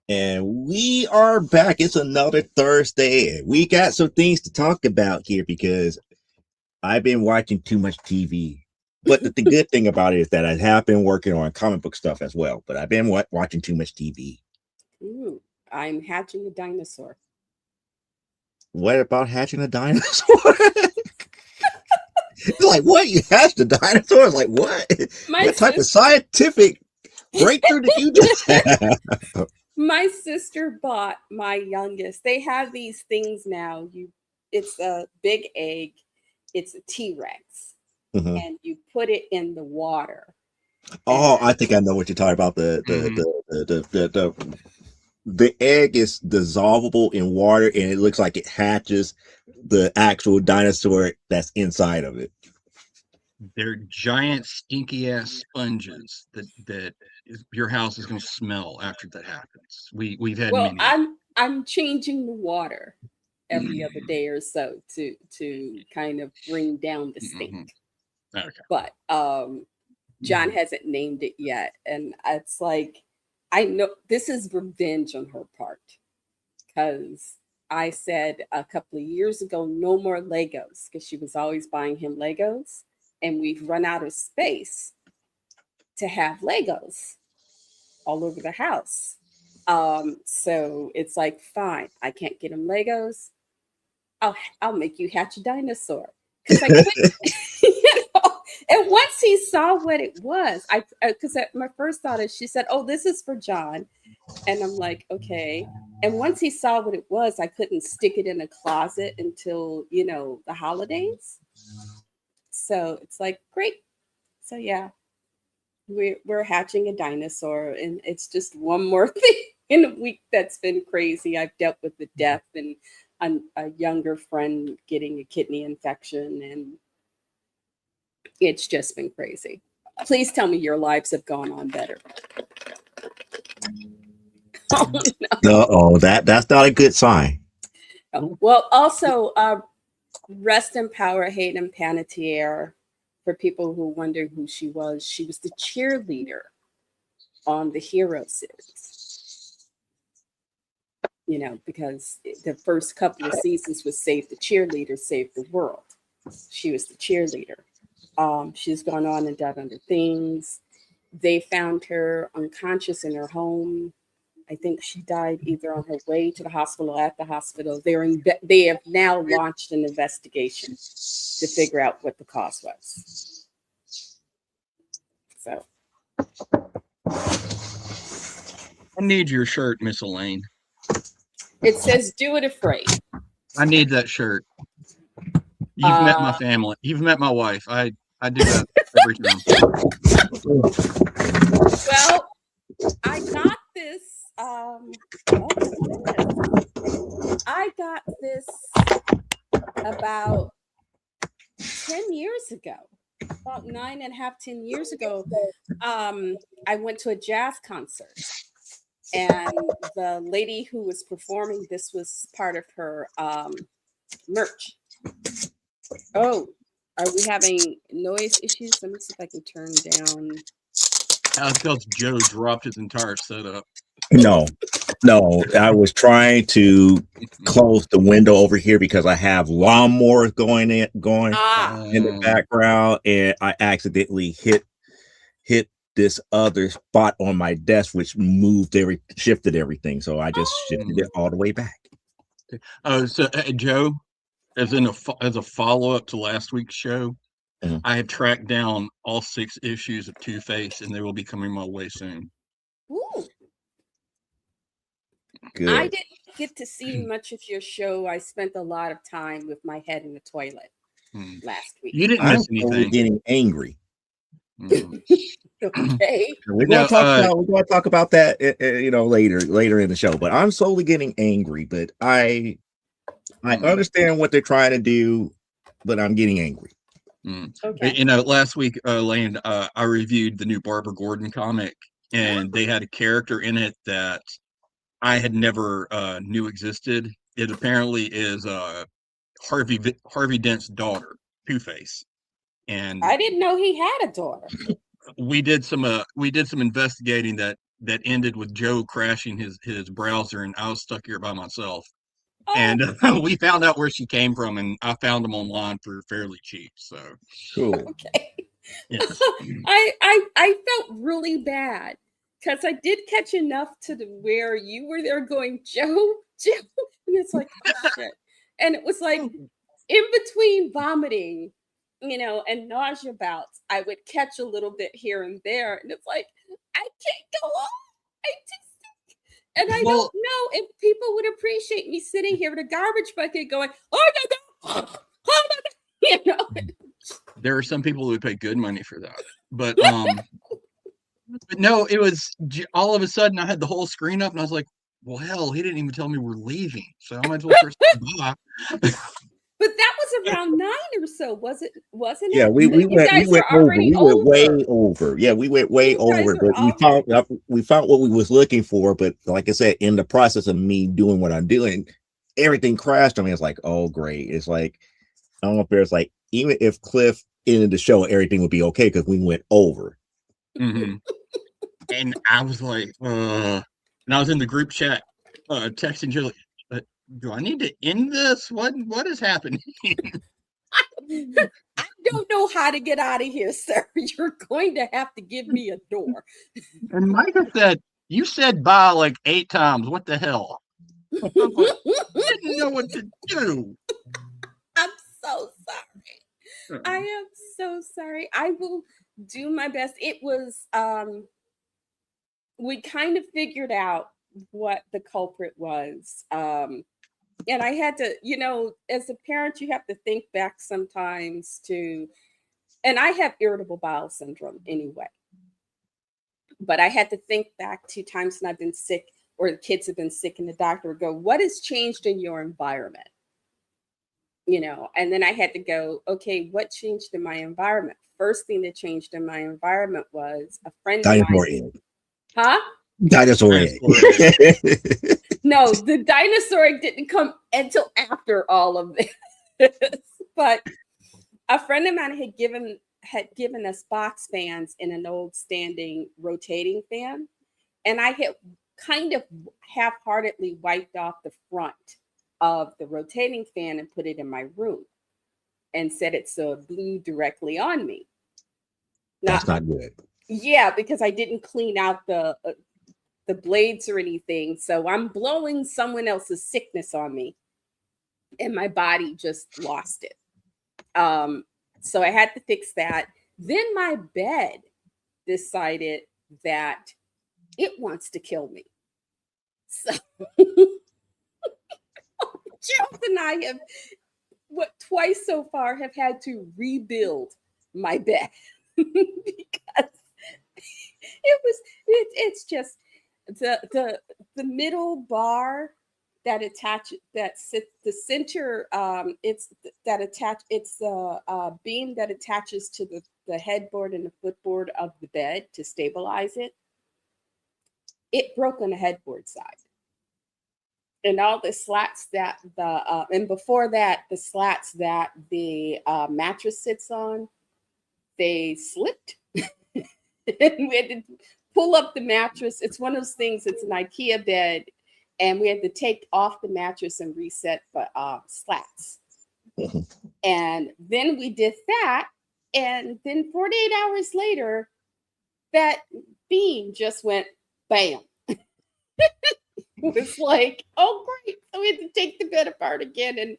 And we are back. It's another Thursday. We got some things to talk about here because I've been watching too much TV. But the good thing about it is that I have been working on comic book stuff as well. But I've been watching too much TV. Ooh, I'm hatching a dinosaur. What about hatching a dinosaur? It's like, what? You hatched a dinosaur? It's like, what? My What type of sis, scientific breakthrough did you just have? my sister bought my youngest. They have these things now. It's a big egg. It's a T-Rex, Mhm. and you put it in the water. Oh, And I think I know what you're talking about. Mhm. The egg is dissolvable in water and it looks like it hatches the actual dinosaur that's inside of it. They're giant, stinky ass sponges that your house is going to smell after that happens. We've had well, many of I'm changing the water every other them. day or so to kind of bring down the stink. Mhm. Okay. But John hasn't named it yet, and it's like I know this is revenge on her part because I said a couple of years ago no more Legos because she was always buying him Legos, and we've run out of space to have Legos all over the house. So it's like, fine, I can't get him Legos. I'll make you hatch a dinosaur because I couldn't. You know? And once he saw what it was, I because my first thought is she said, "Oh, this is for John," and I'm like, okay. And once he saw what it was, I couldn't stick it in a closet until the holidays. So it's like great. So yeah, we're hatching a dinosaur, and it's just one more thing in a week that's been crazy. I've dealt with the death and a younger friend getting a kidney infection, and it's just been crazy. Please tell me your lives have gone on better. Oh, Oh, that's not a good sign. no. Well, also, rest in power, Hayden Panettiere. For people who wonder who she was the cheerleader on the Hero series. Because the first couple of seasons was Save the Cheerleader, Save the World. She was the cheerleader. She's gone on and done other things. They found her unconscious in her home. I think she died either on her way to the hospital or at the hospital. They have now launched an investigation to figure out what the cause was. So I need your shirt, Miss Elaine. it says, "Do it afraid." I need that shirt. You've met my Uh, family. You've met my wife. I do that every time. well, I got this. Oh my goodness. I got this about 10 years ago, about 9.5, 10 years ago. I went to a jazz concert, and the lady who was performing this was part of her merch. Oh, are we having noise issues? Let me see if I can turn down. That's because Joe dropped his entire setup. No, no, I was trying to close the window over here because I have lawnmowers going Ah, in the background, and I accidentally hit this other spot on my desk, which shifted everything. So I just shifted it all the way back. Oh, so Joe, as a follow up to last week's show, Mhm. I have tracked down all 6 issues of Two-Face, and they will be coming my way soon. ooh. I Good. didn't get to see much of your show. I spent a lot of time with my head in the toilet Hmm. last week. You didn't I'm miss slowly anything. getting angry. Mhm. Okay. We're going No, to talk about that, later in the show. But I'm slowly getting angry. But I understand what they're trying to do, but I'm getting angry. Okay. Last week, Lane, I reviewed the new Barbara Gordon comic, and they had a character in it that I had never knew existed. It apparently is Harvey Dent's daughter, Two-Face, and I didn't know he had a daughter. we did some investigating that that ended with Joe crashing his browser, and I was stuck here by myself. Oh, And we found out where she came from, and I found them online for fairly cheap. So, Cool. okay. yes. I felt really bad because I did catch enough to where you were there going, Joe, Joe, and it's like, oh shit. And it was like in between vomiting, and nausea bouts, I would catch a little bit here and there, and it's like, I can't go on. I just, and I Well, don't know if people would appreciate me sitting here with a garbage bucket going, oh no, no, oh no, there are some people who would pay good money for that, but no, it was all of a sudden I had the whole screen up, and I was like, well, hell, he didn't even tell me we're leaving, so I might as well press bye. But that was around 9 or so, wasn't Yeah, it? we That you went guys were over. already We went way over. over. Yeah, we went way You guys over, are but already we found what we was looking for. But like I said, in the process of me doing what I'm doing, everything crashed on me. It's like, oh great. It's like, I don't know if there's like, even if Cliff ended the show, everything would be okay because we went over. Hmm. And I was like, and I was in the group chat, texting Julie, do I need to end this? What is happening? I don't know how to get out of here, sir. You're going to have to give me a door. And Micah said, you said bye like 8 times. What the hell? I was like, didn't know what to do. I'm so sorry. I am so sorry. I will do my best. It was we kind of figured out what the culprit was. And I had to, as a parent, you have to think back sometimes to, and I have irritable bowel syndrome anyway, but I had to think back to times when I've been sick or the kids have been sick, and the doctor would go, what has changed in your environment? And then I had to go, okay, what changed in my environment? First thing that changed in my environment was a friend of mine. Dinosaur egg. Huh? Dinosaur egg. No, the dinosaur egg didn't come until after all of this. But a friend of mine had given us box fans in an old standing rotating fan, and I had kind of half-heartedly wiped off the front of the rotating fan and put it in my room and said it so it blew directly on me. That's not good. Yeah, because I didn't clean out the blades or anything. So I'm blowing someone else's sickness on me, and my body just lost it. So I had to fix that. Then my bed decided that it wants to kill me. So Charles and I have twice so far have had to rebuild my bed because it's just the middle bar that attaches that sits the center, it's the beam that attaches to the headboard and the footboard of the bed to stabilize it broke on the headboard side, and all the slats that and before that the slats that the mattress sits on, they slipped. And we had to pull up the mattress. It's one of those things, it's an IKEA bed, and we had to take off the mattress and reset the slats. And then we did that, and then 48 hours later, that beam just went bam. It was like, oh great. So we had to take the bed apart again and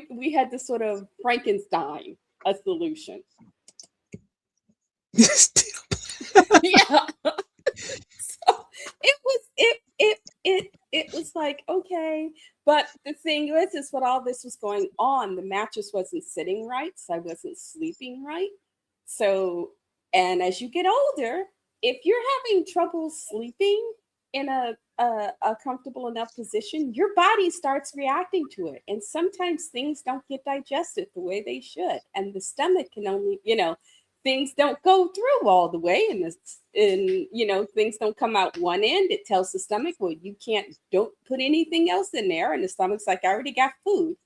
we had to sort of Frankenstein a solution. Yeah. So it was like, okay. But the thing is what all this was going on, the mattress wasn't sitting right, so I wasn't sleeping right. So, and as you get older, if you're having trouble sleeping in a comfortable enough position, your body starts reacting to it. And sometimes things don't get digested the way they should. And the stomach can only, things don't go through all the way, and things don't come out one end. It tells the stomach, well, don't put anything else in there. And the stomach's like, I already got food.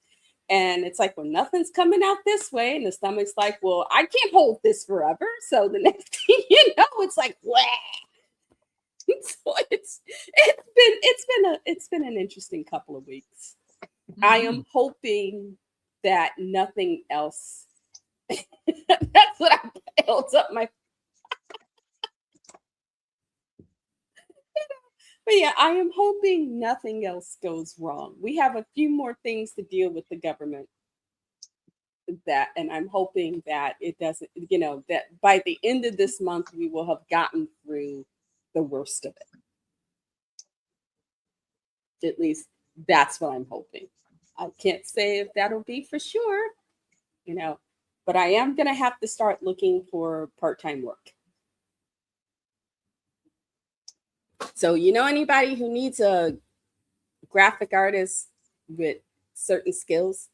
And it's like, well, nothing's coming out this way. And the stomach's like, well, I can't hold this forever. So the next thing you know, it's like, wah. So it's been an interesting couple of weeks. I am hoping that nothing else. That's what I held up my. But yeah, I am hoping nothing else goes wrong. We have a few more things to deal with the government, and I'm hoping that it doesn't, that by the end of this month we will have gotten through the worst of it. At least that's what I'm hoping. I can't say if that'll be for sure, but I am going to have to start looking for part-time work. So, anybody who needs a graphic artist with certain skills,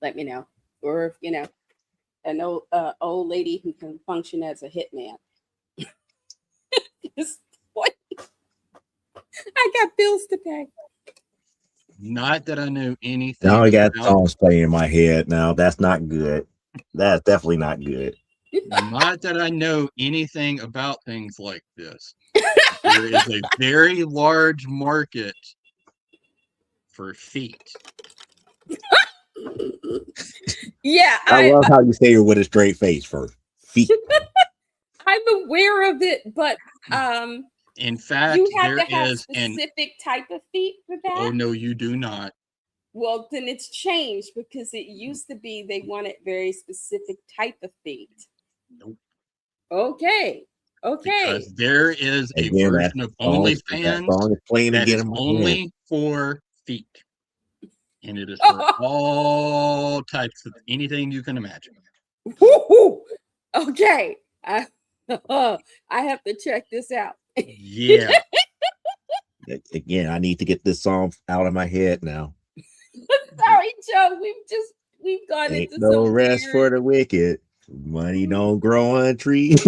let me know. Or, an old lady who can function as a hitman. I got bills to pay. Not that I know anything. Now I got songs playing in my head. Now that's not good. That's definitely not good. Not that I know anything about things like this. There is a very large market for feet. Yeah, I love how you say it with a straight face first. Feet. I'm aware of it, but in fact, you have there to have is specific type of feet for that. Oh no, you do not. Well, then it's changed because it used to be they wanted very specific type of feet. Nope. Okay. Because there is a Again, version of OnlyFans that is only for feet. And it is for all types of anything you can imagine. Woo-hoo! Okay. I have to check this out. Yeah. Again, I need to get this song out of my head now. Sorry, Joe. We've gone Ain't into no some rest weird... for the wicked. Money don't grow on trees.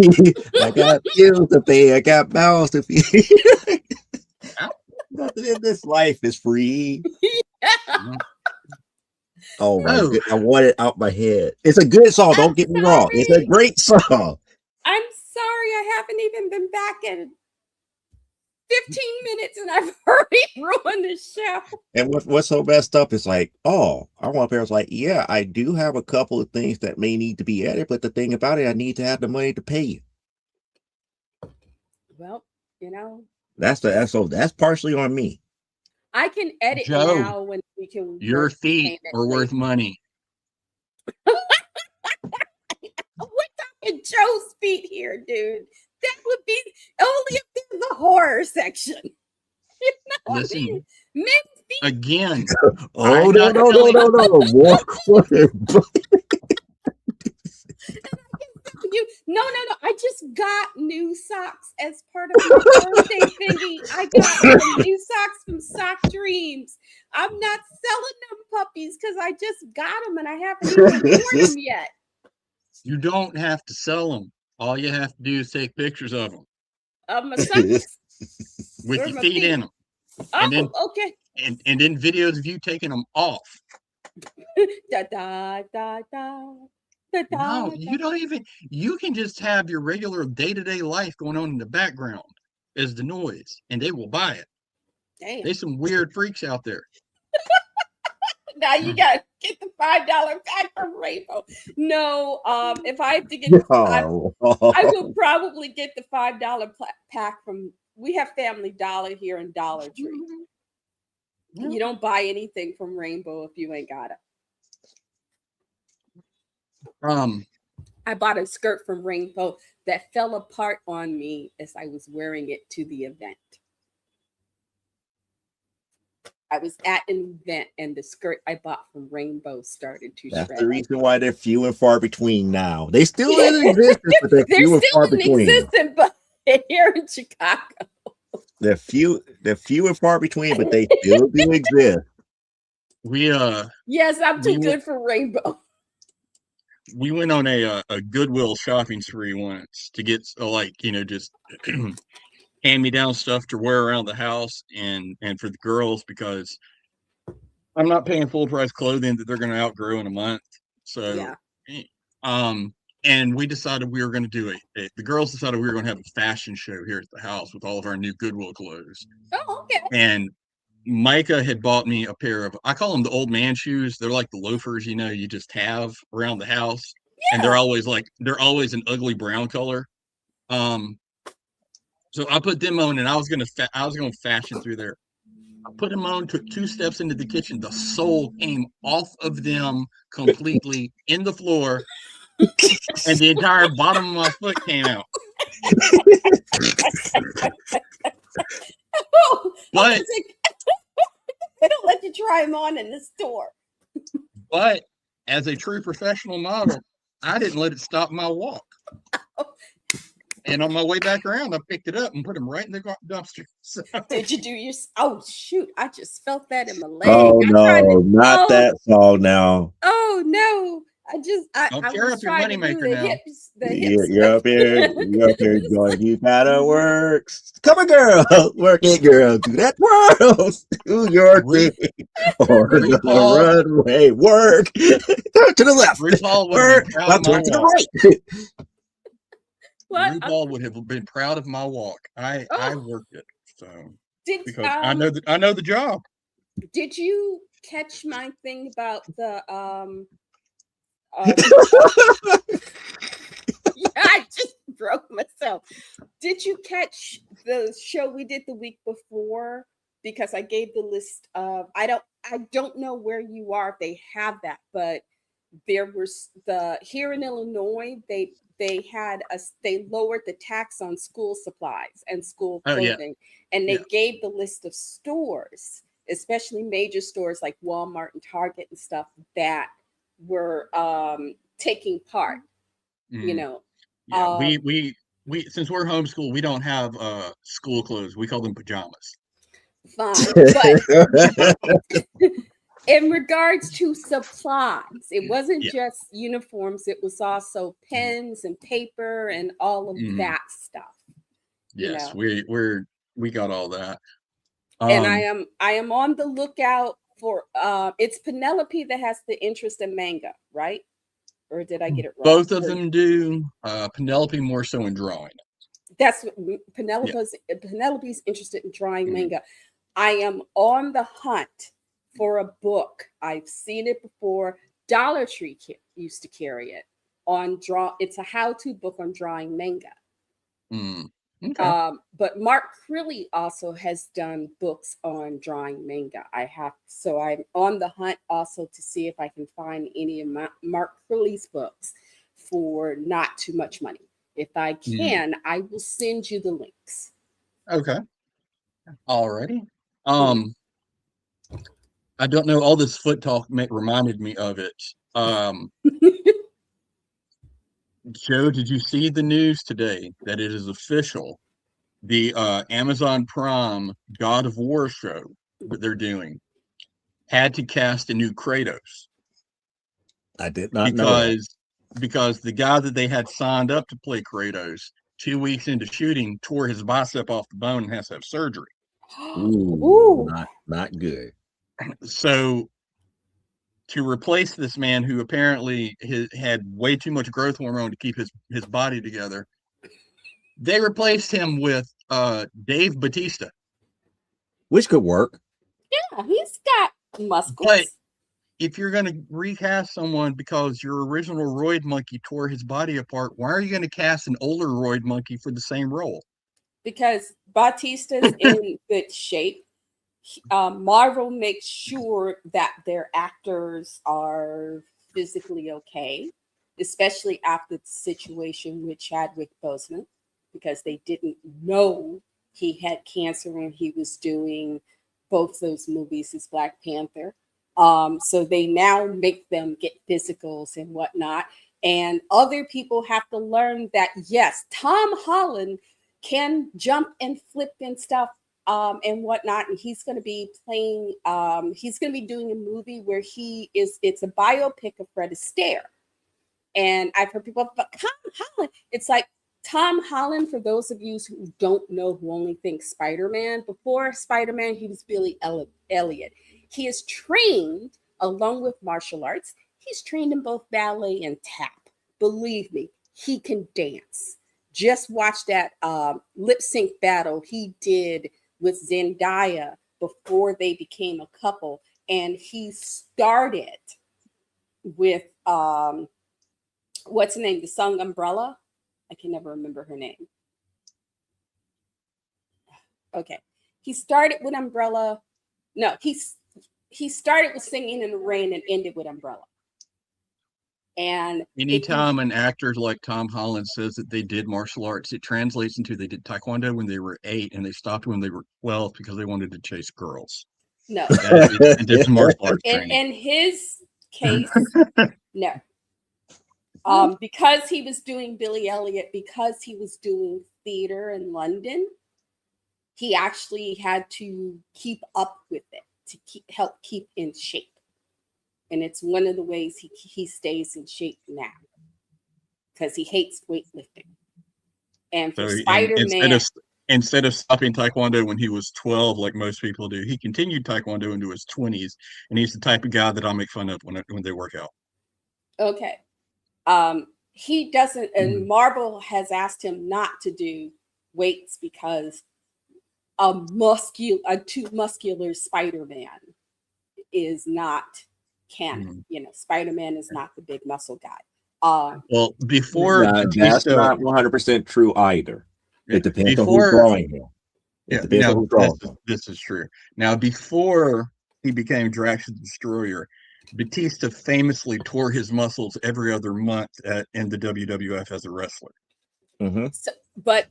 I got bills to pay. I got mouths to feed. Nothing in this life is free. Yeah. Oh my god! I want it out my head. It's a good song. Don't get me wrong. It's a great song. I'm sorry. I haven't even been back in 15 minutes and I've already ruined the show. And what's so messed up is like, oh, I want parents like, yeah, I do have a couple of things that may need to be added, but the thing about it, I need to have the money to pay you. Well, that's partially on me. I can edit Joe, now when we can. Your feet are worth money. We're talking Joe's feet here, dude. That would be only if there's a horror section. Listen, men's feet. Again. Oh no! More No. I just got new socks as part of my birthday thingy. I got new socks from Sock Dreams. I'm not selling them puppies because I just got them and I haven't even worn them yet. You don't have to sell them. All you have to do is take pictures of them. Of my socks? With your feet in them. And then, okay. And then videos of you taking them off. Da, da, da, da. No, you don't even. You can just have your regular day-to-day life going on in the background as the noise, and they will buy it. Damn. There's some weird freaks out there. Now you gotta get the $5 pack from Rainbow. No, if I have to get, I will probably get the $5 pack from. We have Family Dollar here in Dollar Tree. Mm-hmm. You don't buy anything from Rainbow if you ain't got it. I bought a skirt from Rainbow that fell apart on me as I was wearing it to the event. I was at an event and the skirt I bought from Rainbow started to shred. That's the reason why they're few and far between now. They still in existence, but they're few and far between. They're still in existence, but here in Chicago. They're few and far between, but they still do exist. Yes, I'm too good for Rainbow. We went on a Goodwill shopping spree once to get just hand-me-down stuff to wear around the house and for the girls, because I'm not paying full price clothing that they're going to outgrow in a month. So, and we decided we were going to do the girls decided we were going to have a fashion show here at the house with all of our new Goodwill clothes. Oh, okay. And Micah had bought me a pair of, I call them the old man shoes. They're like the loafers, you just have around the house. And Yeah. they're always an ugly brown color. So I put them on, and I was gonna fashion through there. I put them on, took 2 steps into the kitchen. The sole came off of them completely in the floor, and the entire bottom of my foot came out. But they don't let you try them on in the store. But as a true professional model, I didn't let it stop my walk. And on my way back around, I picked it up and put them right in the dumpster. So. Did you do your? Oh shoot! I just felt that in my leg. Oh no, not that song now. Oh no! I tear up your moneymaker now. You're up here going, you gotta work. Come on, girl, work it, girl. Do that twirl. Do your thing. Or the runway, work. Turn to the left. Work. Turn to the right. RuPaul would have been proud of my walk. I worked it, so because I know the job. Did you catch my thing about the yeah, I just broke myself. Did you catch the show we did the week before? Because I gave the list of I don't know where you are if they have that, but there was here in Illinois they lowered the tax on school supplies and school clothing, and they gave the list of stores, especially major stores like Walmart and Target and stuff that were taking part. We since we're homeschooled, we don't have school clothes. We call them pajamas. Fine, but in regards to supplies, it wasn't just uniforms, it was also pens and paper and all of that stuff. Yes, we got all that. And I am on the lookout for it's Penelope that has the interest in manga, right? Or did I get it wrong? Both of them do. Penelope more so in drawing. That's what Penelope's interested in drawing manga. I am on the hunt for a book. I've seen it before. Dollar Tree used to carry it it's a how-to book on drawing manga. Okay. But Mark Crilly also has done books on drawing manga. So I'm on the hunt also to see if I can find any of Mark Crilly's books for not too much money. If I can, I will send you the links. Okay. Alrighty. I don't know. All this foot talk reminded me of it. Joe, did you see the news today that it is official? The Amazon Prime God of War show that they're doing had to cast a new Kratos. I did not know. Because the guy that they had signed up to play Kratos 2 weeks into shooting tore his bicep off the bone and has to have surgery. Ooh. Not good. So to replace this man who apparently had way too much growth hormone to keep his body together, they replaced him with Dave Bautista. Which could work. Yeah, he's got muscles. But if you're going to recast someone because your original roid monkey tore his body apart, why are you going to cast an older roid monkey for the same role? Because Bautista's in good shape. Marvel makes sure that their actors are physically okay, especially after the situation with Chadwick Boseman, because they didn't know he had cancer when he was doing both those movies as Black Panther. So they now make them get physicals and whatnot. And other people have to learn that, yes, Tom Holland can jump and flip and stuff and whatnot. And he's going to be playing, he's going to be doing a movie where it's a biopic of Fred Astaire. And I've heard people, but Tom Holland, it's like Tom Holland, for those of you who don't know, who only think Spider-Man, before Spider-Man, he was Billy Elliot. He is trained along with martial arts. He's trained in both ballet and tap. Believe me, he can dance. Just watch that lip sync battle he did with Zendaya before they became a couple. And he started with what's the name? The song Umbrella. I can never remember her name. Okay. He started with Umbrella. No, he started with Singing in the Rain and ended with Umbrella. And anytime an actor like Tom Holland says that they did martial arts, it translates into they did Taekwondo when they were 8 and they stopped when they were 12 because they wanted to chase girls. no. It's martial arts training. In his case, no. Because he was doing Billy Elliot, because he was doing theater in London, he actually had to keep up with it to help keep in shape. And it's one of the ways he stays in shape now because he hates weightlifting. And for Spider-Man, instead of stopping Taekwondo when he was 12, like most people do, he continued Taekwondo into his 20s, and he's the type of guy that I'll make fun of when they work out. Okay. He doesn't, and Marvel has asked him not to do weights because a too muscular Spider-Man is not canon. Spider-Man is not the big muscle guy. Well, before that's not 100% true either. It depends on who's drawing him. It depends on who's drawing him. This is true. Now, before he became Drax the Destroyer, Batista famously tore his muscles every other month in the WWF as a wrestler. Mm-hmm. So, but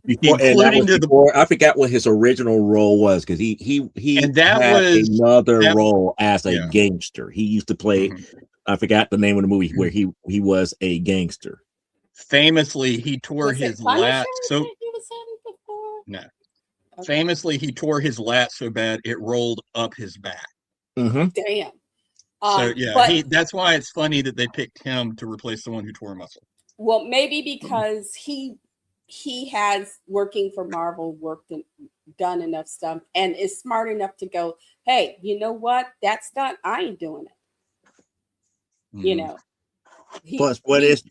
I forgot what his original role was because he had another role as a gangster. He used to play. I forgot the name of the movie where he was a gangster. Famously, he tore his lat. So no. Okay. Famously, he tore his lat so bad it rolled up his back. Mm-hmm. Damn. So yeah, that's why it's funny that they picked him to replace the one who tore a muscle. Well, maybe because he has, working for Marvel, done enough stuff and is smart enough to go, hey, you know what? That stunt, I ain't doing it. You know. Plus, what is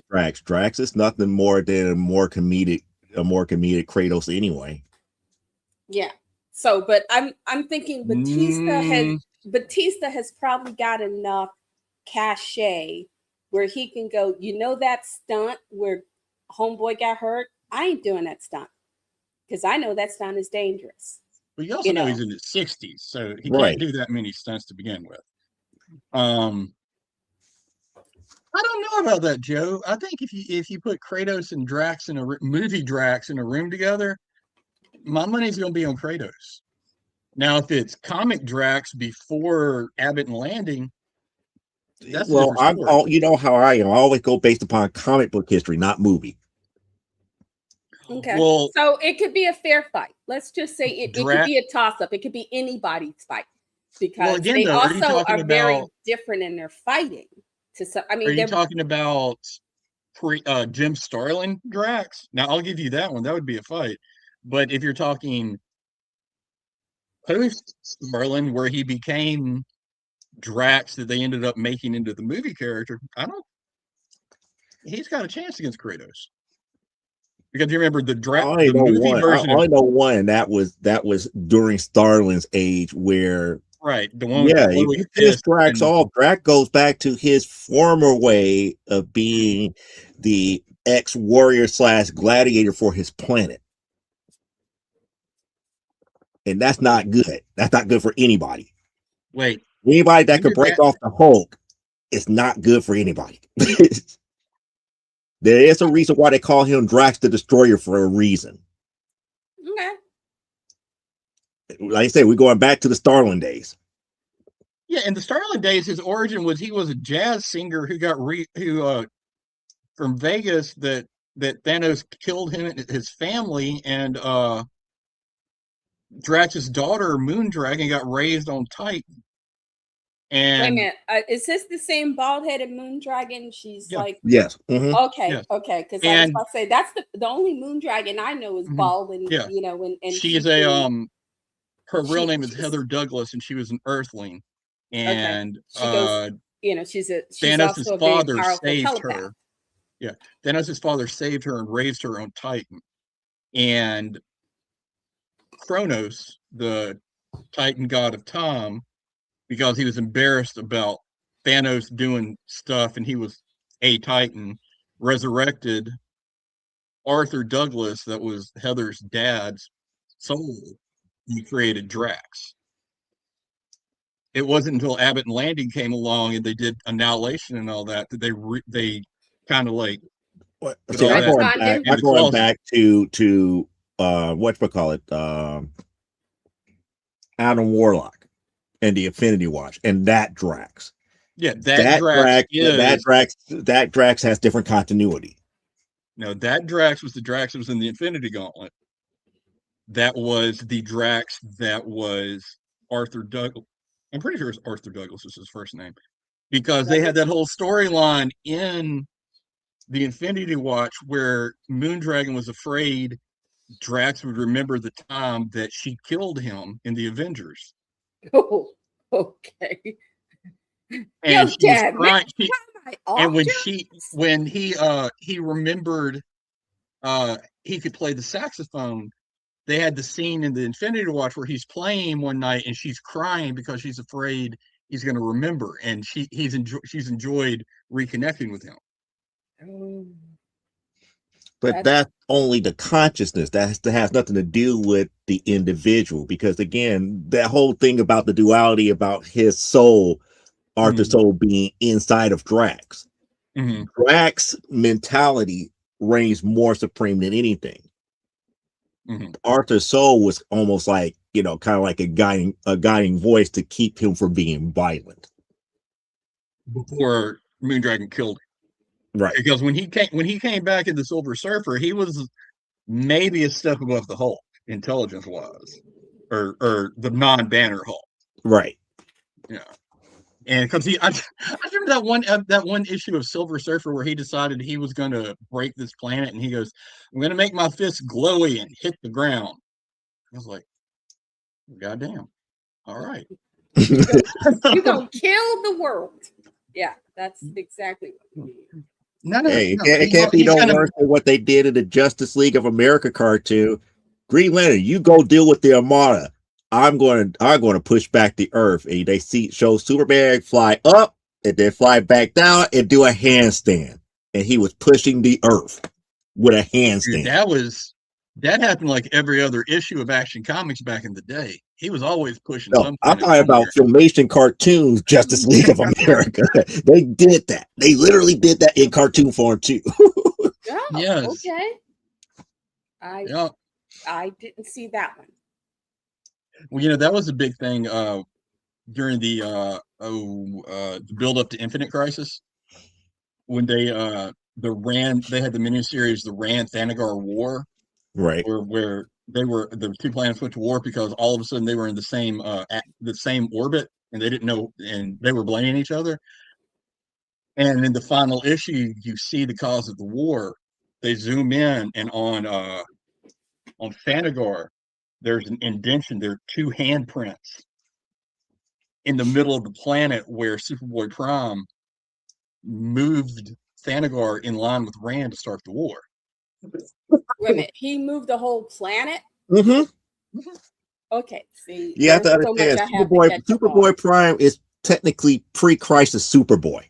Drax? Drax is nothing more than a more comedic Kratos anyway. Yeah. So, but I'm thinking Batista has probably got enough cachet where he can go, you know, that stunt where homeboy got hurt, I ain't doing that stunt because I know that stunt is dangerous. But you also know he's in his 60s, so he can't do that many stunts to begin with. I don't know about that, Joe. I think if you put Kratos and Drax in movie Drax in a room together, my money's going to be on Kratos. Now, if it's comic Drax before Abbott and Landing, that's you know how I am. I always go based upon comic book history, not movie. Okay. Well, so it could be a fair fight. Let's just say it could be a toss-up. It could be anybody's fight because they also are very different in their fighting. Are you talking about Jim Starlin Drax? Now, I'll give you that one. That would be a fight. But if you're talking post Starlin, where he became Drax that they ended up making into the movie character, he's got a chance against Kratos. Because you remember the movie version. I only know one that was during Starlin's age where the one if you piss Drax off, Drax goes back to his former way of being the ex-warrior / gladiator for his planet. And that's not good. That's not good for anybody. Wait. Anybody that could break off the Hulk is not good for anybody. There is a reason why they call him Drax the Destroyer for a reason. Okay. Like I said, we're going back to the Starlin days. Yeah, in the Starlin days, his origin was he was a jazz singer who got from Vegas that Thanos killed him and his family, and Drax's daughter Moondragon got raised on Titan. And wait a minute, is this the same bald-headed Moondragon? She's yes. Mm-hmm. Okay, because I was about to say that's the only Moondragon I know is bald, and and she's her real name is Heather Douglas, and she was an Earthling, and she goes, she's Thanos' also father a very saved powerful telepath. her. Yeah. Thanos' father saved her and raised her on Titan. And Kronos, the Titan god of time, because he was embarrassed about Thanos doing stuff and he was a Titan, resurrected Arthur Douglas, that was Heather's dad's soul. He created Drax. It wasn't until Abbott and Landing came along and they did Annihilation and all that they kind of like put See, all I'm that going Retconned back. him. in I'm the going closet. back to whatchamacallit, Adam Warlock and the Infinity Watch and that Drax. Yeah, that Drax is That Drax has different continuity. no, that Drax was the Drax that was in the Infinity Gauntlet. That was the Drax that was Arthur Douglas. I'm pretty sure it's Arthur Douglas was his first name because they had that whole storyline in the Infinity Watch where Moondragon was afraid Drax would remember the time that she killed him in the Avengers. Oh, okay. And Yo, she was Dad, man, crying. am I off And too? when he remembered he could play the saxophone, they had the scene in the Infinity Watch where he's playing one night and she's crying because she's afraid he's going to remember, and she's enjoyed reconnecting with him. Oh, But that's only the consciousness. That has nothing to do with the individual. Because again, that whole thing about the duality about his soul, Arthur's soul being inside of Drax. Mm-hmm. Drax mentality reigns more supreme than anything. Mm-hmm. Arthur's soul was almost like, kind of like a guiding voice to keep him from being violent. Before Moondragon killed him. Right. Because when he came back in the Silver Surfer, he was maybe a step above the Hulk, intelligence wise. Or the non-Banner Hulk. Right. Yeah. And because I remember that one issue of Silver Surfer where he decided he was going to break this planet, and he goes, "I'm going to make my fist glowy and hit the ground." I was like, "Goddamn! All right." you gonna kill the world. Yeah, that's exactly what we need. No, Hey, no. it can't be no worse than what they did in the Justice League of America cartoon. Green Lantern, you go deal with the Armada. I'm going to push back the Earth. And they show Superman fly up and then fly back down and do a handstand. And he was pushing the Earth with a handstand. Dude, that happened like every other issue of Action Comics back in the day. He was always pushing No, some I'm planet talking about somewhere. Filmation cartoons, Justice League of America. They did that. They literally did that in cartoon form too. Oh, Yes. okay. Yeah. I didn't see that one. Well, that was a big thing during the build up to Infinite Crisis when they had the miniseries The Rand Thanagar War, Right. where the two planets went to war because all of a sudden they were in the same orbit, and they didn't know, and they were blaming each other. And in the final issue, you see the cause of the war. They zoom in, and on Thanagar, there's an indentation. There are two handprints in the middle of the planet where Superboy Prime moved Thanagar in line with Rand to start the war. Wait a minute. He moved the whole planet? Mm-hmm. Okay. See, You have to there's so understand, much I have to catch up on. Superboy Prime is technically pre-crisis Superboy.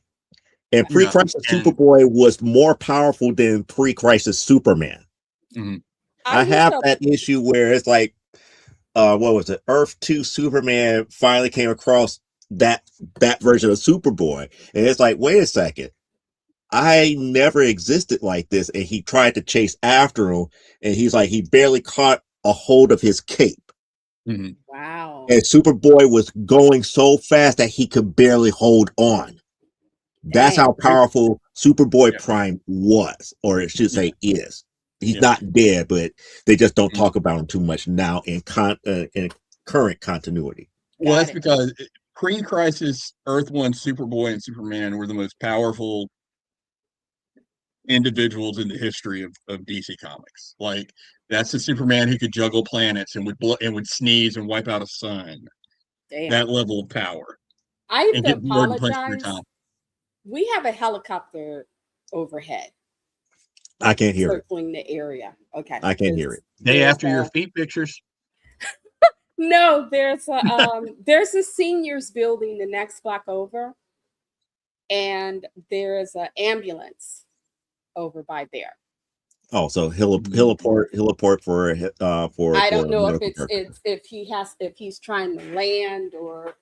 And pre-crisis Yeah. Superboy was more powerful than pre-crisis Superman. Mm-hmm. I have that issue where it's like, what was it? Earth 2 Superman finally came across that version of Superboy. And it's like, wait a second. I never existed like this. And he tried to chase after him. And he's like, he barely caught a hold of his cape. Mm-hmm. Wow. And Superboy was going so fast that he could barely hold on. That's how powerful Superboy Prime was, or it should say is. He's not dead, but they just don't talk about him too much now in current continuity. Well, that's because pre-crisis Earth 1 Superboy and Superman were the most powerful individuals in the history of DC Comics. Like, that's the Superman who could juggle planets and would sneeze and wipe out a sun. Damn. That level of power. I have and to get bored and punch through apologize. time. We have a helicopter overhead. I can't hear it. circling the area. Okay. I can't hear it. Day after your feet pictures. No, there's a seniors building the next block over, and there's an ambulance over by there. Oh, so he'll report for I don't know if medical care. if he's trying to land or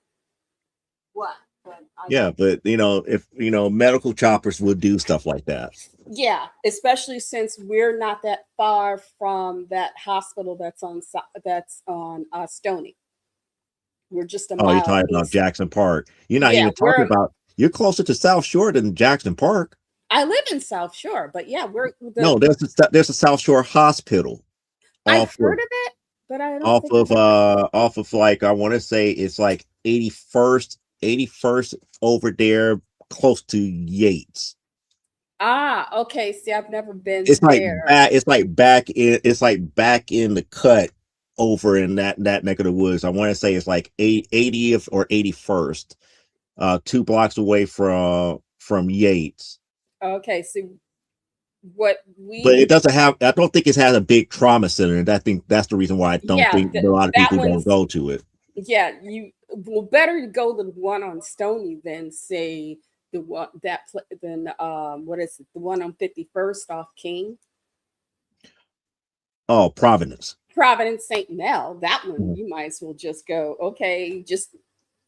what. But Yeah, but if medical choppers would do stuff like that. yeah, especially since we're not that far from that hospital that's on Stony. We're just a Oh, you're mile talking about east. Jackson Park. You're not Yeah, even talking about. You're closer to South Shore than Jackson Park. I live in South Shore, but yeah, No, there's a South Shore hospital. I've heard of it, but I don't off think of off of like I want to say it's like 81st over there close to Yates. Okay. See, I've never been It's like there. back in the cut over in that neck of the woods. I want to say it's like 80th or 81st, 2 blocks away from Yates. Okay, so what But it doesn't have. I don't think it has a big trauma center, and I think that's the reason why I don't think a lot of people don't go to it. Yeah, better go to the one on Stony than say the one what is it? The one on 51st off King. Oh, Providence St. Mel. That one you might as well just go. Okay, just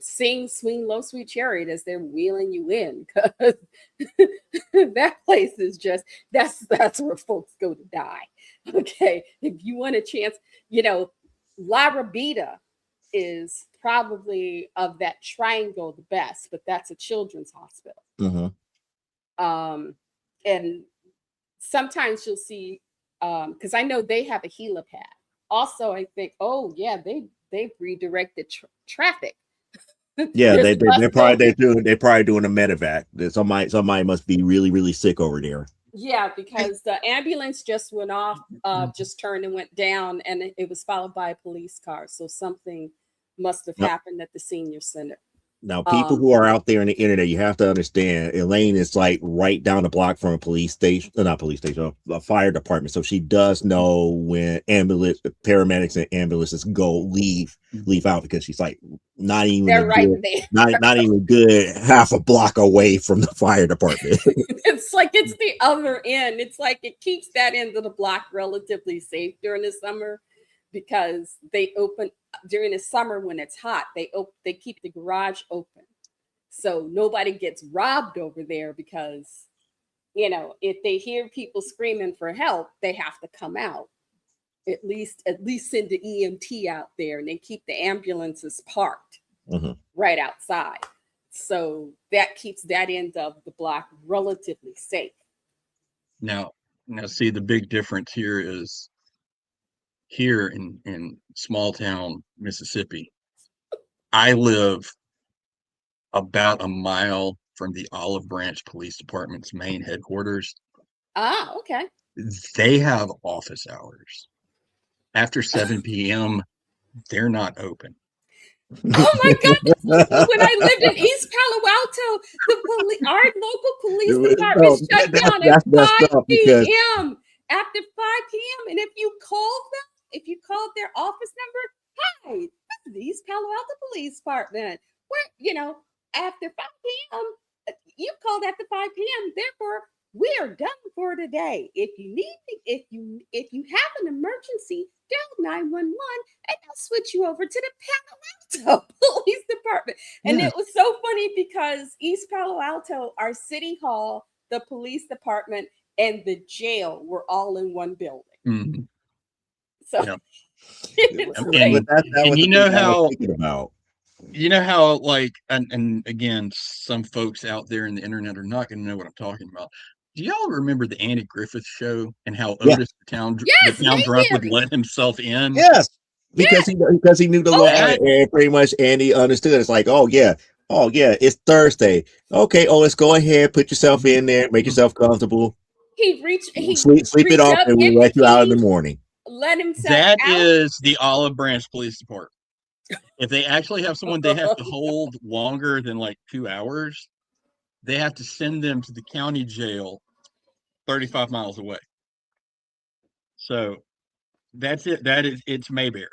sing "Swing Low, Sweet Chariot" as they're wheeling you in, because that place is just that's where folks go to die. Okay, if you want a chance, La Rabida is probably of that triangle the best, but that's a children's hospital. And sometimes you'll see, because I know they have a helipad. Also, I think, oh yeah, they've redirected traffic. Yeah, they're probably doing a medevac. Somebody must be really, really sick over there. Yeah, because the ambulance just went off, just turned and went down, and it was followed by a police car. So something must have happened at the senior center. Now, people who are out there on the internet, you have to understand, Elaine is like right down the block from a police station, not police station, a fire department. So she does know when paramedics and ambulances leave out, because she's like not even not even good half a block away from the fire department. It's like it's the other end. It's like it keeps that end of the block relatively safe during the summer, because they open during the summer when it's hot. They keep the garage open, so nobody gets robbed over there, because if they hear people screaming for help, they have to come out. At least send the EMT out there, and they keep the ambulances parked right outside. So that keeps that end of the block relatively safe. Now see, the big difference here is here in small town Mississippi, I live about a mile from the Olive Branch Police Department's main headquarters. Okay. They have office hours. After 7 p.m., they're not open. Oh my goodness! When I lived in East Palo Alto, our local police department shut down at 5 p.m. After 5 p.m. And if you called their office number, hi, this is the East Palo Alto Police Department. Where after 5 p.m. You called after 5 p.m. Therefore, we are done for today. If you have an emergency, dial 911 and they'll switch you over to the Palo Alto Police Department. And it was so funny because East Palo Alto, our city hall, the police department, and the jail were all in one building. Mm-hmm. So you know how like and again, some folks out there in the internet are not going to know what I'm talking about. Do y'all remember the Andy Griffith Show and how Otis the town drunk would let himself in? Yes, because he knew the law, and pretty much Andy understood. It's like, oh yeah, it's Thursday. Okay, let's go ahead, put yourself in there, make yourself comfortable. He sleep it off, and we'll let you out in the morning. Let himself That out. is the Olive Branch Police Department. If they actually have someone they have to hold longer than like 2 hours, they have to send them to the county jail 35 miles away. So that's it. That is it's Mayberry.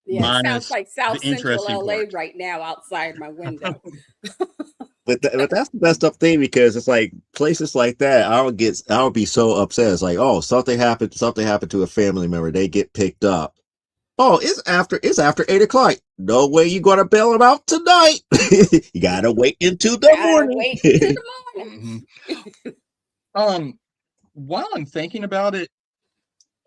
Yeah, it sounds Minus like the South Central interesting LA part. right now outside my window. But that's the messed up thing because it's like places like that, I would be so upset. It's like, oh, something happened to a family member. They get picked up. Oh, it's after 8 o'clock. No way you gonna bail them out tonight. You gotta wait until the Gotta morning. wait until the morning. Mhm. While I'm thinking about it,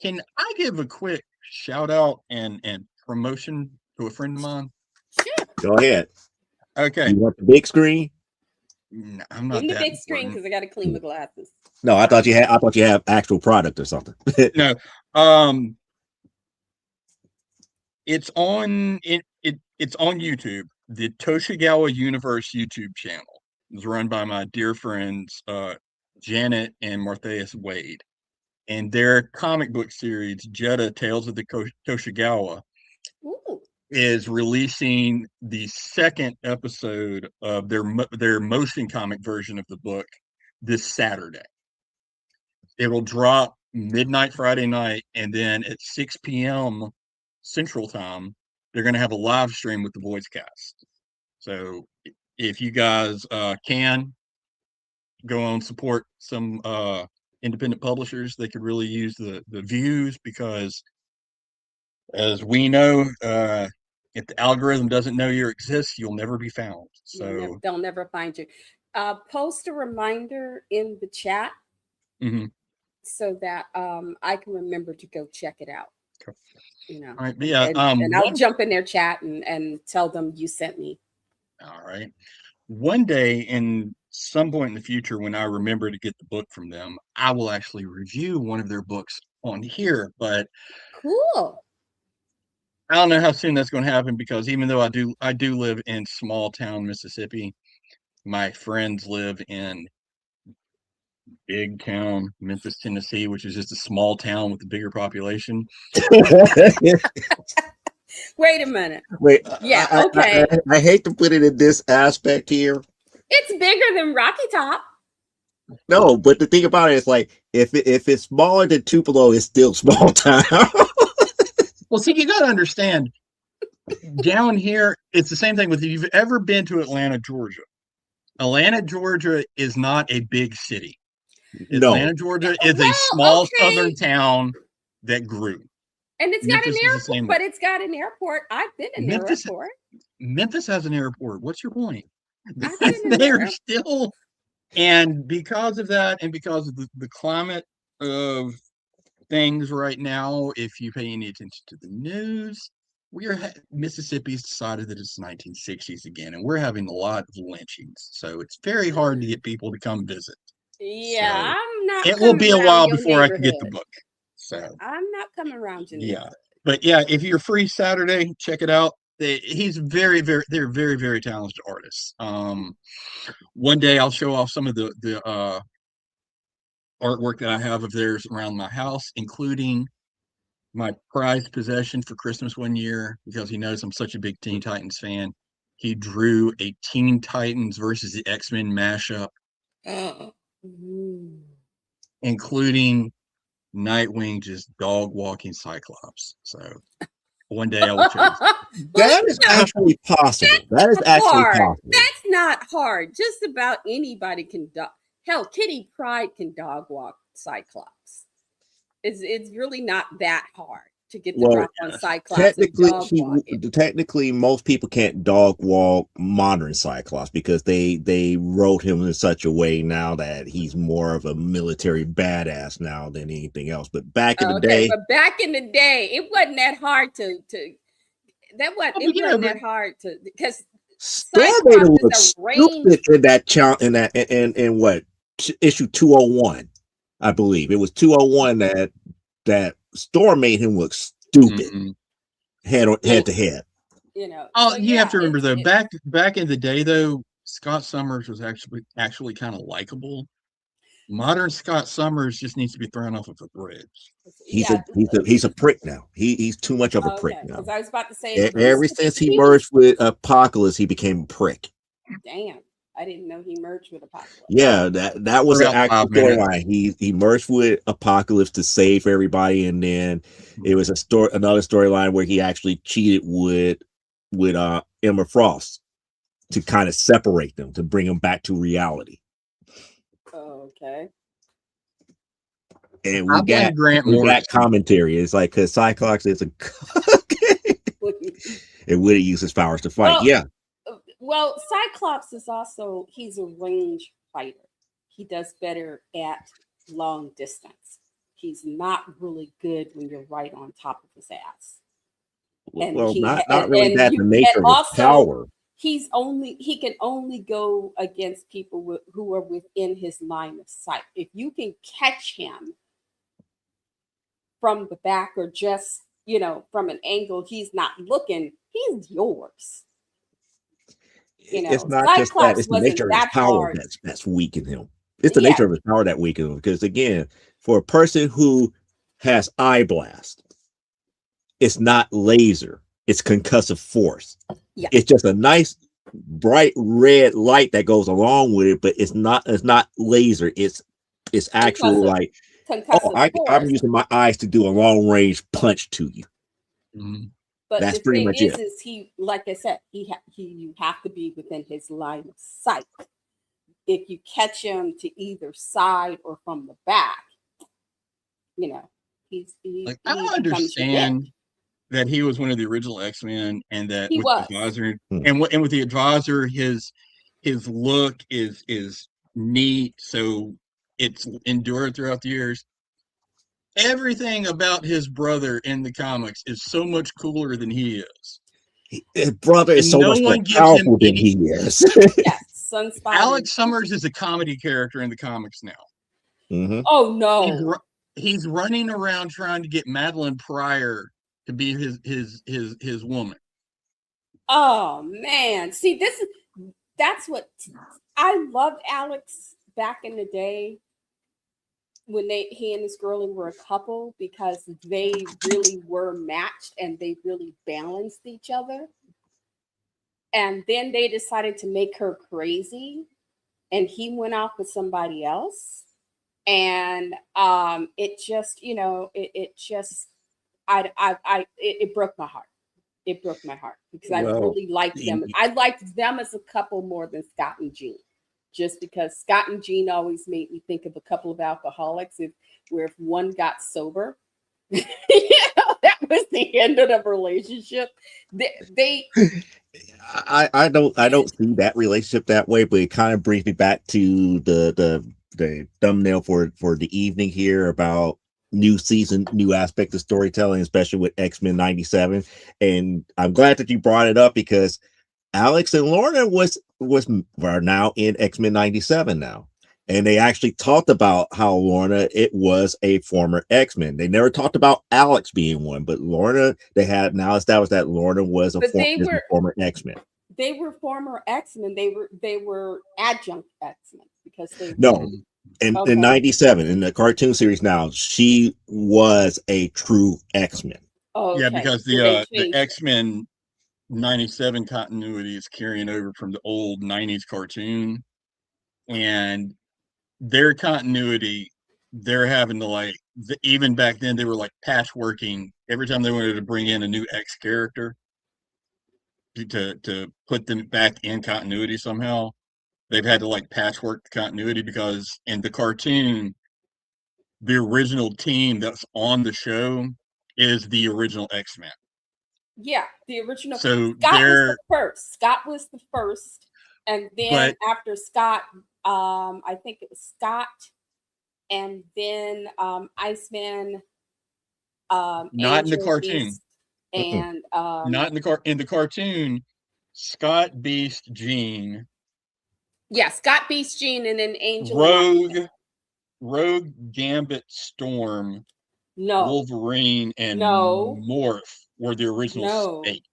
can I give a quick shout out and promotion to a friend of mine? Sure. Go ahead. Okay, You want the big screen? I'm Give not me the that big screen important. because I got to clean my glasses. No, I thought you had actual product or something. No, um, it's on it's on YouTube. The Toshigawa Universe YouTube channel is run by my dear friends Janet and Martheus Wade, and their comic book series Jetta Tales of the Toshigawa Ooh. is releasing the second episode of their motion comic version of the book this Saturday. It'll drop midnight Friday night, and then at 6 p.m. Central Time, they're going to have a live stream with the voice cast. So if you guys can go on support some independent publishers, they could really use the views because, as we know, if the algorithm doesn't know you exist, you'll never be found. So They'll never find you. Post a reminder in the chat mhm. so that I can remember to go check it out. Cool. You know, All right, but yeah, and I'll jump in their chat and tell them you sent me. all right. One day in some point in the future, when I remember to get the book from them, I will actually review one of their books on here. But Cool. I don't know how soon that's going to happen because even though I do live in small town Mississippi, my friends live in big town Memphis, Tennessee, which is just a small town with a bigger population. Wait a minute. Wait, Yeah, okay. I hate to put it in this aspect here. It's bigger than Rocky Top. No, but the thing about it is like if it's smaller than Tupelo, it's still small town. Well, see, you got to understand, down here, it's the same thing with if you've ever been to Atlanta, Georgia. Atlanta, Georgia is not a big city. No, Atlanta, Georgia is a Well, small okay. southern town that grew. And it's Memphis got is an the same airport, way. but it's got an airport. I've been in their Memphis, airport. Memphis has an airport. What's your point? I've been in their They're airport. still, and because of that, and because of the climate of things right now, if you pay any attention to the news, Mississippi's decided that it's 1960s again, and we're having a lot of lynchings. So it's very hard to get people to come visit. Yeah, So I'm not. it will be a while your before I can get the neighborhood. book. So I'm not coming around your yeah, neighborhood. but yeah, if you're free Saturday, check it out. He's they're very, very talented artists. One day I'll show off some of the artwork that I have of theirs around my house, including my prized possession for Christmas one year because he knows I'm such a big Teen Titans fan. He drew a Teen Titans versus the X-Men mashup, including Nightwing just dog walking Cyclops. So one day I will show you. that is actually possible. That is actually possible. That's not hard. Just about anybody can dog. Hell, Kitty Pryde can dog walk Cyclops. It's really not that hard to get the drop on Cyclops and dog walking. Technically, most people can't dog walk modern Cyclops because they wrote him in such a way now that he's more of a military badass now than anything else. But back in the day, It wasn't that hard to that hard to because Storm made him look stupid in that challenge in what issue 201, I believe it was 201 that Storm made him look stupid head to head. You know. Oh, you have to remember though, back in the day though, Scott Summers was actually kind of likable. Modern Scott Summers just needs to be thrown off of a bridge. He's a prick now. He's too much of a prick now. I was about to say ever since he merged with Apocalypse, he became a prick. Damn. I didn't know he merged with Apocalypse. Yeah, that was For an about actual 5 minutes. storyline. He merged with Apocalypse to save everybody, and then it was Mm-hmm. another storyline where he actually cheated with Emma Frost to kind of separate them, to bring them back to reality. Okay. And I blame Grant we got Morrison. commentary. It's like, because Cyclops is a and would use his powers to fight. Well, Yeah, well, Cyclops is also, he's a range fighter. He does better at long distance. He's not really good when you're right on top of his ass. And well, he not really and that the you and nature of his also power. he can only go against people who are within his line of sight. If you can catch him from the back or just, from an angle he's not looking, he's yours. It's not just that; Cyclops it's the wasn't nature of his that power hard. that's weakening him. It's the Yeah, nature of his power that weakens him. Because again, for a person who has eye blast, it's not laser; it's concussive force. yeah. It's just a nice bright red light that goes along with it, but it's not laser. It's actual Concussive like, oh, concussive I'm force. using my eyes to do a long range punch to you. Mm-hmm. But That's the pretty thing much it. is he, like I said, you have to be within his line of sight. If you catch him to either side or from the back, you know, Like, I he becomes your bitch. understand that he was one of the original X-Men, and that He with the was. advisor, Hmm. and with the advisor, his look is neat, so it's endured throughout the years. Everything about his brother in the comics is so much cooler than he is, His brother is and so no much more one gives him powerful than any. he is. Yes, Sunspotted. Alex Summers is a comedy character in the comics now. Hmm. Oh He's no. he's running around trying to get Madeline Pryor to be his woman. Oh man. See, that's what I loved Alex back in the day when he and this girlie were a couple, because they really were matched and they really balanced each other. And then they decided to make her crazy, and he went off with somebody else. And it just, it just, it broke my heart. It broke my heart because I Well, really liked them. I liked them as a couple more than Scott and Jean, just because Scott and Jean always made me think of a couple of alcoholics, where if one got sober, that was the end of the relationship. They I don't see that relationship that way, but it kind of brings me back to the thumbnail for the evening here about new season, new aspect of storytelling, especially with X-Men 97. And I'm glad that you brought it up, because Alex and Lorna are now in X-Men 97 now. And they actually talked about how Lorna, it was a former X-Men. They never talked about Alex being one, but Lorna, they had now established that Lorna was a but former X-Men. they were former X-Men. They were adjunct X-Men because they No, were in okay. 97, in the cartoon series now, she was a true X-Men. Yeah, Okay, because so they the changed it. X-Men 97 continuity is carrying over from the old 90s cartoon, and their continuity, they're having to like even back then they were like patchworking every time they wanted to bring in a new X character to put them back in continuity somehow. They've had to like patchwork the continuity, because in the cartoon, the original team that's on the show is the original X-Men. Yeah, the original. So Scott was the they're, first. Scott was the first, and then but after Scott, I think it was Scott, and then Iceman, not in the Angel, cartoon. Beast, and Not in the cartoon. Scott, Beast, Jean, yeah, Scott, Beast, Jean, and then Angel and Iceman. Rogue, Gambit, Storm, No, Wolverine, and no, Morph were the original no, eight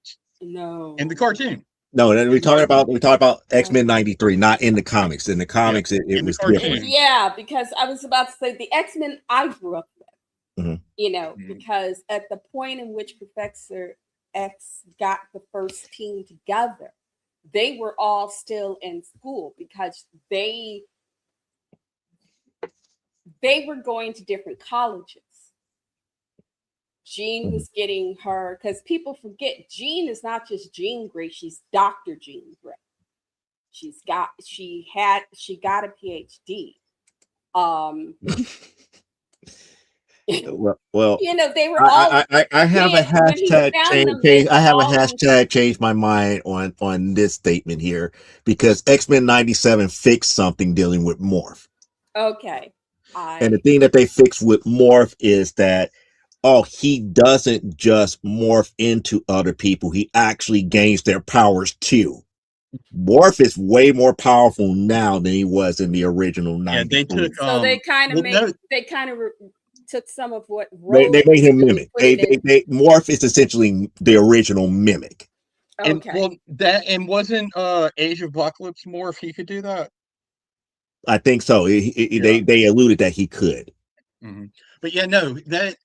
in the no, cartoon. No, then In the cartoon. we talk about X-Men no. 93, not in the comics. In the Yeah, comics, it in the was different. cartoon. Yeah, because I was about to say the X-Men I grew up with. Mhm. Mhm. Because at the point in which Professor X got the first team together, they were all still in school because they were going to different colleges. Jean was getting her, because people forget Jean is not just Jean Grey, she's Dr. Jean Grey. She got a PhD. Well, You know, they were all I have a kids when he hashtag found change. them. They I were have a all in. hashtag change my mind on this statement here because X-Men 97 fixed something dealing with Morph. Okay. And the thing that they fixed with Morph is that he doesn't just morph into other people. He actually gains their powers too. Morph is way more powerful now than he was in the original 93. They took So they kind of well, took some of what They Rose made him was doing, mimic. put it in. Morph is essentially the original mimic. and Okay. well wasn't Age of Apocalypse more if he could do that? I think so. They alluded that he could. Mm-hmm. But yeah, no, that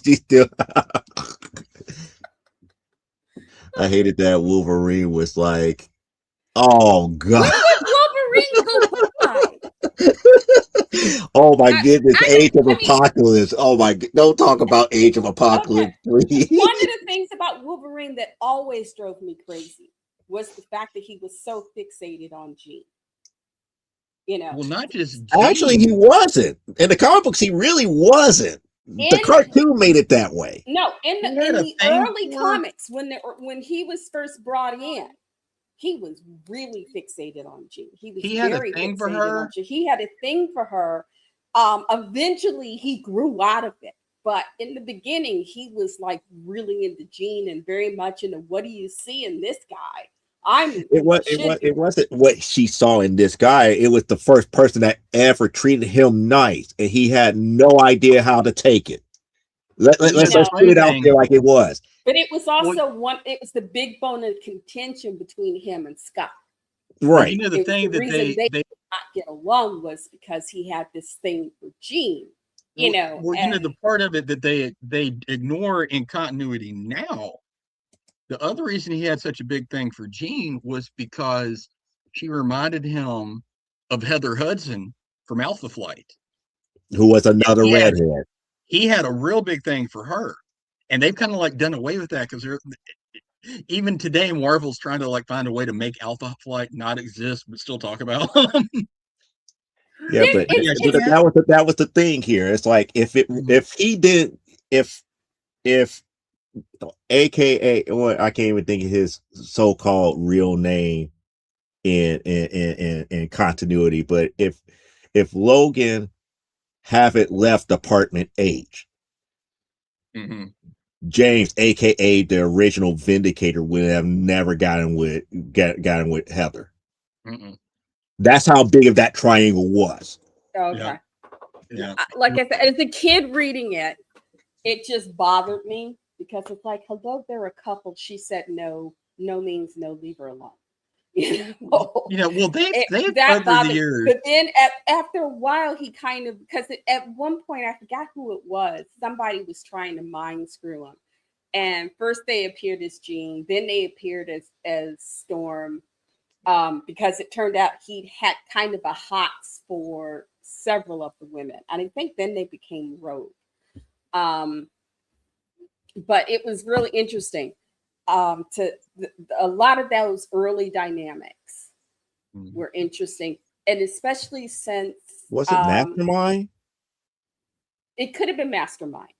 She still. I hated that Wolverine was like, oh god. Where would Wolverine go by? Oh my goodness, Age of I mean, Apocalypse. Oh my, don't talk about Age of okay. Apocalypse 3. One of the things about Wolverine that always drove me crazy was the fact that he was so fixated on Jean. You know, well, not just Actually, he wasn't. In the comic books, he really wasn't. The cartoon made it that way. No, in He had a the thing early for- comics, when he was first brought in, he was really fixated on Jean. He was had very a thing fixated for her. on Jean. He had a thing for her. Eventually, he grew out of it. But in the beginning, he was like really into Jean and very much into what do you see in this guy? It wasn't what she saw in this guy. It was the first person that ever treated him nice, and he had no idea how to take it. Let's put it out there like it was. But it was also it was the big bone of contention between him and Scott. Right. You know, the thing that they did not get along was because he had this thing for Jean. The part of it that they ignore in continuity now. The other reason he had such a big thing for Jean was because she reminded him of Heather Hudson from Alpha Flight, who was another redhead. He had a real big thing for her, and they've kind of like done away with that because even today Marvel's trying to like find a way to make Alpha Flight not exist but still talk about them. Yeah, but that was the thing here. It's like if AKA, or I can't even think of his so-called real name in continuity, but if Logan haven't left Apartment H, James, AKA the original Vindicator, would have never gotten with Heather. That's how big of that triangle was. Okay. Yeah. Like I said, as a kid reading it, it just bothered me because it's like, hello, they're a couple. She said no means no, leave her alone. They've over the years. But then after a while, he kind of, because at one point, I forgot who it was. Somebody was trying to mind screw him. And first they appeared as Jean, then they appeared as Storm, because it turned out he'd had kind of a hots for several of the women. And I think then they became Rogue. But it was really interesting. A lot of those early dynamics were interesting, and especially since was it Mastermind? It could have been Mastermind.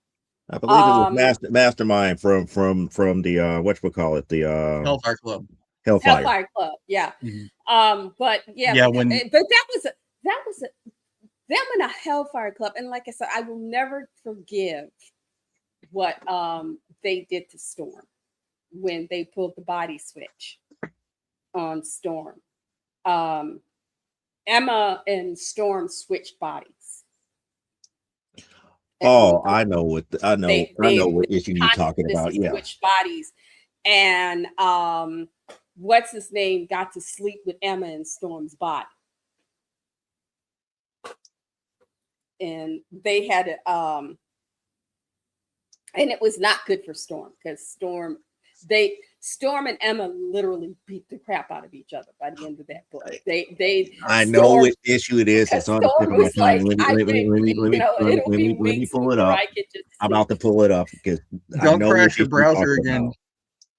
I believe it was Mastermind from the whatchamacallit, the Hellfire Club. Hellfire Club, yeah. But yeah, but that was them in a Hellfire Club, and like I said, I will never forgive what they did to Storm when they pulled the body switch on Storm. Emma and Storm switched bodies. I know what issue you're talking about. Yeah, switched bodies, and what's his name got to sleep with Emma and Storm's body, and they had and it was not good for Storm because Storm and Emma literally beat the crap out of each other by the end of that book. They I know Storm, which issue it is. because It's on the tip Storm of my was tongue. like, I think, it'll be Let me weeks pull it before up. I could just I'm see. about to pull it up because I Don't know crash which your issue you're browser talking again. about.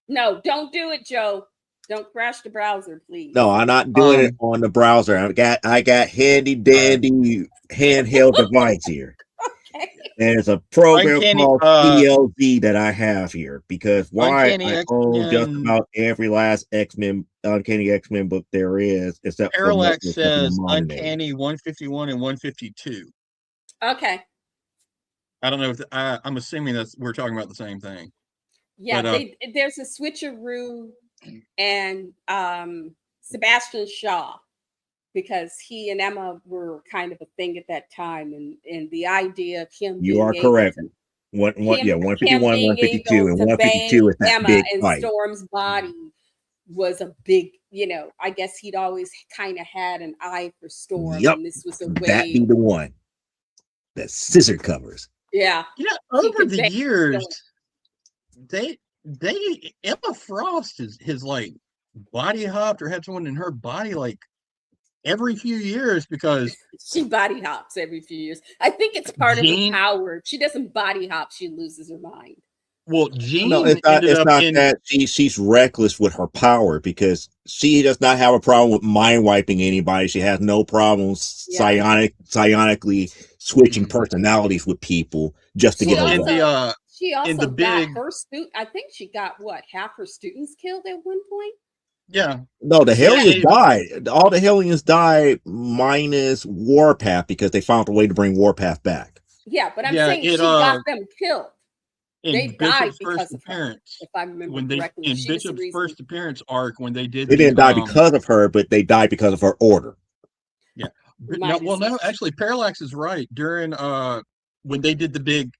No, don't do it, Joe. Don't crash the browser, please. No, I'm not doing it on the browser. I got handy dandy handheld device here. Okay. And it's a program Uncanny, called CLZ that I have here because why Uncanny I own just X-Men. about every last X-Men Uncanny X-Men book there is, except for Parallax most of the says modern day. Uncanny 151 and 152. Okay. I don't know if I'm assuming we're talking about the same thing. Yeah, But, there's a switcheroo and Sebastian Shaw, because he and Emma were kind of a thing at that time, and the idea of him You being are able correct. to, Yeah, 151, being 152, able and to 152 bang is that Emma big and fight. Storm's body was a big, I guess he'd always kind of had an eye for Storm, Yep, and this was a that be way. the one. The scissor covers. Yeah, over the years, Emma Frost has like body hopped or had someone in her body like every few years because she body hops every few years. I think it's part of her Jean, power. She doesn't body hop; she loses her mind. well, No, Jean ended it's up not in that she's reckless with her power because she does not have a problem with mind wiping anybody. She has no problems Yeah. psionically switching personalities with people just to She get her also, way. she in also the got big her student. I think she got half her students killed at one point. yeah. No, the Yeah, Hellions died. All the Hellions died minus Warpath because they found a way to bring Warpath back. Yeah, but I'm Yeah, saying she got them killed. They in died Bishop's because first of her, appearance, if I remember when they correctly. in She was the Bishop's reason. first appearance arc when they did They the didn't die because of her, but they died because of her order. yeah. My No, decision. actually, Parallax is right. During when they did the big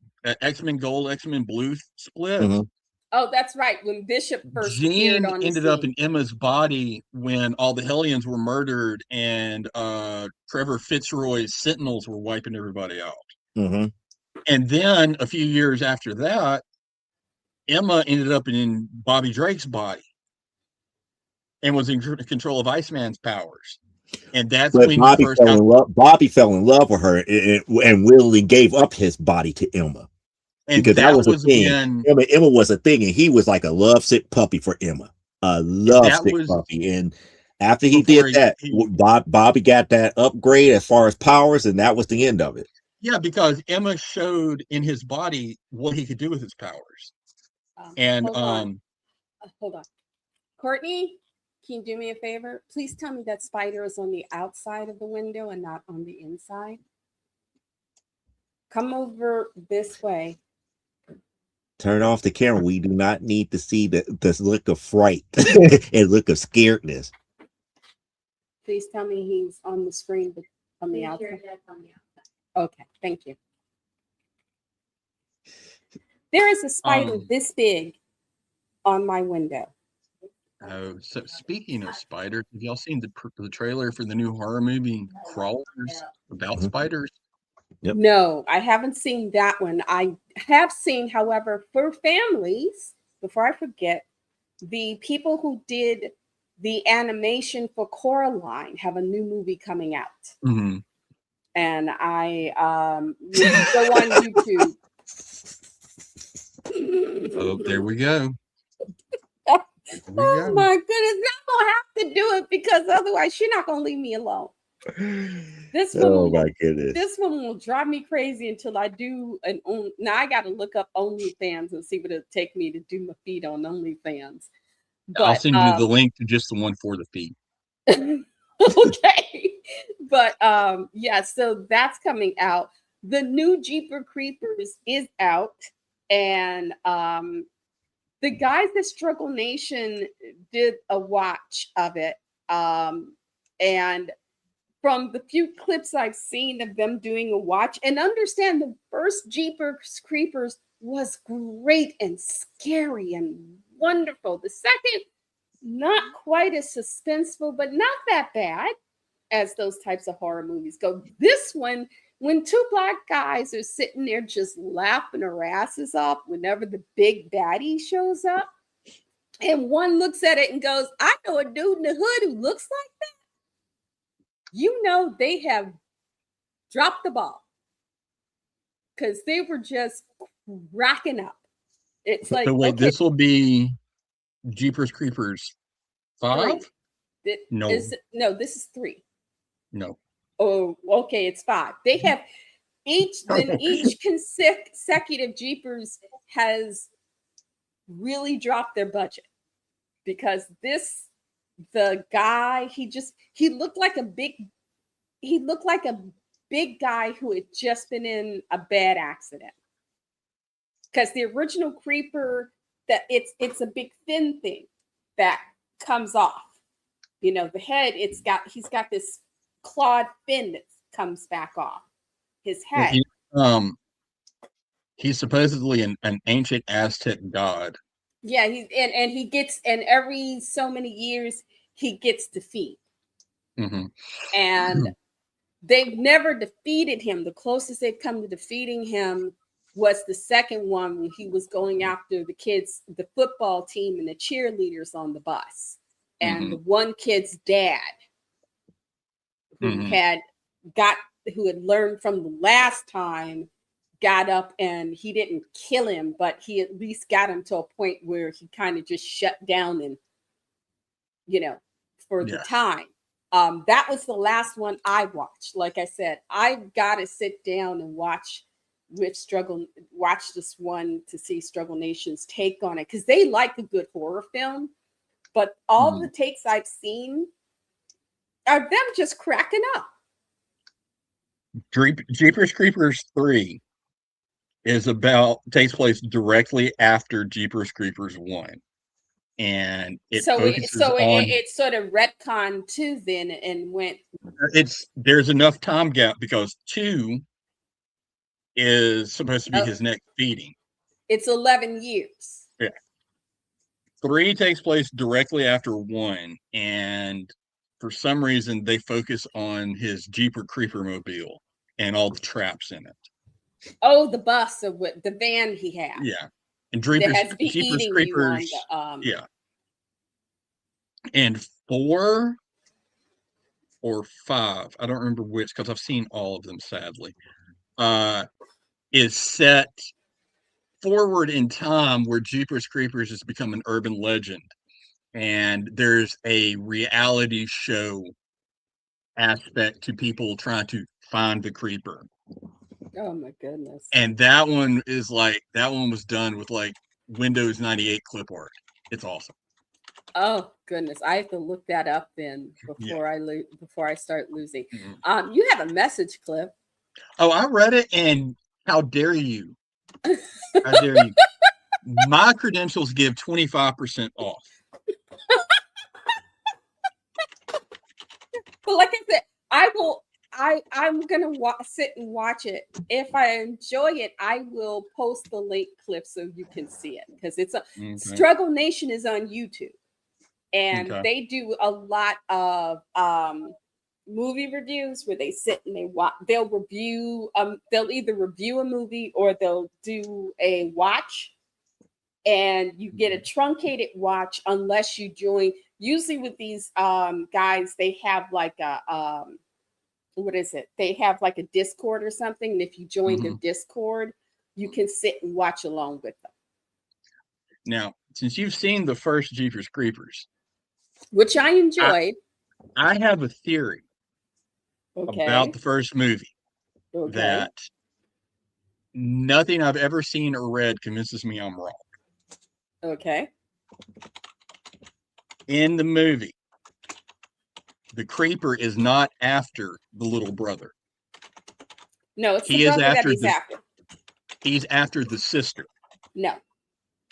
X-Men Gold, X-Men Blue split, Mhm. Oh, that's right. When Bishop first appeared Jean on the ended up scene. in Emma's body when all the Hellions were murdered and Trevor Fitzroy's Sentinels were wiping everybody out. Mhm. And then a few years after that, Emma ended up in Bobby Drake's body and was in control of Iceman's powers. And that's But when you Bobby first fell got in love. Bobby fell in love with her and willingly gave up his body to Emma and because that that was a was thing. when Emma was a thing, and he was like a lovesick puppy for Emma, a that lovesick was puppy. And after he before did that, Bobby got that upgrade as far as powers, and that was the end of it. yeah, because Emma showed in his body what he could do with his powers. And Hold on. Courtney, can you do me a favor? Please tell me that spider is on the outside of the window and not on the inside. Come over this way. Turn off the camera. We do not need to see this look of fright and look of scaredness. Please tell me he's on the screen, but on the outside. Okay, thank you. There is a spider this big on my window. Oh, so speaking of spiders, have y'all seen the trailer for the new horror movie Crawlers about spiders? Yep. No, I haven't seen that one. I have seen, however, for families, before I forget, the people who did the animation for Coraline have a new movie coming out. Mm-hmm. And I you go on YouTube. Oh, there we go. Oh my goodness, I'm gonna have to do it because otherwise she's not gonna leave me alone. This one will drive me crazy until I do now I gotta look up OnlyFans and see what it'll take me to do my feet on OnlyFans. But I'll send you the link to just the one for the feet. Okay. But yeah, so that's coming out. The new Jeeper Creepers is out, and the guys at Struggle Nation did a watch of it. And from the few clips I've seen of them doing a watch, and understand the first Jeepers Creepers was great and scary and wonderful. The second, not quite as suspenseful, but not that bad as those types of horror movies go. This one, when two black guys are sitting there just laughing their asses off whenever the big baddie shows up, And one looks at it and goes, I know a dude in the hood who looks like that. You know, they have dropped the ball because they were just racking up. It's like, So wait, okay, this will be Jeepers Creepers 5? No, this is 3. no. Oh, okay, it's 5. They have each consecutive Jeepers has really dropped their budget because the guy, he looked like a big guy who had just been in a bad accident. Because the original creeper, that it's a big thin thing that comes off. You know, the head, he's got this clawed fin that comes back off his head. He's supposedly an ancient Aztec god. Yeah, he gets, and every so many years he gets defeated. Mm-hmm. And they've never defeated him. The closest they've come to defeating him was the second one when he was going after the kids, the football team and the cheerleaders on the bus. And the one kid's dad who had learned from the last time got up, and he didn't kill him, but he at least got him to a point where he kind of just shut down and, you know, for the time. That was the last one I watched. Like I said, I've got to sit down and watch this one to see Struggle Nation's take on it, because they like a good horror film, but all the takes I've seen are them just cracking up. Jeepers Creepers 3 takes place directly after Jeepers Creepers 1. And it sort of retconned 2 then and went. There's enough time gap because 2 is supposed to be his next feeding. It's 11 years. Yeah. 3 takes place directly after 1, and for some reason they focus on his Jeeper Creeper mobile and all the traps in it. Oh, the bus of the van he had. Yeah. And Jeepers Creepers. Yeah. And 4 or 5, I don't remember which because I've seen all of them, sadly, is set forward in time where Jeepers Creepers has become an urban legend. And there's a reality show aspect to people trying to find the creeper. Oh my goodness. And that one was done with like Windows 98 clip art. It's awesome. Oh goodness, I have to look that up then before I start losing. You have a message clip. Oh, I read it, and how dare you? How dare you? My credentials give 25% off. But like I said, I'm gonna sit and watch it. If I enjoy it, I will post the link clip so you can see it, because it's Struggle Nation is on YouTube, and they do a lot of movie reviews where they sit and they'll review they'll either review a movie or they'll do a watch, and you get a truncated watch unless you join. Usually with these guys, they have like a what is it? They have like a Discord or something, and if you join their Discord, you can sit and watch along with them. Now, since you've seen the first Jeepers Creepers, which I enjoyed, I have a theory about the first movie that nothing I've ever seen or read convinces me I'm wrong. Okay. In the movie, the creeper is not after the little brother. No, it's the brother that he's after. He's after the sister. No,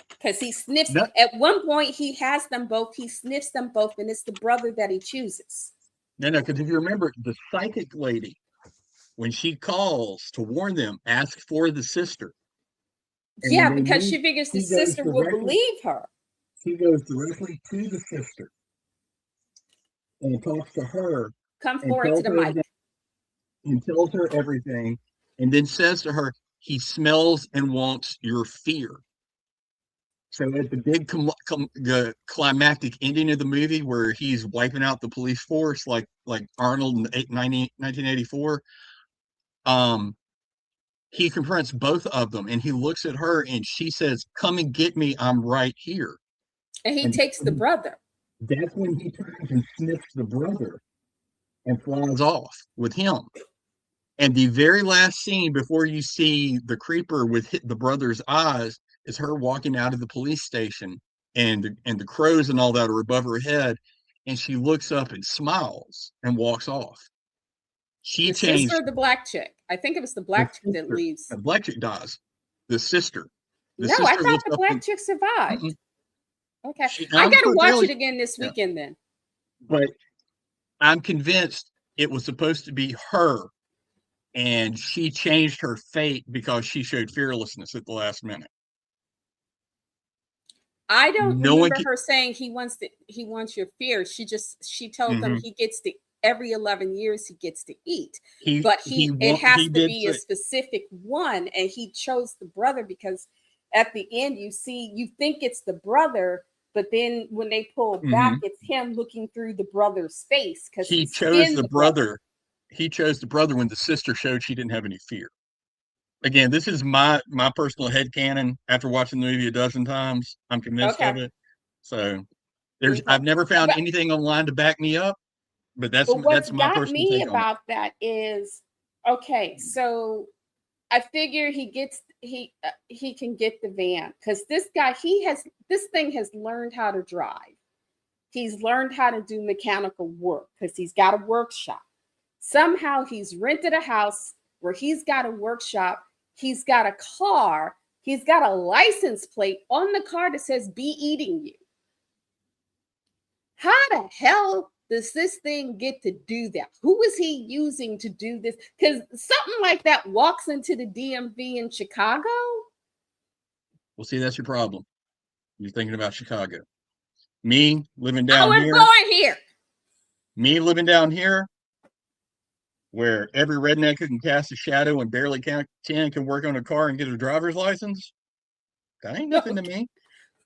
because he sniffs. At one point, he has them both. He sniffs them both, and it's the brother that he chooses. No, because if you remember, the psychic lady, when she calls to warn them, asks for the sister. Yeah, because she figures the sister will believe her. She goes directly to the sister and talks to her. Come forward to the mic. And tells her everything, and then says to her, he smells and wants your fear. So at the big the climactic ending of the movie where he's wiping out the police force like Arnold in 1984, he confronts both of them and he looks at her and she says, "Come and get me, I'm right here." And he And takes the brother. that's when he turns and sniffs the brother and flies off with him. And the very last scene before you see the creeper with the brother's eyes is her walking out of the police station, and the crows and all that are above her head, and she looks up and smiles and walks off. She The changed. sister of the black chick. I think it was the black chick that leaves. The black chick dies. The sister. No, I thought the black chick survived. Okay, I got to watch it again this weekend then. But I'm convinced it was supposed to be her, and she changed her fate because she showed fearlessness at the last minute. I don't remember her saying he wants your fear. She told them he gets to every 11 years he gets to eat, but it has to be a specific one, and he chose the brother because at the end you think it's the brother, but then when they pull back, it's him looking through the brother's face because he chose the brother. He chose the brother when the sister showed she didn't have any fear. Again, this is my personal headcanon after watching the movie a dozen times. I'm convinced of it. So I've never found anything online to back me up, but that's my personal take on it. What got me about that is, okay, so I figure he can get the van because this guy, this thing has learned how to drive. He's learned how to do mechanical work because he's got a workshop. Somehow he's rented a house where he's got a workshop. He's got a car. He's got a license plate on the car that says "Be eating you." How the hell does this thing get to do that? Who is he using to do this? Because something like that walks into the DMV in Chicago. Well, see, that's your problem. You're thinking about Chicago. Me living down here. Born here. Me living down here, where every redneck who can cast a shadow and barely can work on a car and get a driver's license. That ain't nothing to me.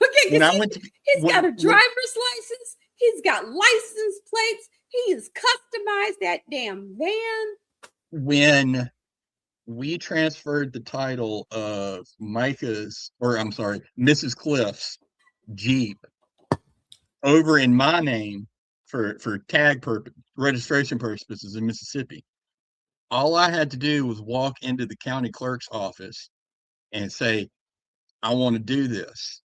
Okay, he's got a driver's license. He's got license plates. He's customized that damn van. When we transferred the title of Mrs. Cliff's Jeep over in my name for tag registration purposes in Mississippi, all I had to do was walk into the county clerk's office and say, "I want to do this.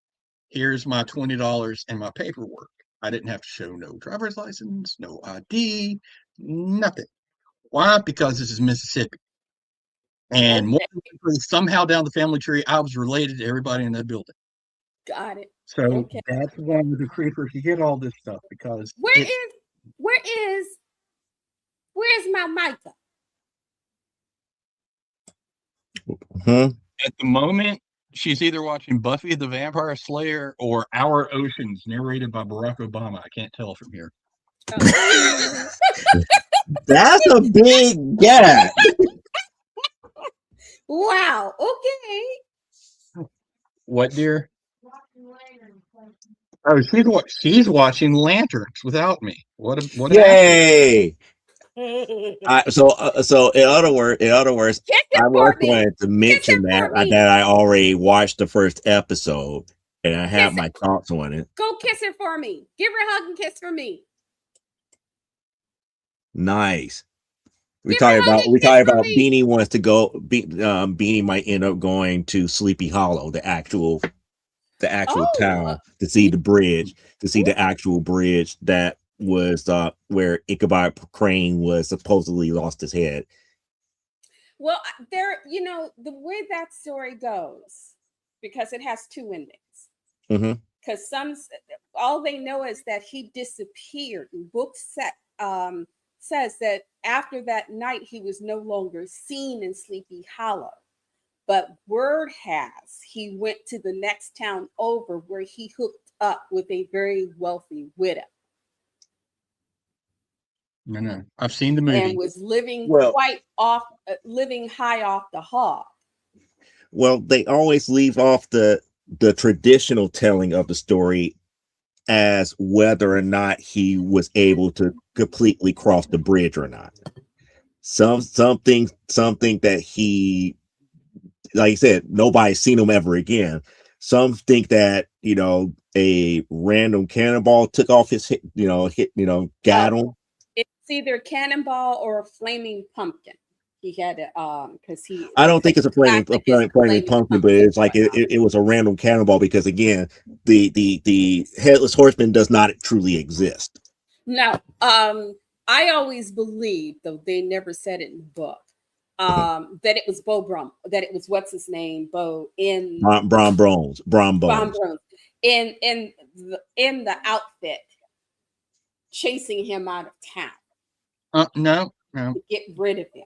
Here's my $20 and my paperwork." I didn't have to show no driver's license, no ID, nothing. Why? Because this is Mississippi. And somehow down the family tree, I was related to everybody in that building. Got it. So that's why the creeper could get all this stuff, because where's my Micah? At the moment, she's either watching Buffy the Vampire Slayer or Our Oceans, narrated by Barack Obama. I can't tell from here. Oh. That's a big gap. Wow. Okay. What, dear? Oh, she's watching Lanterns without me. What? Yay! So in other words, I was going to mention that I already watched the first episode and I have my thoughts on it. Go kiss her for me. Give her a hug and kiss for me. Nice. We talking about Beanie wants to go. Beanie might end up going to Sleepy Hollow, the actual town, to see the bridge, the actual bridge that was where Ichabod Crane was supposedly lost his head. Well, the way that story goes, because it has two endings. Because all they know is that he disappeared. Book says that after that night he was no longer seen in Sleepy Hollow. But word has he went to the next town over where he hooked up with a very wealthy widow. No, I've seen the movie. And was living living high off the hog. Well, they always leave off the the traditional telling of the story as whether or not he was able to completely cross the bridge or not. Something that he, like I said, nobody's seen him ever again. Some think that a random cannonball took off his got him. It's either cannonball or a flaming pumpkin. He had because he. I don't think it's a flaming pumpkin, but it's like it was a random cannonball because again, the headless horseman does not truly exist. No, I always believed, though they never said it in the book, that it was Bo Brum, that it was what's his name, Bo in Brom Bones in the outfit chasing him out of town. No. To get rid of him.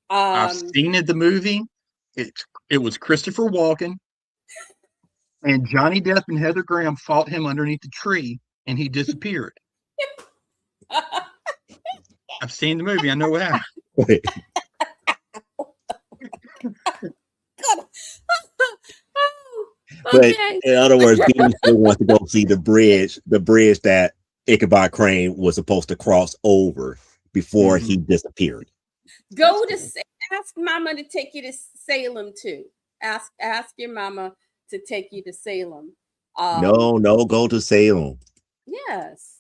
I've seen the movie. It was Christopher Walken, and Johnny Depp and Heather Graham fought him underneath the tree, and he disappeared. I've seen the movie. I know what happened. But in other words, Bean still wants to go see the bridge that Ichabod Crane was supposed to cross over before he disappeared. Ask Mama to take you to Salem too. Ask your mama to take you to Salem. No, go to Salem. Yes,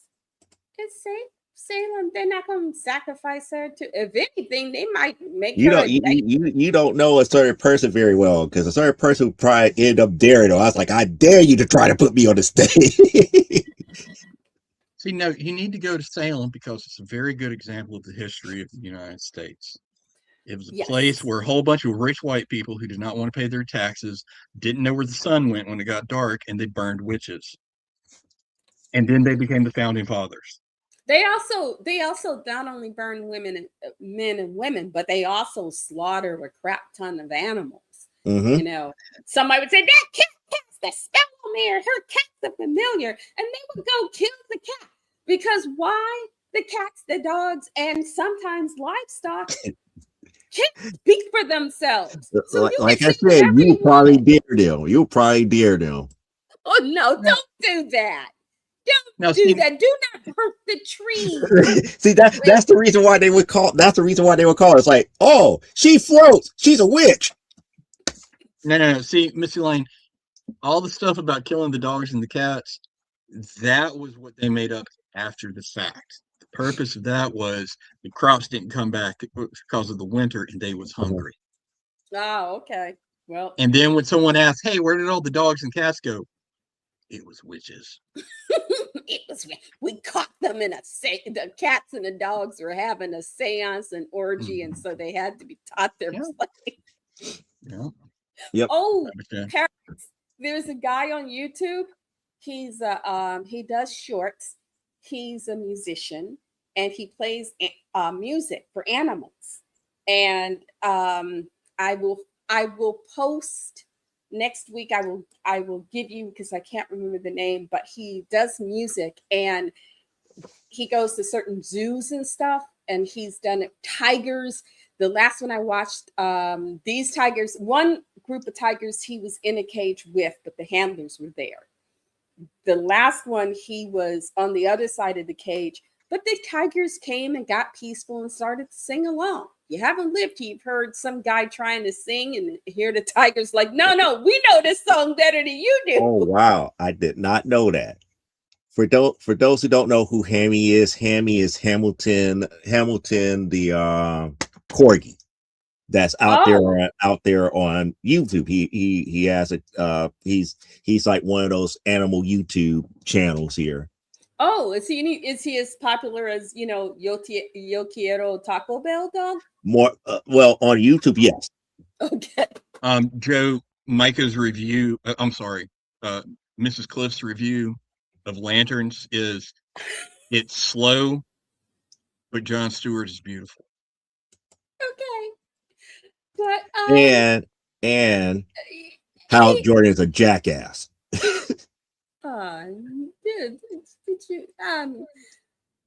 it's safe. Salem, they're not going to sacrifice her to. If anything, they might make her. You don't know a certain person very well because a certain person would probably end up daring. I was like, I dare you to try to put me on the stage. See, no, you need to go to Salem because it's a very good example of the history of the United States. It was a place where a whole bunch of rich white people who did not want to pay their taxes didn't know where the sun went when it got dark, and they burned witches. And then they became the founding fathers. They also not only burned men and women, but they also slaughtered a crap ton of animals. Mm-hmm. Somebody would say that cat has the spell on me, or her cat's a familiar, and they would go kill the cat because why? The cats, the dogs, and sometimes livestock can't speak for themselves. So like I said, you probably dare them. Oh no! Don't do that. Don't do that. Do not hurt the tree. See, that's the reason why they would call. That's the reason why they would call. It's like, oh, she floats. She's a witch. No. See, Missy Lane, all the stuff about killing the dogs and the cats, that was what they made up after the fact. The purpose of that was the crops didn't come back because of the winter, and they was hungry. Oh, okay. Well, and then when someone asked, "Hey, where did all the dogs and cats go?" It was witches. We caught them in the cats and the dogs were having a seance and orgy, and so they had to be taught their place. Yeah. Yep. Oh, parents, there's a guy on YouTube. He's he does shorts. He's a musician and he plays music for animals. And I will post next week. I will give you, because I can't remember the name, but he does music and he goes to certain zoos and stuff, and he's done it. Tigers. The last one I watched, these tigers, one group of tigers he was in a cage with, but the handlers were there. The last one, he was on the other side of the cage, but the tigers came and got peaceful and started to sing along. You haven't lived here. You've heard some guy trying to sing and hear the tigers like, no, we know this song better than you do. Oh, wow. I did not know that. For those who don't know who Hammy is Hamilton the corgi that's out there on YouTube. He has a he's like one of those animal YouTube channels here. Oh, is he as popular as Yo Quiero Taco Bell dog? More well on YouTube, yes. Okay. Joe, Micah's review. I'm sorry, Mrs. Cliff's review of Lanterns is it's slow, but Jon Stewart is beautiful. Okay. But and Hal Jordan is a jackass. did you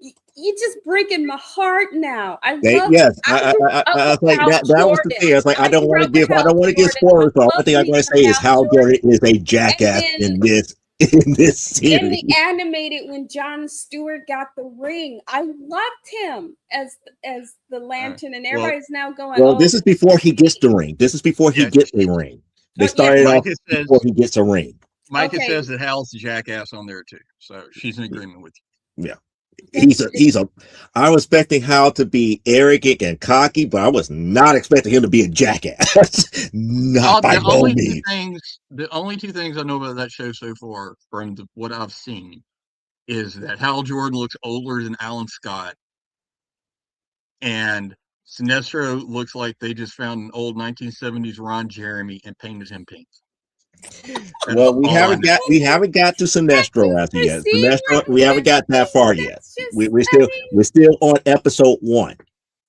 You just breaking my heart now. I They, love. yes, I grew up I was with like Hal that was the thing. Jordan. I was like, I grew up with I Hal don't want to give Jordan. I spoilers. So the love only thing I'm me going to some say is Hal Hal Jordan Jordan. is a And jackass then in this in series. the animated, when Jon Stewart got the ring, I loved him as the Lantern, and Well, everybody's now going, Well, "Oh, this is before he gets the ring. This is before he yeah. gets a ring. They yeah, started off Micah says before he gets a ring. Micah okay." says that Hal's the jackass on there too, so she's in agreement with you. Yeah. I was expecting Hal to be arrogant and cocky, but I was not expecting him to be a jackass. Not by The no only means. the only two things I know about that show so far, from what I've seen, is that Hal Jordan looks older than Alan Scott, and Sinestro looks like they just found an old 1970s Ron Jeremy and painted him pink. That is Well, all I know. we haven't got to Sinestro as of yet. See Sinestro, what we haven't got that far yet. That's just, We're still on episode 1.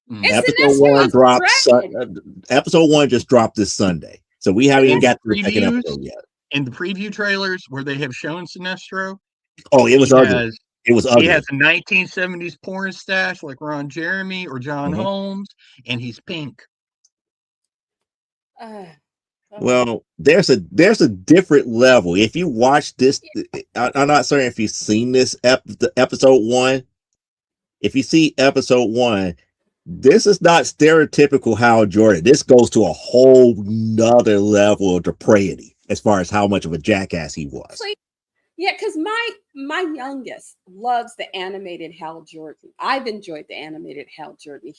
Mm. and Episode Sinestro 1 is dropped. dragging. Episode 1 just dropped this Sunday, so we haven't even In the got to the second previews, episode yet. in the preview trailers where they have shown Sinestro, Oh, it was ugly. It was he has ugly. a 1970s porn stash like Ron Jeremy or John Mhm. Holmes, and he's pink. Well, there's a different level. If you watch this, I'm not certain if you've seen this the episode 1. If you see episode 1, this is not stereotypical Hal Jordan. This goes to a whole nother level of depravity as far as how much of a jackass he was. Please. Yeah, because my youngest loves the animated Hal Jordan. I've enjoyed the animated Hal Jordan.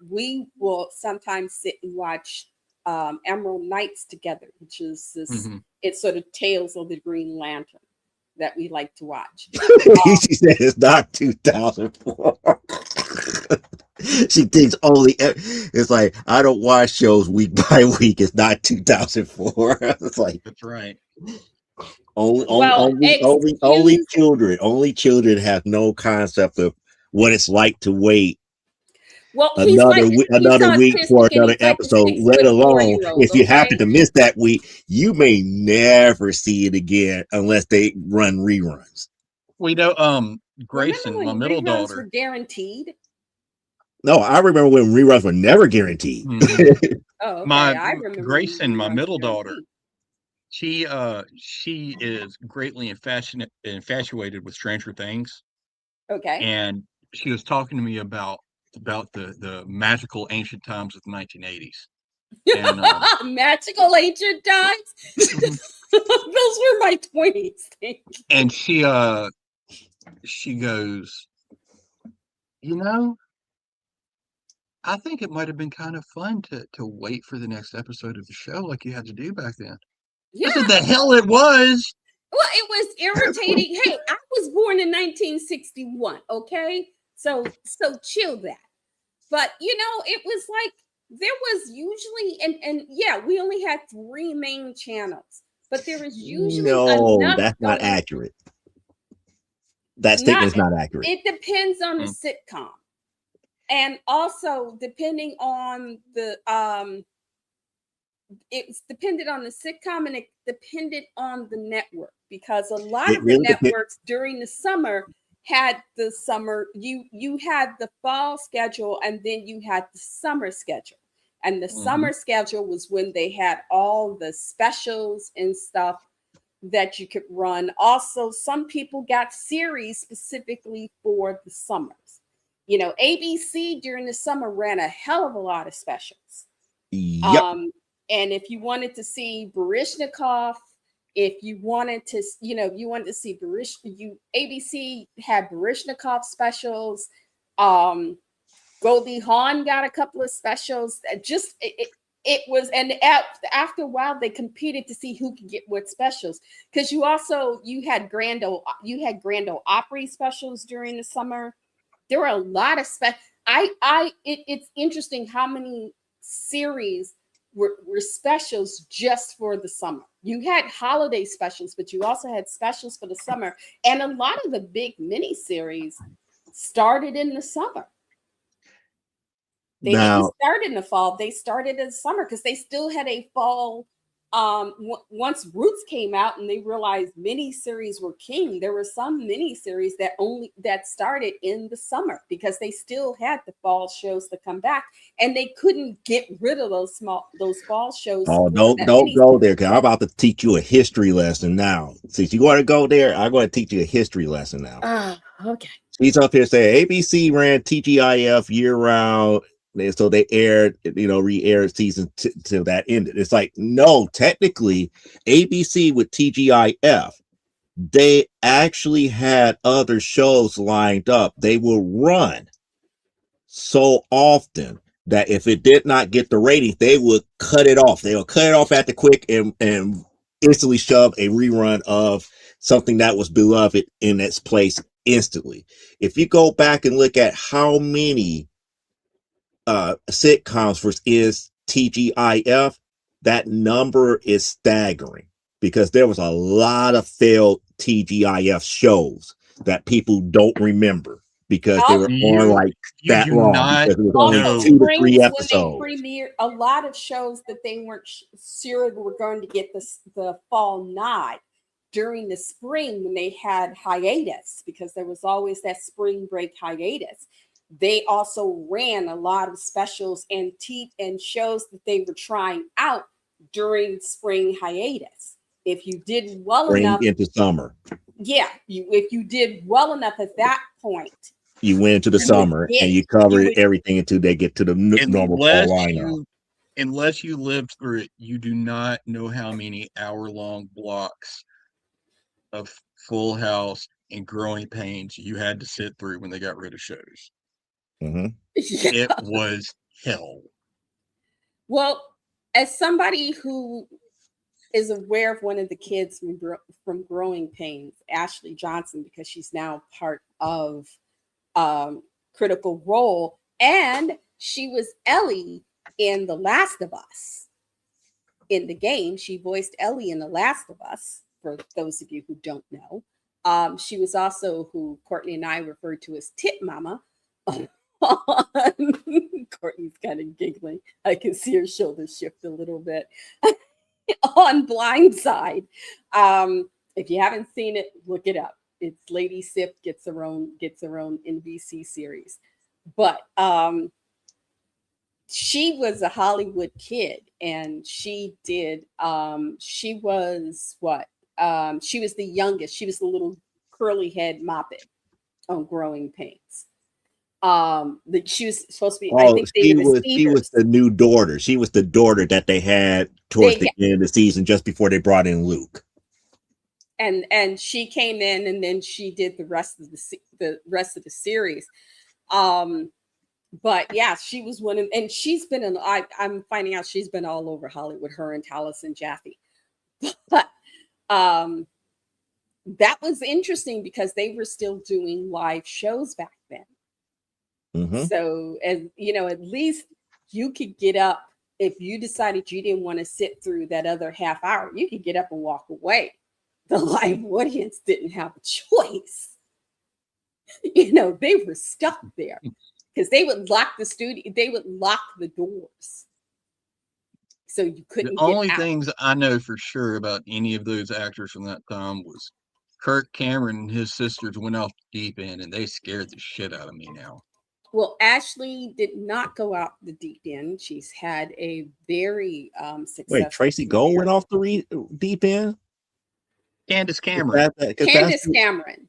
We will sometimes sit and watch Emerald Nights together, which is this. Mhm. It's sort of Tales of the Green Lantern that we like to watch. She said it's not 2004. She thinks only it's like I don't watch shows week by week. It's not 2004. It's like That's right. Well, only children have no concept of what it's like to wait well, he's another week for autistic and another he's like a episode. Let 6-foot alone 4-year-old. if you Okay, happen to miss that week, you may never see it again unless they run reruns. We know remember Grayson, my when middle reruns daughter. were guaranteed? No, I remember when reruns were never guaranteed. Mhm. Oh, okay. My I remember when Grayson, my reruns were middle daughter, guaranteed. she is greatly infatuated with Stranger Things, Okay. and she was talking to me about the magical ancient times of the 1980s. And Magical ancient times. Those were my 20s. and she goes, you know, I think it might have been kind of fun to wait for the next episode of the show like you had to do back then. Yeah. I said, the hell it was. Well, it was irritating. Hey, I was born in 1961. Okay, so chill that. But it was like there was usually and yeah, we only had 3 main channels, but there was usually No, enough that's not going. accurate. That statement is not accurate. It depends on the sitcom, and also depending on the it's depended on the sitcom, and it depended on the network, because a lot It of the really networks during the summer had the summer, you had the fall schedule, and then you had the summer schedule. And the summer schedule was when they had all the specials and stuff that you could run. Also, some people got series specifically for the summers. ABC during the summer ran a hell of a lot of specials. Yep. And if you wanted to see Baryshnikov, if you wanted to, you wanted to see ABC had Baryshnikov specials. Goldie Hawn got a couple of specials. It was, and after a while they competed to see who could get what specials, because you had Grand Ole Opry specials during the summer. There were a lot of it's interesting how many series were specials just for the summer. You had holiday specials, but you also had specials for the summer. And a lot of the big miniseries started in the summer. They didn't start in the fall. They started in the summer because they still had a fall once Roots came out and they realized miniseries were king, there were some miniseries that started in the summer because they still had the fall shows to come back, and they couldn't get rid of those fall shows. Oh, don't go there, because I'm about to teach you a history lesson now. Since you want to go there, I'm going to teach you a history lesson now. Okay. She's up here saying ABC ran TGIF year round, and so they aired, re-aired season till that ended. It's like, no, technically, ABC with TGIF, they actually had other shows lined up. They will run so often that if it did not get the ratings, they would cut it off. They will cut it off at the quick and instantly shove a rerun of something that was beloved in its place instantly. If you go back and look at how many sitcoms is TGIF, that number is staggering because there was a lot of failed TGIF shows that people don't remember because they were on like that long. Because it was only 2 to 3 episodes. When they premiered a lot of shows that they weren't sure were going to get the fall nod during the spring when they had hiatus, because there was always that spring break hiatus. They also ran a lot of specials and shows that they were trying out during spring hiatus. If you did well enough into summer, if you did well enough at that point, you went into the summer and you covered everything until they get to the normal fall lineup. Unless you lived through it, you do not know how many hour-long blocks of Full House and Growing Pains you had to sit through when they got rid of shows. Mm-hmm. It was hell. Well, as somebody who is aware of one of the kids from Growing Pains, Ashley Johnson, because she's now part of Critical Role, and she was Ellie in The Last of Us. In the game, she voiced Ellie in The Last of Us, for those of you who don't know. She was also who Courtney and I referred to as Tit Mama. Courtney's kind of giggling. I can see her shoulders shift a little bit. On Blindside. If you haven't seen it, look it up. It's Lady Sif gets her own NBC series. But she was a Hollywood kid, and she was the youngest. She was the little curly head moppet on Growing Pains. She was supposed to be. I think she was the new daughter. She was the daughter that they had towards the end of the season, just before they brought in Luke. And she came in, and then she did the rest of the series. But yeah, she was one of, and she's been in. I'm finding out she's been all over Hollywood. Her and Taliesin Jaffe. But that was interesting because they were still doing live shows back then. Mm-hmm. So, as you know, at least you could get up if you decided you didn't want to sit through that other half hour. You could get up and walk away. The live audience didn't have a choice. They were stuck there because they would lock the studio. They would lock the doors, so you couldn't. The only things I know for sure about any of those actors from that time was Kirk Cameron and his sisters went off the deep end, and they scared the shit out of me now. Well, Ashley did not go out the deep end. She's had a very successful. Wait, Tracy Gold went off the deep end? Candace Cameron. Candace Cameron.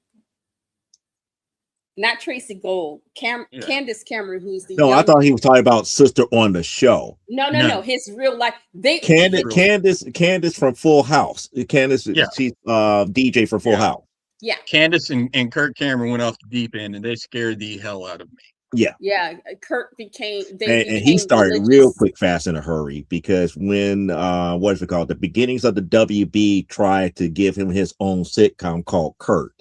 Not Tracy Gold. Candace Cameron, who's the I thought he was talking about sister on the show. No. His real life. Candace from Full House. Candace, she's DJ for Full House. Yeah. Candace and Kirk Cameron went off the deep end, and they scared the hell out of me. Yeah. Kirk became. And he started real quick, fast, in a hurry, because when what is it called? The beginnings of the WB tried to give him his own sitcom called Kurt.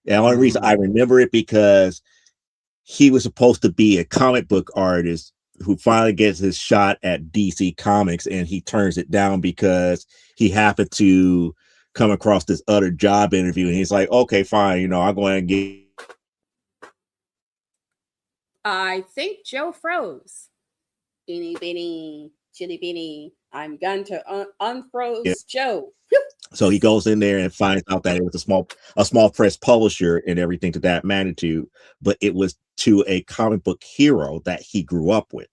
The only reason I remember it because he was supposed to be a comic book artist who finally gets his shot at DC Comics, and he turns it down because he happened to come across this other job interview, and he's like, okay, fine, I'll go ahead and get. I think Joe froze. Beanie, beanie, chitty beanie. I'm going to unfroze Yeah. Joe. So he goes in there and finds out that it was a small press publisher and everything to that magnitude, but it was to a comic book hero that he grew up with.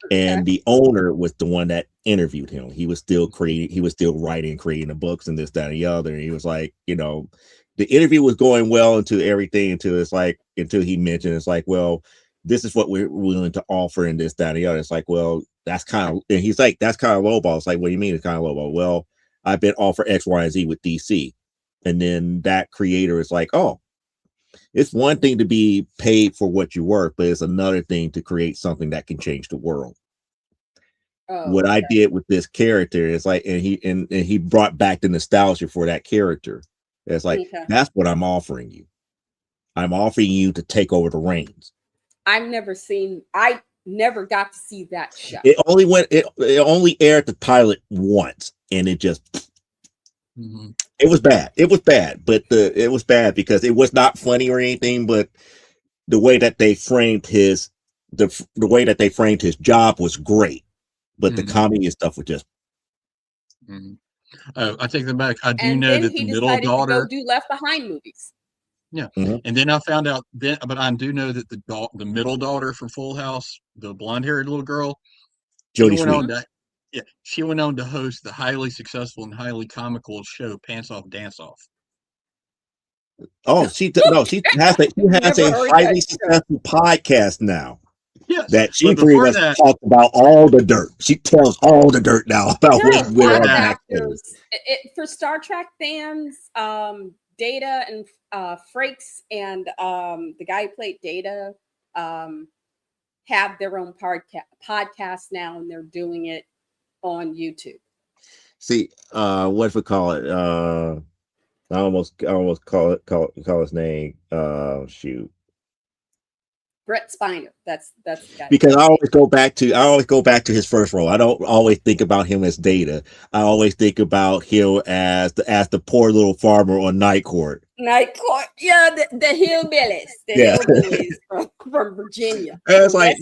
Okay. And the owner was the one that interviewed him. He was still writing, creating the books and this, that, and the other. And he was like, the interview was going well until he mentioned it's like, well, this is what we're willing to offer and this, that, and the other. It's like, well, that's kind of, and he's like, that's kind of lowball. It's like, what do you mean it's kind of lowball? Well, I've been offered X, Y, and Z with DC. And then that creator is like, oh, it's one thing to be paid for what you're worth, but it's another thing to create something that can change the world. What I did with this character is like, and he brought back the nostalgia for that character. It's like, that's what I'm offering you. I'm offering you to take over the reins. I never got to see that show. It only aired the pilot once, and it just it was bad. It was bad, but it was bad because it was not funny or anything, but the way that they framed his job was great. But the comedy and stuff was just. I take them back. I do know that the middle daughter to go do Left Behind movies. Yeah, and then I found out but I do know that the middle daughter from Full House, the blonde-haired little girl, Jodie Sweet. She went on to host the highly successful and highly comical show Pants Off Dance Off. Oh, she has a highly successful podcast now. Yes, that she pretty much talks about all the dirt. She tells all the dirt now about what went on actors. For Star Trek fans, Data and Frakes and the guy who played Data have their own podcast now, and they're doing it on YouTube. See, what if we call it? I almost call his name. Shoot. Brett Spiner. That's the guy. Because I always go back to his first role. I don't always think about him as Data. I always think about him as the poor little farmer on Night Court. Night Court, yeah, the hillbillies, hillbillies from Virginia. It's like,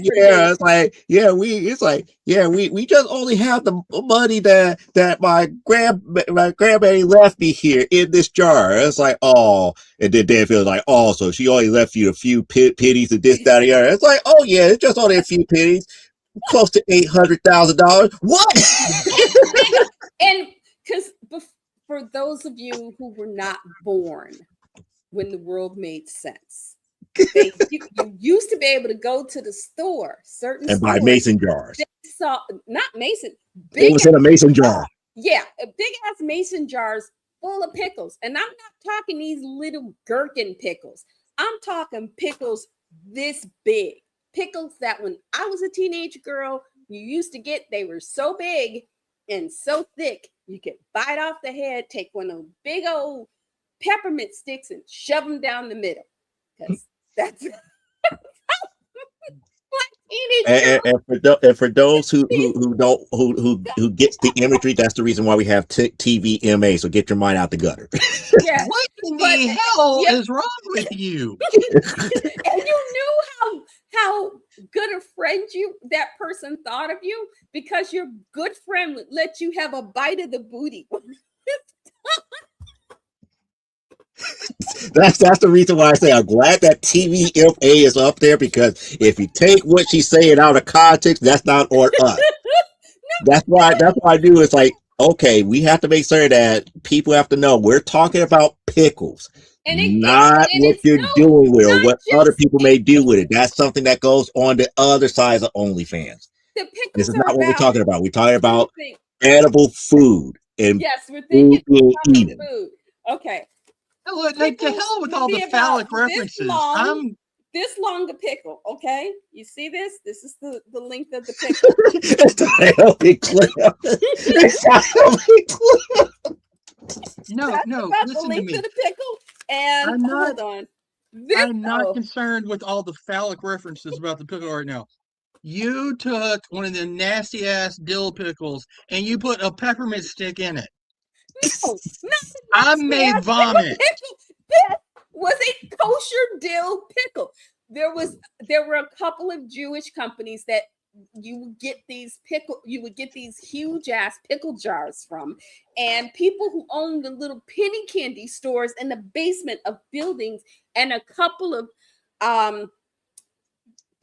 we just only have the money that my grandbaby left me here in this jar. It's like, oh, and then Dan feels like, oh, so she only left you a few pennies and this, that, and the other. It's like, oh yeah, it's just only a few pennies, close to $800,000. What? And because for those of you who were not born when the world made sense, you used to be able to go to the store, and buy mason jars. Not mason. It was in a mason jar. Yeah, big ass mason jars full of pickles. And I'm not talking these little gherkin pickles. I'm talking pickles this big. Pickles that when I was a teenage girl, you used to get, they were so big and so thick, you could bite off the head, take one of those big old peppermint sticks and shove them down the middle. Because that's and for those who gets the imagery, that's the reason why we have TVMA. So get your mind out the gutter. Yeah. What in the hell is wrong with you? And you knew how good a friend that person thought of you, because your good friend would let you have a bite of the booty. That's the reason why I say I'm glad that TVMA is up there, because if you take what she's saying out of context, that's not on us. That's why I do. It's like, okay, we have to make sure that people have to know we're talking about pickles, not what you're doing with or what other people may do with it. That's something that goes on the other side of OnlyFans. This is not what we're talking about. We're talking about edible food and yes, we're thinking eating. Food. Okay. Like to hell with all the phallic references. This long a pickle, okay? You see this? This is the length of the pickle. It's a healthy clip. It's a healthy clip. No, listen the length to me. Of the pickle. And hold on. I'm not concerned with all the phallic references about the pickle right now. You took one of the nasty ass dill pickles and you put a peppermint stick in it. No, I made vomit. This was a kosher dill pickle. There were a couple of Jewish companies that you would get these huge ass pickle jars from, and people who own the little penny candy stores in the basement of buildings and a couple of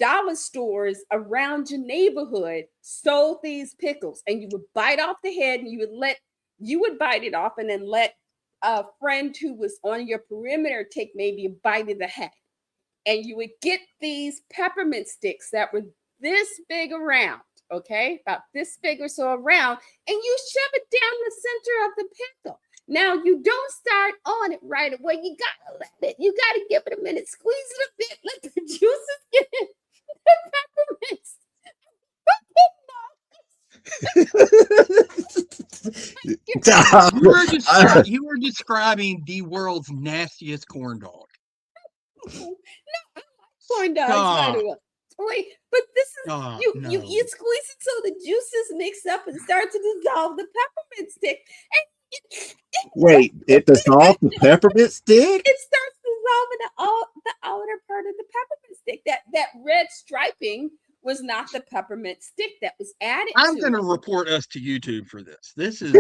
dollar stores around your neighborhood sold these pickles, and you would bite off the head, and you would bite it off and then let a friend who was on your perimeter take maybe a bite of the head. And you would get these peppermint sticks that were this big around, okay, about this big or so around, and you shove it down the center of the pickle. Now, you don't start on it right away. You gotta let it, you gotta give it a minute, squeeze it a bit, let the juices get in the peppermints. You were describing the world's nastiest corn dog. No, I like corn dogs, by the way. Wait, but this is you squeeze it so the juices mix up and start to dissolve the peppermint stick. And wait, it dissolves the peppermint stick? It starts dissolving the outer part of the peppermint stick. That red striping was not the peppermint stick that was added. I'm going to report us to YouTube for this. This is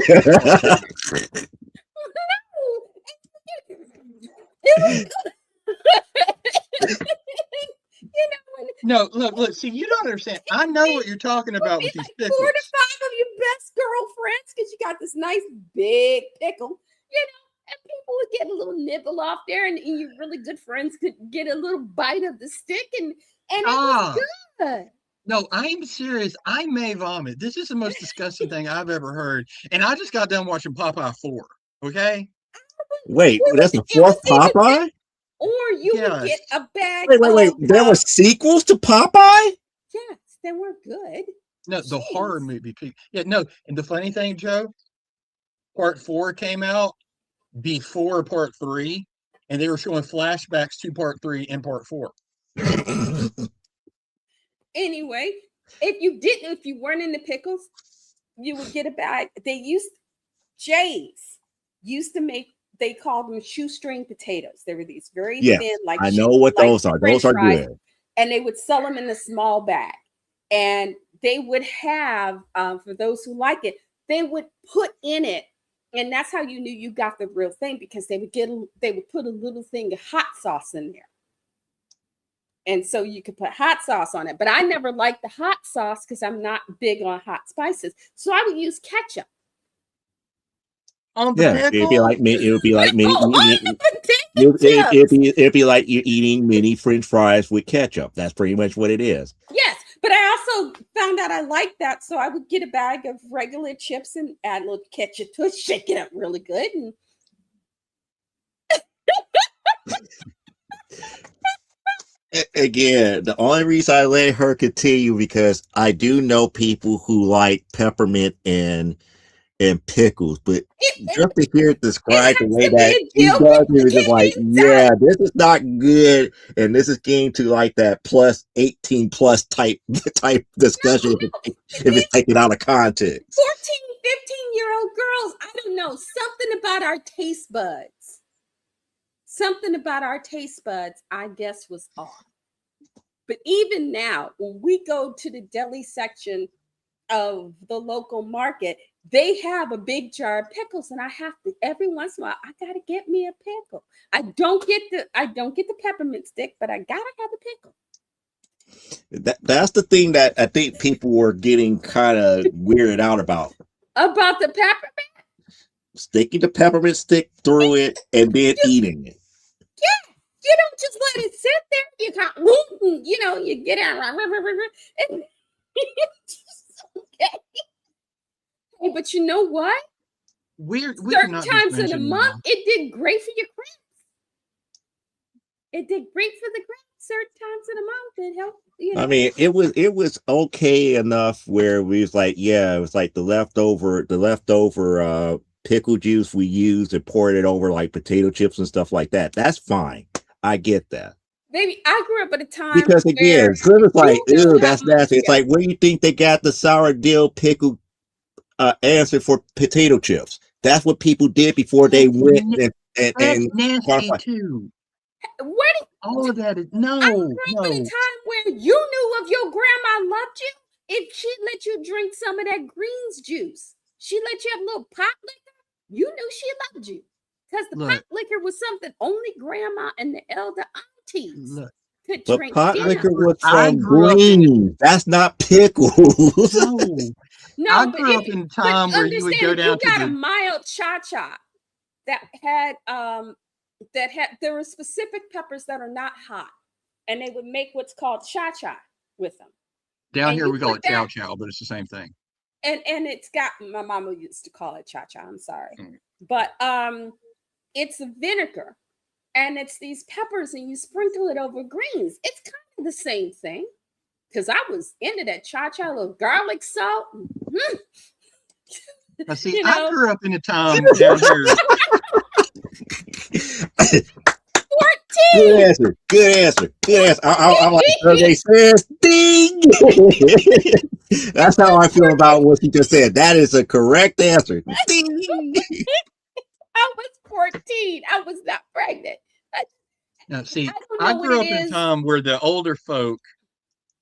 no, look. See, you don't understand. I know what you're talking about with these pickles. 4 to 5 of your best girlfriends, because you got this nice big pickle, and people would get a little nibble off there, and your really good friends could get a little bite of the stick, and it was good. No, I'm serious. I may vomit. This is the most disgusting thing I've ever heard, and I just got done watching Popeye 4. Okay. Wait, that's the fourth Popeye? Or you would get a bag. Wait. There were sequels to Popeye? Yes, they were good. No, the horror movie. Yeah, no. And the funny thing, Joe, Part 4 came out before Part 3, and they were showing flashbacks to Part 3 and Part 4. Anyway, if you weren't into pickles, you would get a bag. Jays used to make. They called them shoestring potatoes. They were these very thin, like I know what those are. Those are good. And they would sell them in a small bag. And they would have, for those who like it, they would put in it, and that's how you knew you got the real thing, because they would put a little thing of hot sauce in there. And so you could put hot sauce on it. But I never liked the hot sauce because I'm not big on hot spices. So I would use ketchup. It'd be like me. It'd be like you're eating mini French fries with ketchup. That's pretty much what it is. Yes, but I also found out I liked that, so I would get a bag of regular chips and add a little ketchup to it, shake it up really good, and again, the only reason I let her continue because I do know people who like peppermint and pickles, but just to hear it described the way that he does, it was just like, yeah, this is not good, and this is getting to like that plus 18 plus type discussion if it's taken out of context. 14, 15-year-old girls, I don't know, something about our taste buds, I guess, was off. But even now, when we go to the deli section of the local market, they have a big jar of pickles, and I have to every once in a while. I gotta get me a pickle. I don't get the peppermint stick, but I gotta have a pickle. That's the thing that I think people were getting kind of weirded out about. About the peppermint? Sticking the peppermint stick through it and then eating it. Yeah, you don't just let it sit there. You can't, you get out and okay. Hey, but you know what? Certain times in a month, it did great for your cramps. It did great for the cramps. Certain times in a month, it helped. I mean, it was okay enough where we was like, yeah, it was like the leftover pickle juice we used and poured it over like potato chips and stuff like that. That's fine. I get that. Baby, I grew up at a time because again, it's like, ew, that's nasty. It's like, where do you think they got the sour dill pickle answer for potato chips? That's what people did before they went and nasty too. What? All of that is no. I grew up at a time where you knew if your grandma loved you, if she let you drink some of that greens juice, she let you have a little pot liquor, you knew she loved you. Because the pot liquor was something only grandma and the elder aunties could But drink. pot liquor was I from grew up green. That's not pickles. I No, grew up in a time where you would go understand, if down you to got a the mild cha-cha that had there were specific peppers that are not hot, and they would make what's called cha-cha with them. down And here you we call put it chow that, chow, but it's the same thing. and it's got, my mama used to call it cha-cha, I'm sorry. Mm. But it's a vinegar, and it's these peppers, and you sprinkle it over greens. It's kind of the same thing, because I was into that cha-cha, little garlic salt. Now, see, You I know, grew up in a time down here. 14. Good answer. Good answer. Good answer. I like Sergey says, ding. That's how I feel about what you just said. That is a correct answer. Ding. I was 14. I was not pregnant. Now, see, I don't I know what grew it up in a is. time where the older folk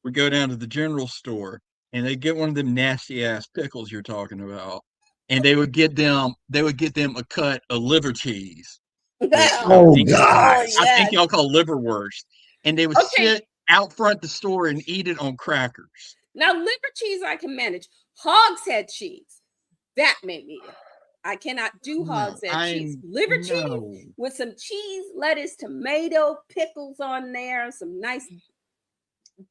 would go down to the general store and they get one of them nasty ass pickles you're talking about, and they would get them a cut of liver cheese, which Oh, Oh, gosh. I think yes. y'all call liverwurst, and they would Okay. sit out front the store and eat it on crackers. Now, liver cheese I can manage. Hogshead cheese, that made me ill. I cannot do hogshead cheese. Liver cheese with some cheese, lettuce, tomato, pickles on there, some nice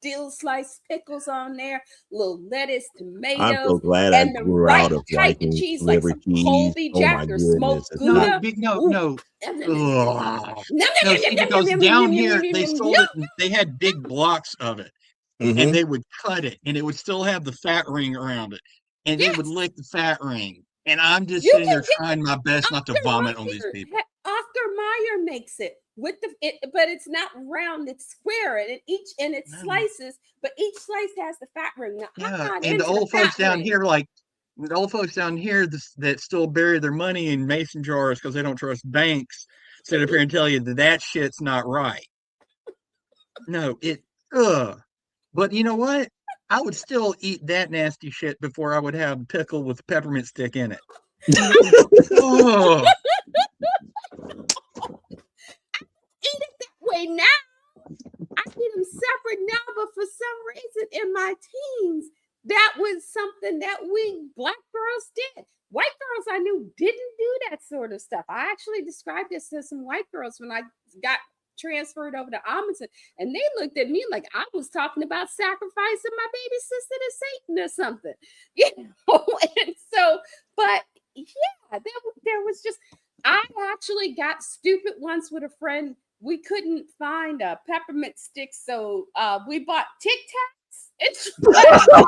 dill sliced pickles on there, little lettuce, I'm tomatoes, so glad I and the grew right out of type of liking cheese, like liver some cheese. Colby Oh, Jack my or goodness. smoked It's No, not. Gouda. no. Ugh. No, see, because down here they sold it, and they had big blocks of it, and they would cut it, and it would still have the fat ring around it, and they would Yes, lick the fat ring. And I'm just you sitting can there get trying my best not to Oscar vomit on these Mayer. people. Oscar Mayer makes it with but it's not round; it's square, and it's No. slices. But each slice has the fat ring. Now, I'm Yeah, not and the into the old fat folks down ring. here, that still bury their money in mason jars because they don't trust banks, sit up here and tell you that shit's not right. No, But you know what? I would still eat that nasty shit before I would have a pickle with a peppermint stick in it. Oh, Eat it that way now. I eat them separate now, but for some reason in my teens, that was something that we black girls did. White girls I knew didn't do that sort of stuff. I actually described this to some white girls when I got transferred over to Amundsen, and they looked at me like I was talking about sacrificing my baby sister to Satan or something, you know. And so, but yeah, there was just, I actually got stupid once with a friend. We couldn't find a peppermint stick, so we bought Tic Tacs. It's No, no.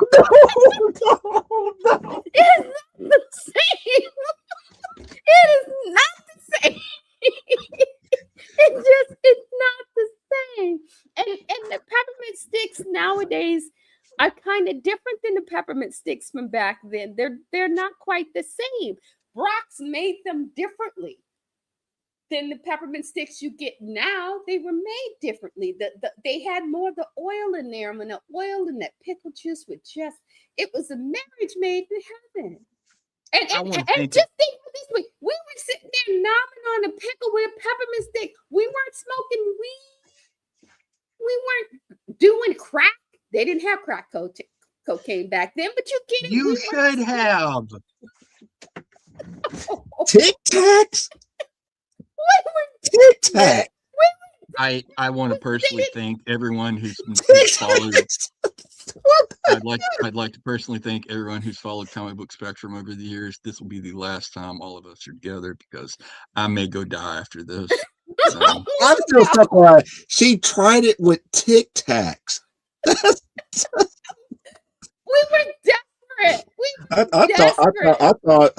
it's not the same. It is not the same. It's not the same. And the peppermint sticks nowadays are kind of different than the peppermint sticks from back then. They're not quite the same. Brock's made them differently than the peppermint sticks you get now. They were made differently. They had more of the oil in there, and when the oil and that pickle juice would it was a marriage made in heaven. And I and, want and to think. just think of this way, we were sitting there nomming on a pickle with a peppermint stick. We weren't smoking weed. We weren't doing crack. They didn't have crack cocaine back then, but you get it. You should have. Tic Tacs? We Tic Tac. I want to personally thank everyone who's Tic followed. Tacs. I'd like to personally thank everyone who's followed Comic Book Spectrum over the years. This will be the last time all of us are together because I may go die after this. I'm still stuck on. She tried it with Tic Tacs. We were desperate. I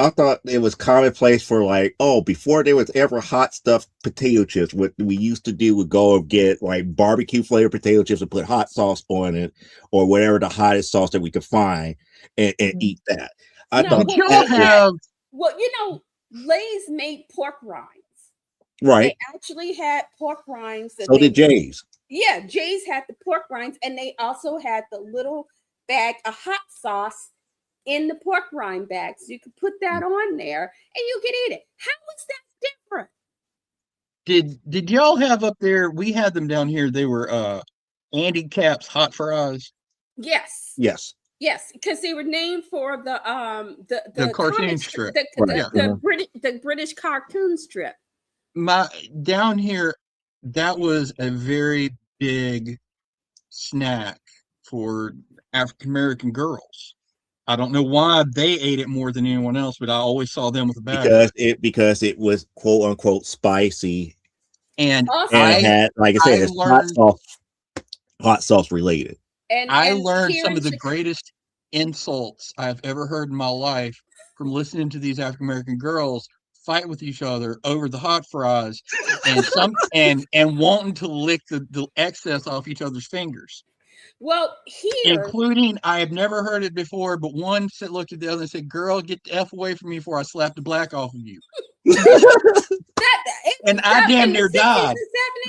thought it was commonplace for like, oh, before there was ever hot stuffed potato chips, what we used to do would go and get like barbecue flavored potato chips and put hot sauce on it or whatever the hottest sauce that we could find and eat that. I No, thought But y'all that was have well, Lay's made pork rinds. right. They actually had pork rinds. So did Jay's. Yeah, Jay's had the pork rinds, and they also had the little bag of hot sauce in the pork rind bag. So you could put that on there and you could eat it. How is that different? Did y'all have up there? We had them down here. They were Andy Cap's hot fries, Yes. Yes. Yes, because they were named for the the cartoon comic strip. Right. Yeah. the British cartoon strip. My down here, that was a very big snack for African American girls. I don't know why they ate it more than anyone else, but I always saw them with a bag of it. Because it was quote unquote spicy, And Also, and it I had, like I said, I it's learned hot sauce related. I and learned here some in of the Chicago, greatest insults I've ever heard in my life from listening to these African American girls fight with each other over the hot fries and wanting to lick the excess off each other's fingers. well, here Including, I have never heard it before, but one looked at the other and said, "Girl, get the F away from me before I slap the black off of you." that it And was I up damn in the near 60s died.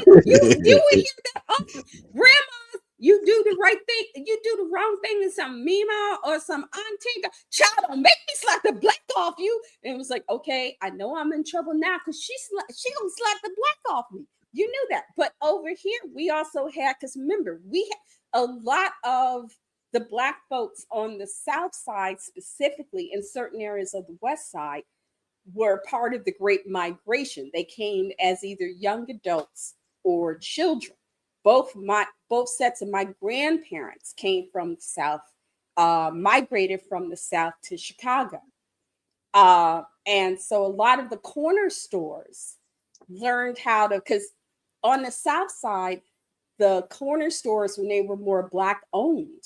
and 70s. You would hear that often. Grandma, you do the right thing, you do the wrong thing, and some mima or some auntie, child, don't make me slap the black off you. And it was like, okay, I know I'm in trouble now because she gonna slap the black off me. You knew that. But over here, we also had, because remember, we had a lot of the black folks on the south side, specifically in certain areas of the west side, were part of the Great Migration. They came as either young adults or children. Both sets of my grandparents came from the South, migrated from the South to Chicago. And so a lot of the corner stores learned how to, because on the South side, the corner stores, when they were more black owned,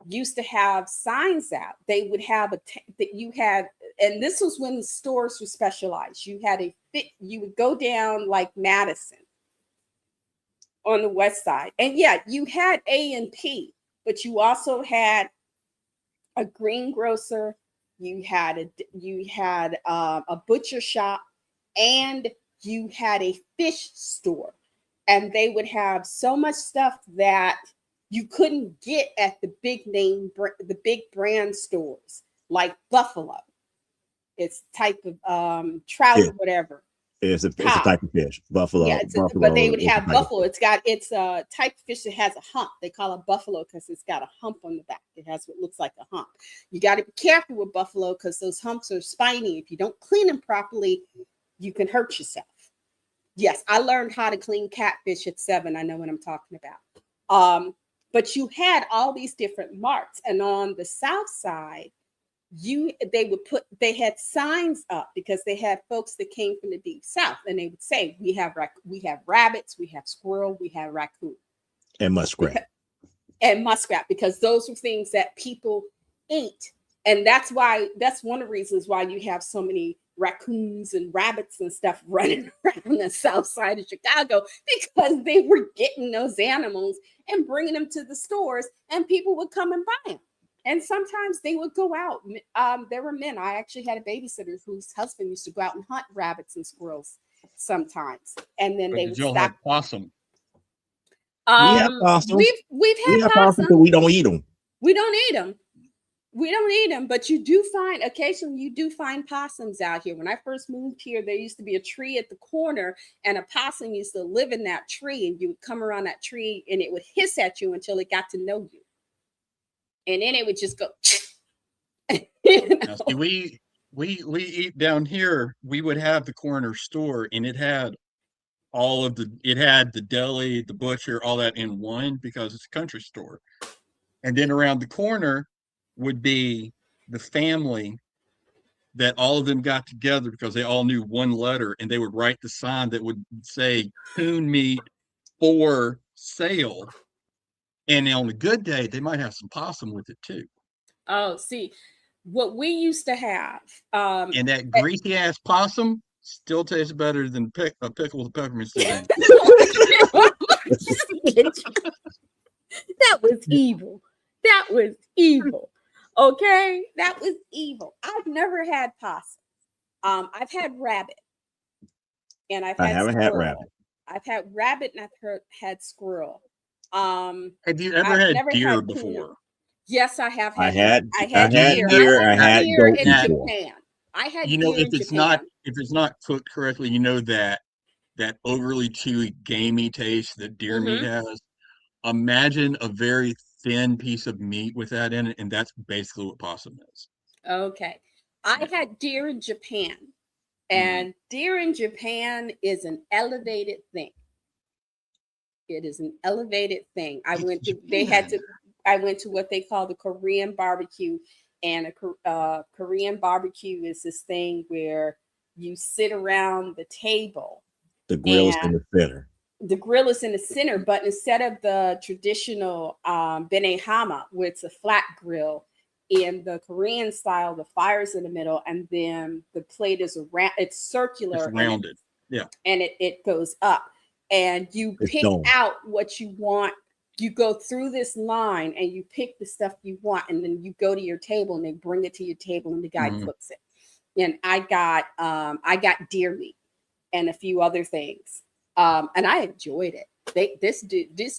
used to have signs out. They would have that you had, and this was when stores were specialized. You had a fit, you would go down like Madison on the west side. And yeah, you had A&P, but you also had a greengrocer, you had a butcher shop, and you had a fish store. And they would have so much stuff that you couldn't get at the the big brand stores like Buffalo. It's type of trout Yeah. or whatever. It's a Cod. type of fish. Yeah, but they would is a have type of buffalo. It's a type of fish that has a hump. They call it buffalo because it's got a hump on the back. It has what looks like a hump. You got to be careful with buffalo because those humps are spiny. If you don't clean them properly, you can hurt yourself. Yes, I learned how to clean catfish at 7. I know what I'm talking about. But you had all these different marks, and on the south side, they had signs up because they had folks that came from the deep south, and they would say, we have rabbits, we have squirrel, we have raccoon, and muskrat. and muskrat, because those were things that people ate. And that's one of the reasons why you have so many raccoons and rabbits and stuff running around the south side of Chicago, because they were getting those animals and bringing them to the stores, and people would come and buy them. And sometimes they would go out. There were men. I actually had a babysitter whose husband used to go out and hunt rabbits and squirrels sometimes, and then they would stop. Possum. We have possums. We've We had have possums, but we don't eat them. We don't eat them. We don't eat them, but you do find occasionally possums out here. When I first moved here, there used to be a tree at the corner, and a possum used to live in that tree, and you would come around that tree and it would hiss at you until it got to know you. And then it would just go. Now, see, we eat down here. We would have the corner store, and it had the deli, the butcher, all that in one, because it's a country store. And then around the corner would be the family that all of them got together because they all knew one letter, and they would write the sign that would say coon meat for sale. And on a good day, they might have some possum with it too. Oh, see, what we used to have. And that greasy ass possum still tastes better than a pickle with peppermint seed in. That was evil. That was evil. Okay, that was evil. I've never had possum. I've had rabbit, and I haven't had rabbit. I've had rabbit, and I've had squirrel. Have you ever had deer before? Yes, I have I had had I I had had deer. deer. I I had had deer goat in before. Japan. I had You know, deer in Japan. if it's not cooked correctly, you know that overly chewy, gamey taste that deer meat Hmm. has. Imagine a very thin piece of meat with that in it, and that's basically what possum is. Okay. I Yeah. had deer in Japan, Mhm. and deer in Japan is an elevated thing. It is an elevated thing. Japan. I went to what they call the Korean barbecue, and Korean barbecue is this thing where you sit around the table The grill is in and the center. the grill is in the center, but instead of the traditional benehama, where it's a flat grill, in the Korean style, the fire's in the middle, and then the plate is around. It's It's circular, rounded. Yeah. and it goes up, and you It's pick dome. out what you want. You go through this line, and you pick the stuff you want, and then you go to your table, and they bring it to your table, and the guy Mhm. cooks it. And I got deer meat and a few other things. And I enjoyed it. This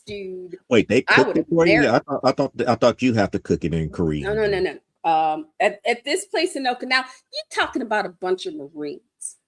dude, Wait, they I cooked would it have for you? married. I thought you have to cook it in No, Korean. no, no, no. At this place in Okinawa, you're talking about a bunch of Marines.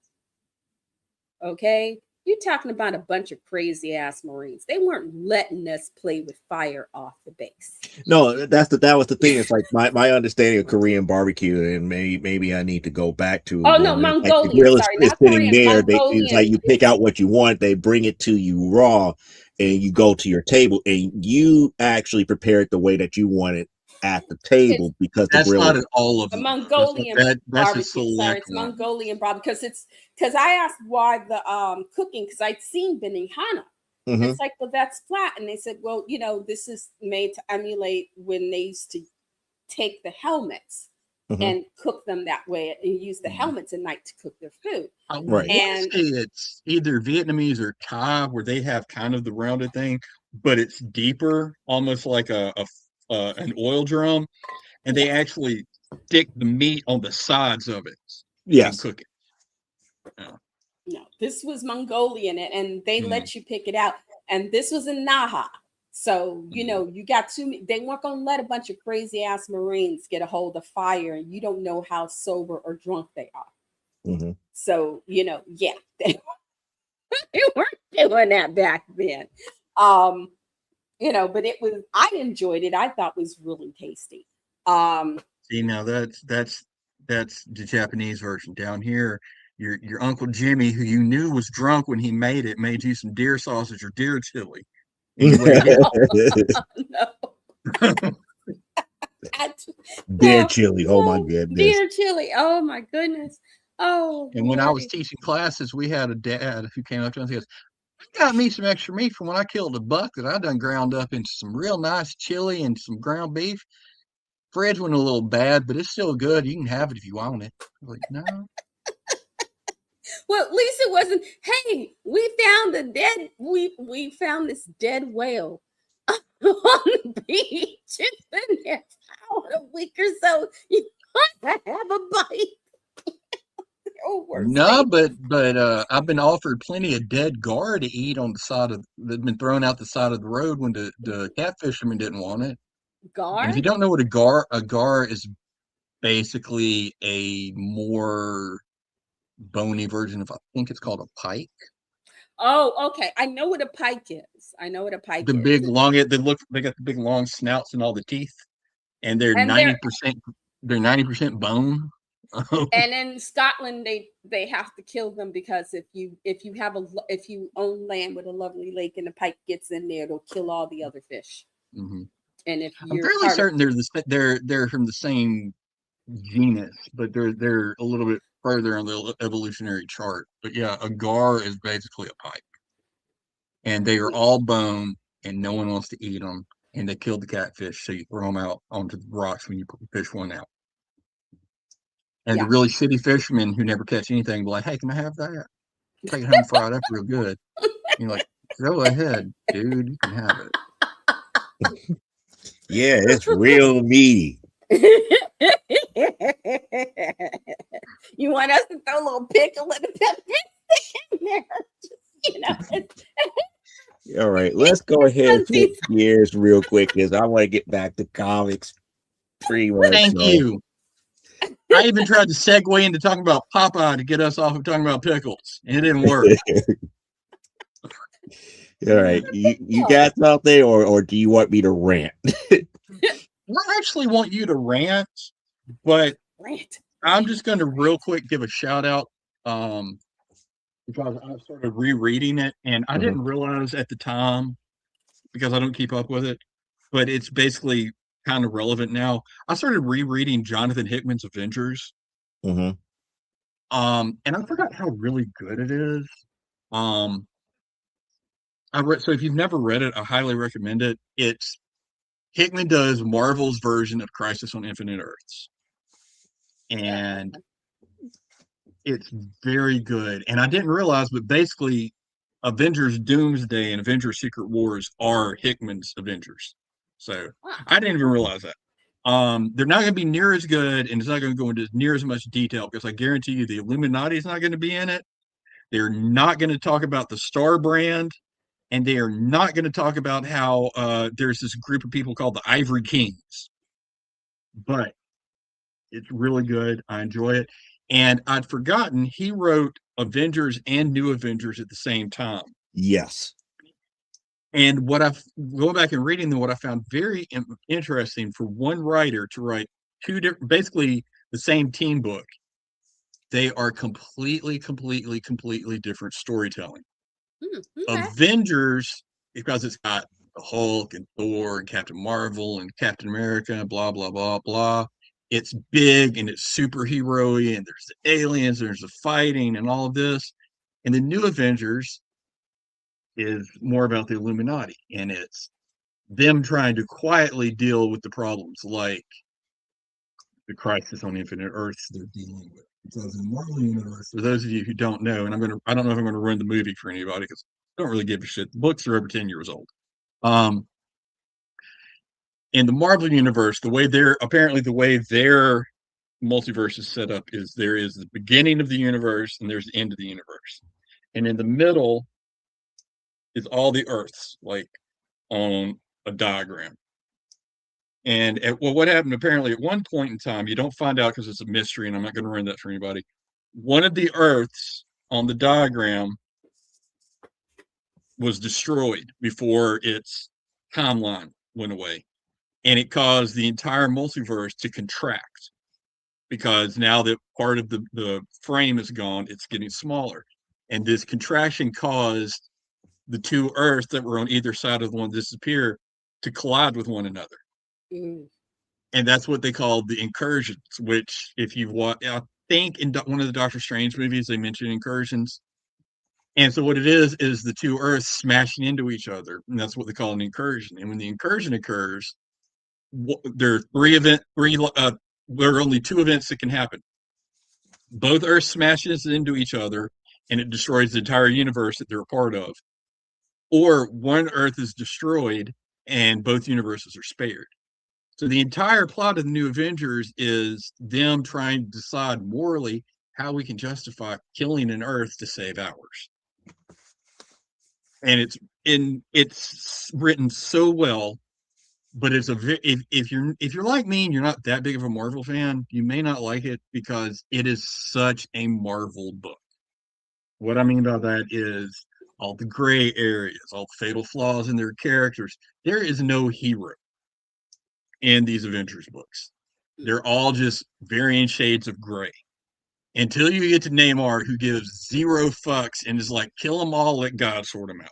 Okay, you're talking about a bunch of crazy ass Marines. They weren't letting us play with fire off the base. No, that was the thing. It's like my understanding of Korean barbecue, and maybe I need to go back to Oh no, one. It's like the Mongolian. grill Sorry, is not sitting Korean. there. It's like Mongolian. you pick out what you want. They bring it to you raw, and you go to your table, and you actually prepare it the way that you want it at the It's table because the That's grill is. not at all of a them. That's Mongolian that's a barbecue. Sorry, select it's one. Mongolian barbecue because I asked why the cooking because I'd seen Benihana. Hmm. It's like, well, that's flat, and they said, well, this is made to emulate when they used to take the helmets Hmm. and cook them that way, and use the Mhm. helmets at night to cook their food. I Right. want to And say it's either Vietnamese or Thai, where they have kind of the rounded thing, but it's deeper, almost like an oil drum, and they yes, actually stick the meat on the sides of it and Yes. cook it. Yeah. no, this was Mongolian, and they Mhm. let you pick it out. And this was in Naha. So, Mhm. you got they weren't going to let a bunch of crazy ass Marines get a hold of fire, and you don't know how sober or drunk they are. Hmm. So, yeah, they weren't doing that back then. Um, but I enjoyed it. I thought it was really tasty. Um, See, now that's the Japanese version. Down here, your Uncle Jimmy, who you knew was drunk when he made it, made you some deer sausage or deer chili, and you wouldn't eat no, it. Deer no, chili. Oh my no, goodness. deer chili. Oh my goodness. Oh And when I was boy. teaching classes, we had a dad who came up to us and he goes, "I got me some extra meat from when I killed a buck that I done ground up into some real nice chili and some ground beef. Fridge went a little bad, but it's still good. You can have it if you want it." I was like, "No." Well, at least it wasn't. Hey, we found this dead whale on the beach. It's been there for a week or so. You want to have a bite? Oh, worst No, thing. but I've been offered plenty of dead gar to eat on the side of that'd been thrown out the side of the road when the cat fishermen didn't want it. And if Gar? you don't know what a gar is basically a more bony version of I think it's called a pike. Oh, okay. I know what a pike is. I know what a pike The is. big long they got the big long snouts and all the teeth, and they're And 90% bone. in Scotland they have to kill them because if you own land with a lovely lake and the pike gets in there, it'll kill all the other fish. Mhm. And if I'm you're fairly part of certain they're from the same genus, but they're a little bit further on the evolutionary chart. But yeah, a gar is basically a pike, and they are all bone, and no one wants to eat them. And they kill the catfish, so you throw them out onto the rocks when you fish one out. And the yeah. really shitty fishermen who never catch anything be like, "Hey, can I have that? Take it home fried up real good." You're like, "Go ahead, dude, you can have it." Yeah, it's real meaty. You want us to throw a little pickle and a pepper in there? You know, All right, let's go ahead and switch it's gears real quick because I want to get back to comics. Pretty much. Thank So. you. I even tried to segue into talking about Popeye to get us off of talking about pickles, and it didn't work. All right, you got something, or do you want me to rant? I actually want you to rant, but Rant. I'm just going to real quick give a shout out because I started rereading it, and I didn't realize at the time because I don't keep up with it, but it's basically kind of relevant now. I started rereading Jonathan Hickman's Avengers, Mm-hmm. and I forgot how really good it is. Um, I read so if you've never read it, I highly recommend it. It's Hickman does Marvel's version of Crisis on Infinite Earths, and it's very good. And I didn't realize, but basically, Avengers Doomsday and Avengers Secret Wars are Hickman's Avengers. So Wow. I didn't even realize that. They're not going to be near as good, and it's not going to go into near as much detail because I guarantee you the Illuminati is not going to be in it. They're not going to talk about the Star Brand, and they are not going to talk about how there's this group of people called the Ivory Kings. But it's really good. I enjoy it. And I'd forgotten he wrote Avengers and New Avengers at the same time. Yes. And what I've going back and reading them, what I found very interesting for one writer to write two different, basically the same team book, they are completely different storytelling. Okay. Avengers, because it's got the Hulk and Thor and Captain Marvel and Captain America and blah blah blah blah. It's big and it's superhero-y and there's the aliens, there's the fighting and all of this. And the new Avengers is more about the Illuminati and it's them trying to quietly deal with the problems like the crisis on Infinite Earths they're dealing with. Because in the Marvel universe, for those of you who don't know, and I don't know if I'm gonna ruin the movie for anybody because I don't really give a shit. The books are over 10 years old. Um, in the Marvel universe, the way their multiverse is set up is there is the beginning of the universe and there's the end of the universe. And in the middle is all the Earths, like on a diagram. And what happened apparently at one point in time, you don't find out because it's a mystery, and I'm not going to ruin that for anybody. One of the Earths on the diagram was destroyed before its timeline went away, and it caused the entire multiverse to contract because now that part of the frame is gone, it's getting smaller, and this contraction caused the two Earths that were on either side of the one disappear to collide with one another. Mm. And that's what they call the incursions. Which, if you've watched, I think in one of the Doctor Strange movies they mention incursions. And so what it is the two Earths smashing into each other, and that's what they call an incursion. And when the incursion occurs, there are there are only two events that can happen. Both Earths smashes into each other, and it destroys the entire universe that they're a part of. Or one Earth is destroyed, and both universes are spared. So the entire plot of the New Avengers is them trying to decide morally how we can justify killing an Earth to save ours. And it's written so well, but it's if you're like me and you're not that big of a Marvel fan, you may not like it because it is such a Marvel book. What I mean by that is all the gray areas, all the fatal flaws in their characters. There is no hero in these Avengers books. They're all just varying shades of gray. Until you get to Namor, who gives zero fucks and is like, kill them all, let God sort them out.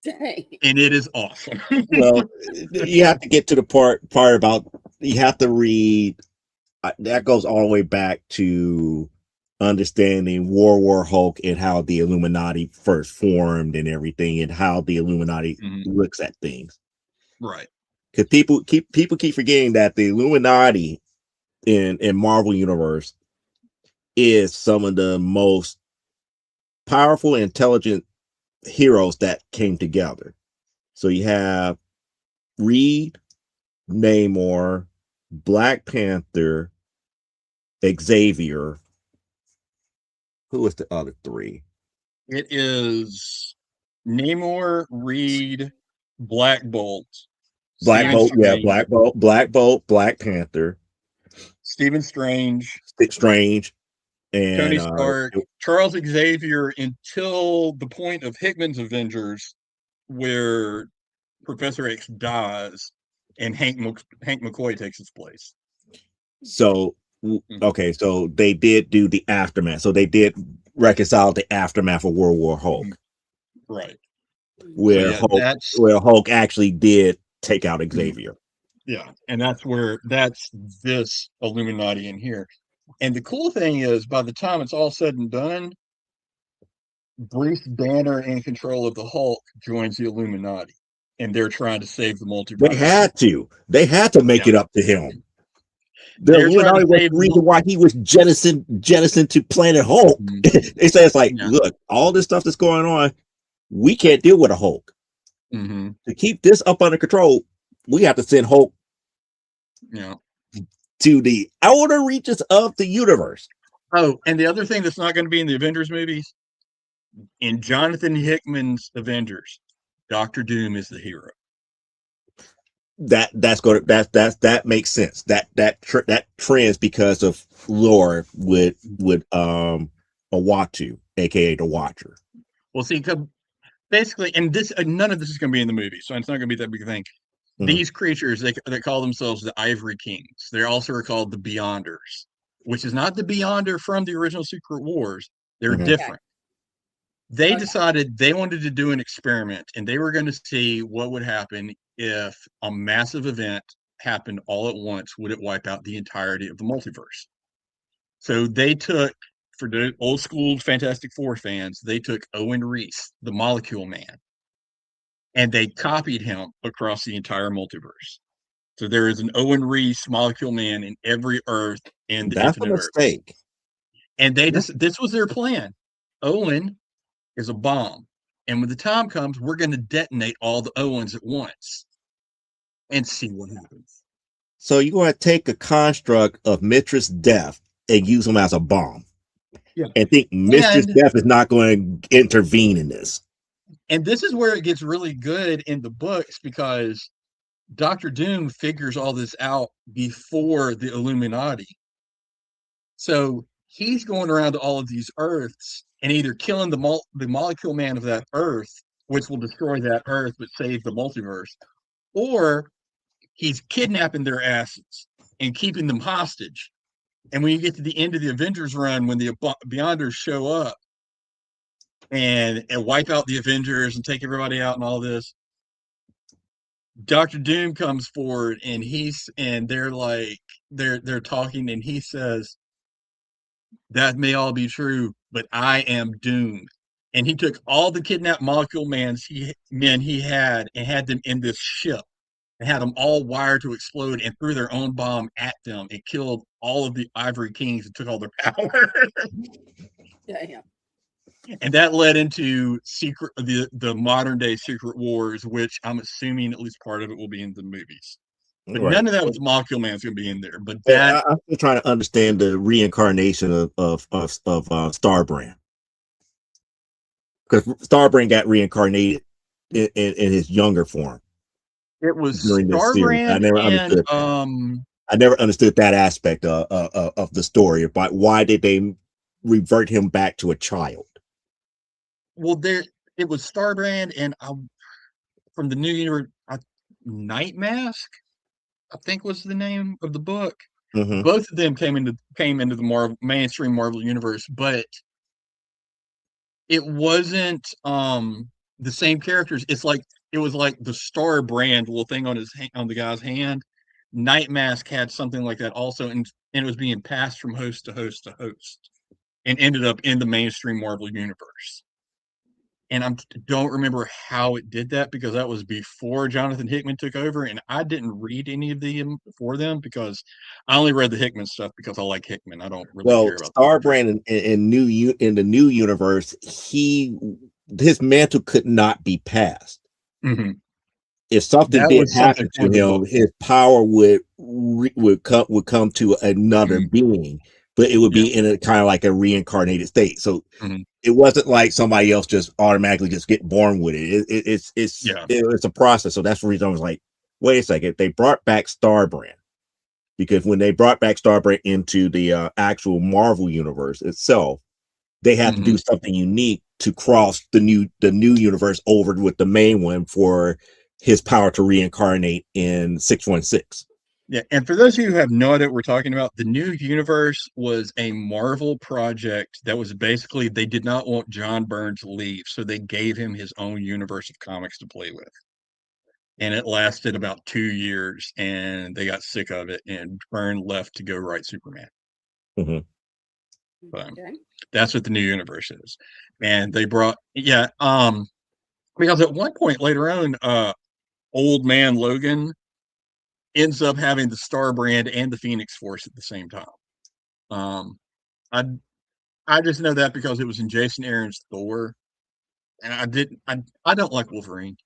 Dang. And it is awesome. Well, you have to get to the part about you have to read. That goes all the way back to understanding War Hulk and how the Illuminati first formed and everything, and how the Illuminati looks at things. Right. Because people keep forgetting that the Illuminati in Marvel Universe is some of the most powerful, intelligent heroes that came together. So you have Reed, Namor, Black Panther, Xavier. Who was the other three? It is Namor, Reed, Black Bolt, Black Stephen Bolt, yeah, Strange, Black Bolt, Black Panther, Stephen Strange, Strange, and Tony Stark, Charles Xavier until the point of Hickman's Avengers, where Professor X dies and Hank McCoy takes his place. so okay, so they did do the aftermath. So they did reconcile the aftermath of World War Hulk, right? where So yeah, Hulk actually did take out Xavier. Yeah, and that's this Illuminati in here. And the cool thing is, by the time it's all said and done, Bruce Banner, in control of the Hulk, joins the Illuminati, and they're trying to save the multiverse. They had to make it up to him. The They're trying Illuminati to was save the reason why he was jettisoned to Planet Hulk. They say it's like, look, all this stuff that's going on, we can't deal with a Hulk. To keep this up under control, we have to send Hulk to the outer reaches of the universe. Oh, and the other thing that's not going to be in the Avengers movies, in Jonathan Hickman's Avengers, Dr. Doom is the hero. That makes sense. That trends because of lore with Awatu, aka the Watcher. Well, see, basically, and this none of this is going to be in the movie, so it's not going to be that big a thing. These creatures, they call themselves the Ivory Kings. They're also called the Beyonders, which is not the Beyonder from the original Secret Wars. They're different. They decided they wanted to do an experiment, and they were going to see what would happen if a massive event happened all at once. Would it wipe out the entirety of the multiverse? So they took, for the old school Fantastic Four fans, they took Owen Reese, the Molecule Man, and they copied him across the entire multiverse. So there is an Owen Reese Molecule Man in every Earth in the That's a Infinite mistake. Earth. And this was their plan. Owen is a bomb. And when the time comes, we're going to detonate all the Owens at once and see what happens. So you're going to take a construct of Mistress Death and use them as a bomb. Yeah. And think Mistress Death is not going to intervene in this. And this is where it gets really good in the books, because Dr. Doom figures all this out before the Illuminati. So he's going around to all of these Earths and either killing the Molecule Man of that Earth, which will destroy that Earth but save the multiverse, or he's kidnapping their asses and keeping them hostage. And when you get to the end of the Avengers run, when the Beyonders show up and wipe out the Avengers and take everybody out and all this, Dr. Doom comes forward and they're talking, and he says, that may all be true, but I am doomed. And he took all the kidnapped Molecule men he had and had them in this ship and had them all wired to explode and threw their own bomb at them. It killed all of the Ivory Kings and took all their power. Yeah. And that led into the modern day Secret Wars, which I'm assuming at least part of it will be in the movies. But none of that with Molecule Man is going to be in there. But I'm still trying to understand the reincarnation of Starbrand, because Starbrand got reincarnated in his younger form. It was during this series. I never understood that aspect of the story about why did they revert him back to a child. Well, it was Starbrand and from the new universe, Night Mask, I think was the name of the book. Both of them came into the mainstream Marvel universe, but it wasn't the same characters. It was like the Starbrand little thing on the guy's hand. Night Mask had something like that also, and it was being passed from host to host to host, and ended up in the mainstream Marvel universe. And I don't remember how it did that, because that was before Jonathan Hickman took over, and I didn't read any of them before them, because I only read the Hickman stuff because I like Hickman. I don't really care about Starbrand in the new universe. His mantle could not be passed. If something did happen to him, his power would come to another being, but it would be in a kind of like a reincarnated state. So it wasn't like somebody else just automatically just get born with it. It's a process. So that's the reason I was like, wait a second, they brought back Starbrand. Because when they brought back Starbrand into the actual Marvel universe itself, they had to do something unique to cross the new universe over with the main one for his power to reincarnate in 616. Yeah, and for those of you who have no idea what we're talking about, the new universe was a Marvel project that was basically they did not want John Byrne to leave, so they gave him his own universe of comics to play with. And it lasted about 2 years, and they got sick of it, and Byrne left to go write Superman. Mm-hmm. But Okay. that's what the new universe is. And they brought because at one point later on, old man Logan ends up having the Star Brand and the Phoenix Force at the same time. I I just know that because it was in Jason Aaron's Thor, and I don't like Wolverine.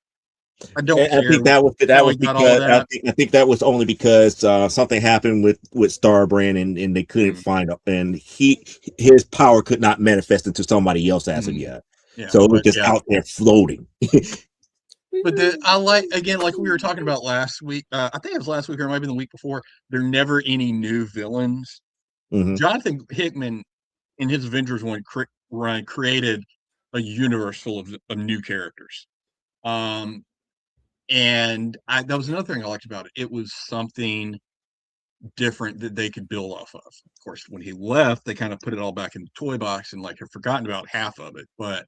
I don't And I care think that how was he got all because that. I think that was only because something happened with Starbrand and they couldn't find up, and his power could not manifest into somebody else as of yet. Yeah, So it was but just yeah, out there floating. but I like again, like we were talking about last week. I think it was last week or maybe the week before. There are never any new villains. Mm-hmm. Jonathan Hickman in his Avengers run created a universe full of new characters. And that was another thing I liked about it. It was something different that they could build off of. Of course, when he left, they kind of put it all back in the toy box and like have forgotten about half of it. But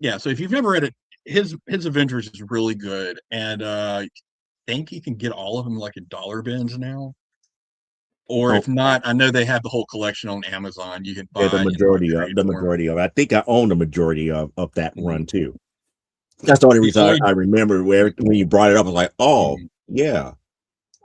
yeah, so if you've never read it, his Avengers is really good, and I think you can get all of them like at dollar bins now. Or Oh, if not, I know they have the whole collection on Amazon. You can yeah, buy and like trade the for 'em. majority of it. I think I own the majority of that Mhm. run too. That's the only The reason only I remember where when you brought it up. I was like, oh mhm. yeah,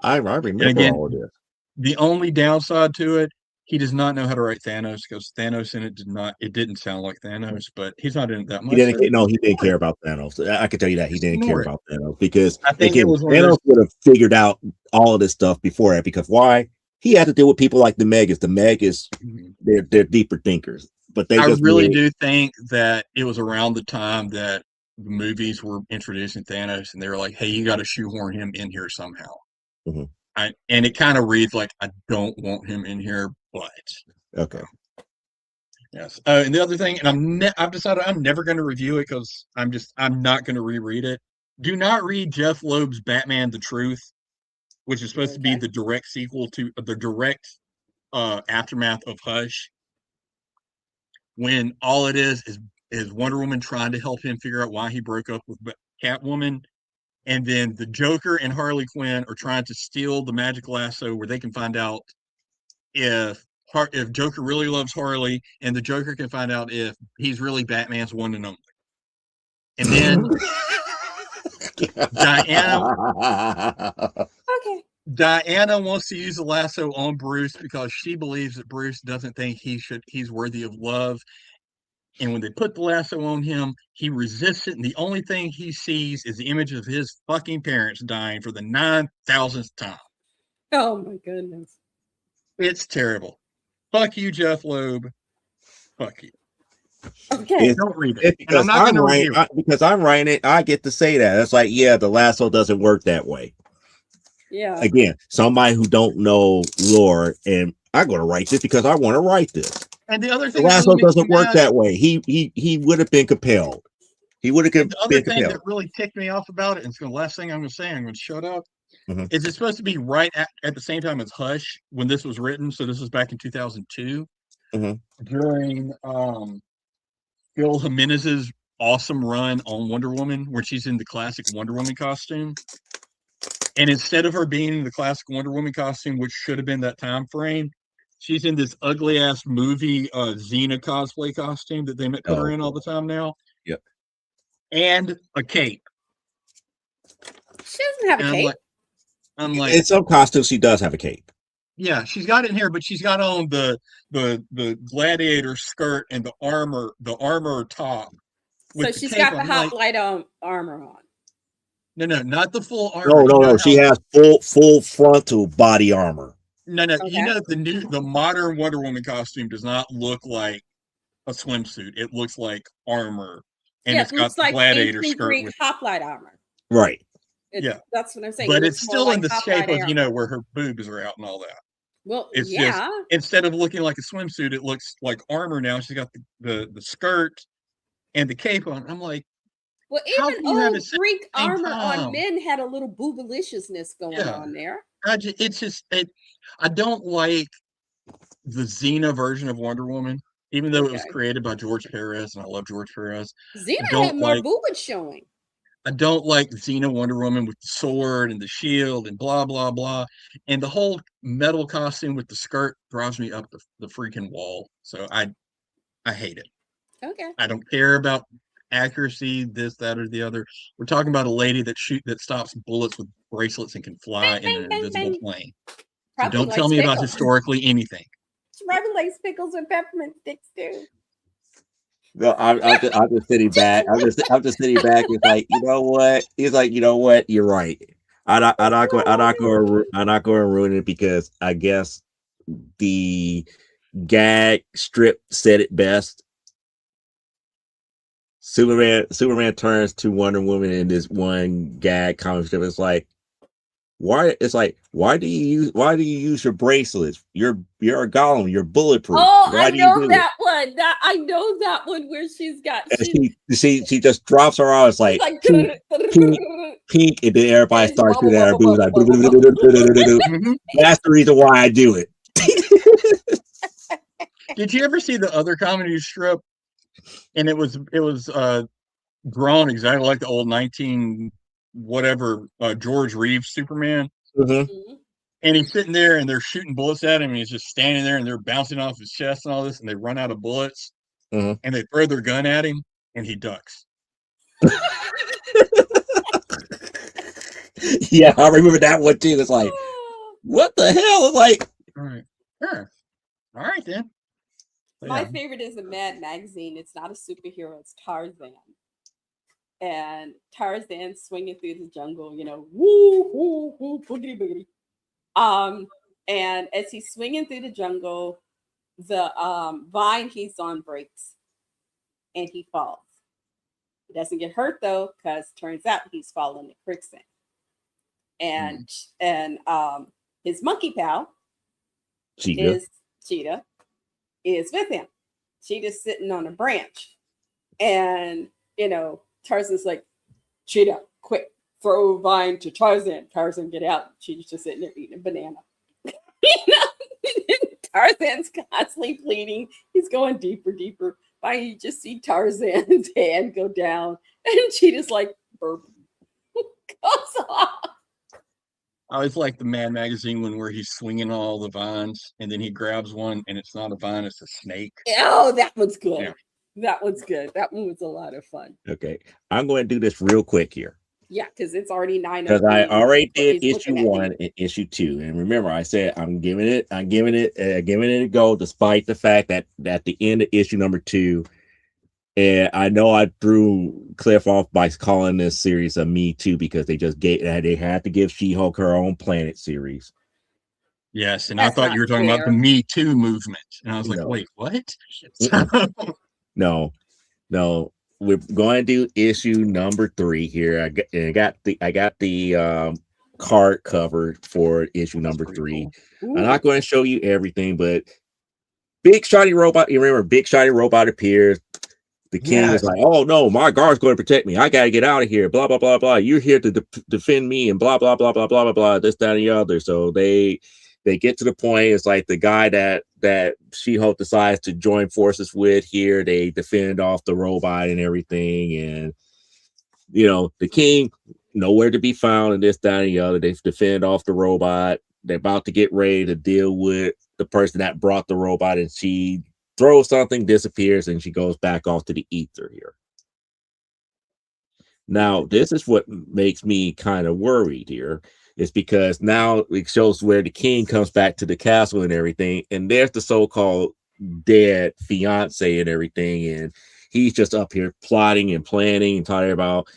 I And remember again, all of this. the only downside to it, he does not know how to write Thanos because Thanos in it didn't sound like Thanos, but he's not in it that He much. didn't. So No, he didn't ignore it. care about Thanos. I can tell you that he Just didn't care ignore it. about Thanos because I think it again, was one of those. Thanos would have figured out all of this stuff before that. Because why? He had to deal with people like the Megas. The Megas, Mhm. they're deeper thinkers, but they I just really made. do think that it was around the time that the movies were introducing Thanos, and they were like, "Hey, you got to shoehorn him in here somehow." Mhm. And it kind of reads like I don't want him in here, but Okay. yes. And the other thing, and I've decided I'm never going to review it because I'm not going to reread it. Do not read Jeff Loeb's Batman: The Truth, which is supposed to be Okay. the direct sequel to the direct aftermath of Hush. When all it is Wonder Woman trying to help him figure out why he broke up with Catwoman, and then the Joker and Harley Quinn are trying to steal the magic lasso where they can find out if if Joker really loves Harley, and the Joker can find out if he's really Batman's one and only. And then Diana Okay. Diana wants to use the lasso on Bruce because she believes that Bruce doesn't think he's worthy of love. And when they put the lasso on him, he resists it, and the only thing he sees is the image of his fucking parents dying for the 9,000th time. Oh my goodness. It's terrible. Fuck you, Jeff Loeb. Fuck you. Okay. it's Don't read it. it's And I'm because not going to review it. because I'm writing it. I get to say that. It's like, yeah, the lasso doesn't work that way. Yeah. Again, somebody who don't know lore, and I'm going to write this because I want to write this. And the other The thing that really lasso makes me doesn't work mad, that way. He would have been compelled. He would have and the other been thing that compelled. really ticked me off about it, and it's the last thing I'm going to say, I'm going to shut up, Mm-hmm. is it's supposed to be right at the same time as Hush when this was written. So this was back in 2002 Mm-hmm. during Phil Jimenez's awesome run on Wonder Woman, where she's in the classic Wonder Woman costume. And instead of her being in the classic Wonder Woman costume, which should have been that time frame, she's in this ugly ass movie Xena cosplay costume that they put her Oh, in all the time now, yep. and a cape. She doesn't have a And cape. I'm like, In some costumes, she does have a cape. yeah, she's got it in here, but she's got on the gladiator skirt and the armor top So with the she's cape got the on. I'm like, hoplite on armor on. no, not the full armor. No, You no, know no. how She has full frontal body armor. no, you Okay. know the modern Wonder Woman costume does not look like a swimsuit. It looks like armor, and Yeah, it's it got looks the like gladiator ancient skirt Greek with. hoplite armor. Right. Yeah. That's what I'm saying. But It it's looks more still in like the Hot shape Rod of, Air. where her boobs are out and all that. Well, It's just, yeah. instead of looking like a swimsuit, it looks like armor now. She's got the skirt and the cape on. I'm like, Well, how even can you have it old at Greek the same armor on time? men had a little boobaliciousness going Yeah. on there. I don't like the Xena version of Wonder Woman, even though it was Okay. created by George Perez, and I love George Perez. Xena had more boobage showing. I don't like Xena Wonder Woman with the sword and the shield and blah blah blah, and the whole metal costume with the skirt drives me up the freaking wall. So I hate it. Okay. I don't care about accuracy, this, that, or the other. We're talking about a lady that stops bullets with bracelets and can fly Bang, in bang, an bang, invisible bang. plane. So Probably don't tell likes me about pickles. historically anything. She probably likes pickles and peppermint sticks too. No, I'm just sitting back. I'm just sitting back. It's like, you know what? He's like, you know what? You're right. I'm not going to ruin it because I guess the gag strip said it best. Superman turns to Wonder Woman in this one gag comic strip. It's like, why? It's like, why do you use your bracelets? You're a golem. You're bulletproof. Oh, I Why do you know do it? that one. I know that one where she's And she just drops her arms she's like like pink, pink, pink, and then everybody it's starts bubble, shooting at her bubble, boobs bubble, like bubble, bubble. Mhm. that's the reason why I do it. Did you ever see the other comedy strip? And it was drawn exactly like the old 19 whatever George Reeves Superman. Mhm. Mhm. And he's sitting there and they're shooting bullets at him and he's just standing there and they're bouncing off his chest and all this and they run out of bullets Mhm. and they throw their gun at him and he ducks. Yeah, I remember that one too. It's like, what the hell? It's like, All right. Sure. All right then. My Yeah. favorite is a Mad magazine. It's not a superhero, it's Tarzan. And Tarzan swinging through the jungle, woo, woo, woo, boogity, boogity. And as he's swinging through the jungle, the vine he's on breaks and he falls. He doesn't get hurt though, because turns out he's fallen to quicksand. And his monkey pal Cheetah. is Cheetah is with him. Cheetah's sitting on a branch. And Tarzan's like, Cheetah, quick, throw vine to Tarzan. Tarzan, get out. Cheetah's just sitting there eating a banana. Tarzan's constantly bleeding. He's going deeper, deeper. Finally, you just see Tarzan's hand go down, and Cheetah's like, burp. Goes off. I always like the Mad magazine one where he's swinging all the vines and then he grabs one and it's not a vine, it's a snake. Oh, that one's good. Yeah. That one's good. That one was a lot of fun. Okay, I'm going to do this real quick here. Yeah, because it's already 9:03. Because I already did He's issue looking at me. 1 and issue 2, and remember, I said I'm giving it a go, despite the fact that at the end of issue number 2, and I know I threw Cliff off by calling this series a Me Too because they had to give She-Hulk her own Planet series. Yes, and That's I thought not you were talking about the fair. Me Too movement, and I was like, No. wait, what? No, we're going to do issue number 3 here. I got the card cover for issue number 3. Cool. I'm not going to show you everything, but Big Shiny Robot. You remember Big Shiny Robot appears. The king is like, oh no, my guard's going to protect me. I got to get out of here. Blah, blah, blah, blah. You're here to defend me and blah, blah, blah, blah, blah, blah, blah, this, that, and the other. So they get to the point. It's like the guy that She-Hulk decides to join forces with here. They defend off the robot and everything. And, the king, nowhere to be found and this, that, and the other. They defend off the robot. They're about to get ready to deal with the person that brought the robot, and she throws something, disappears, and she goes back off to the ether here. Now, this is what makes me kind of worried here, is because now it shows where the king comes back to the castle and everything, and there's the so-called dead fiance and everything, and he's just up here plotting and planning and talking about,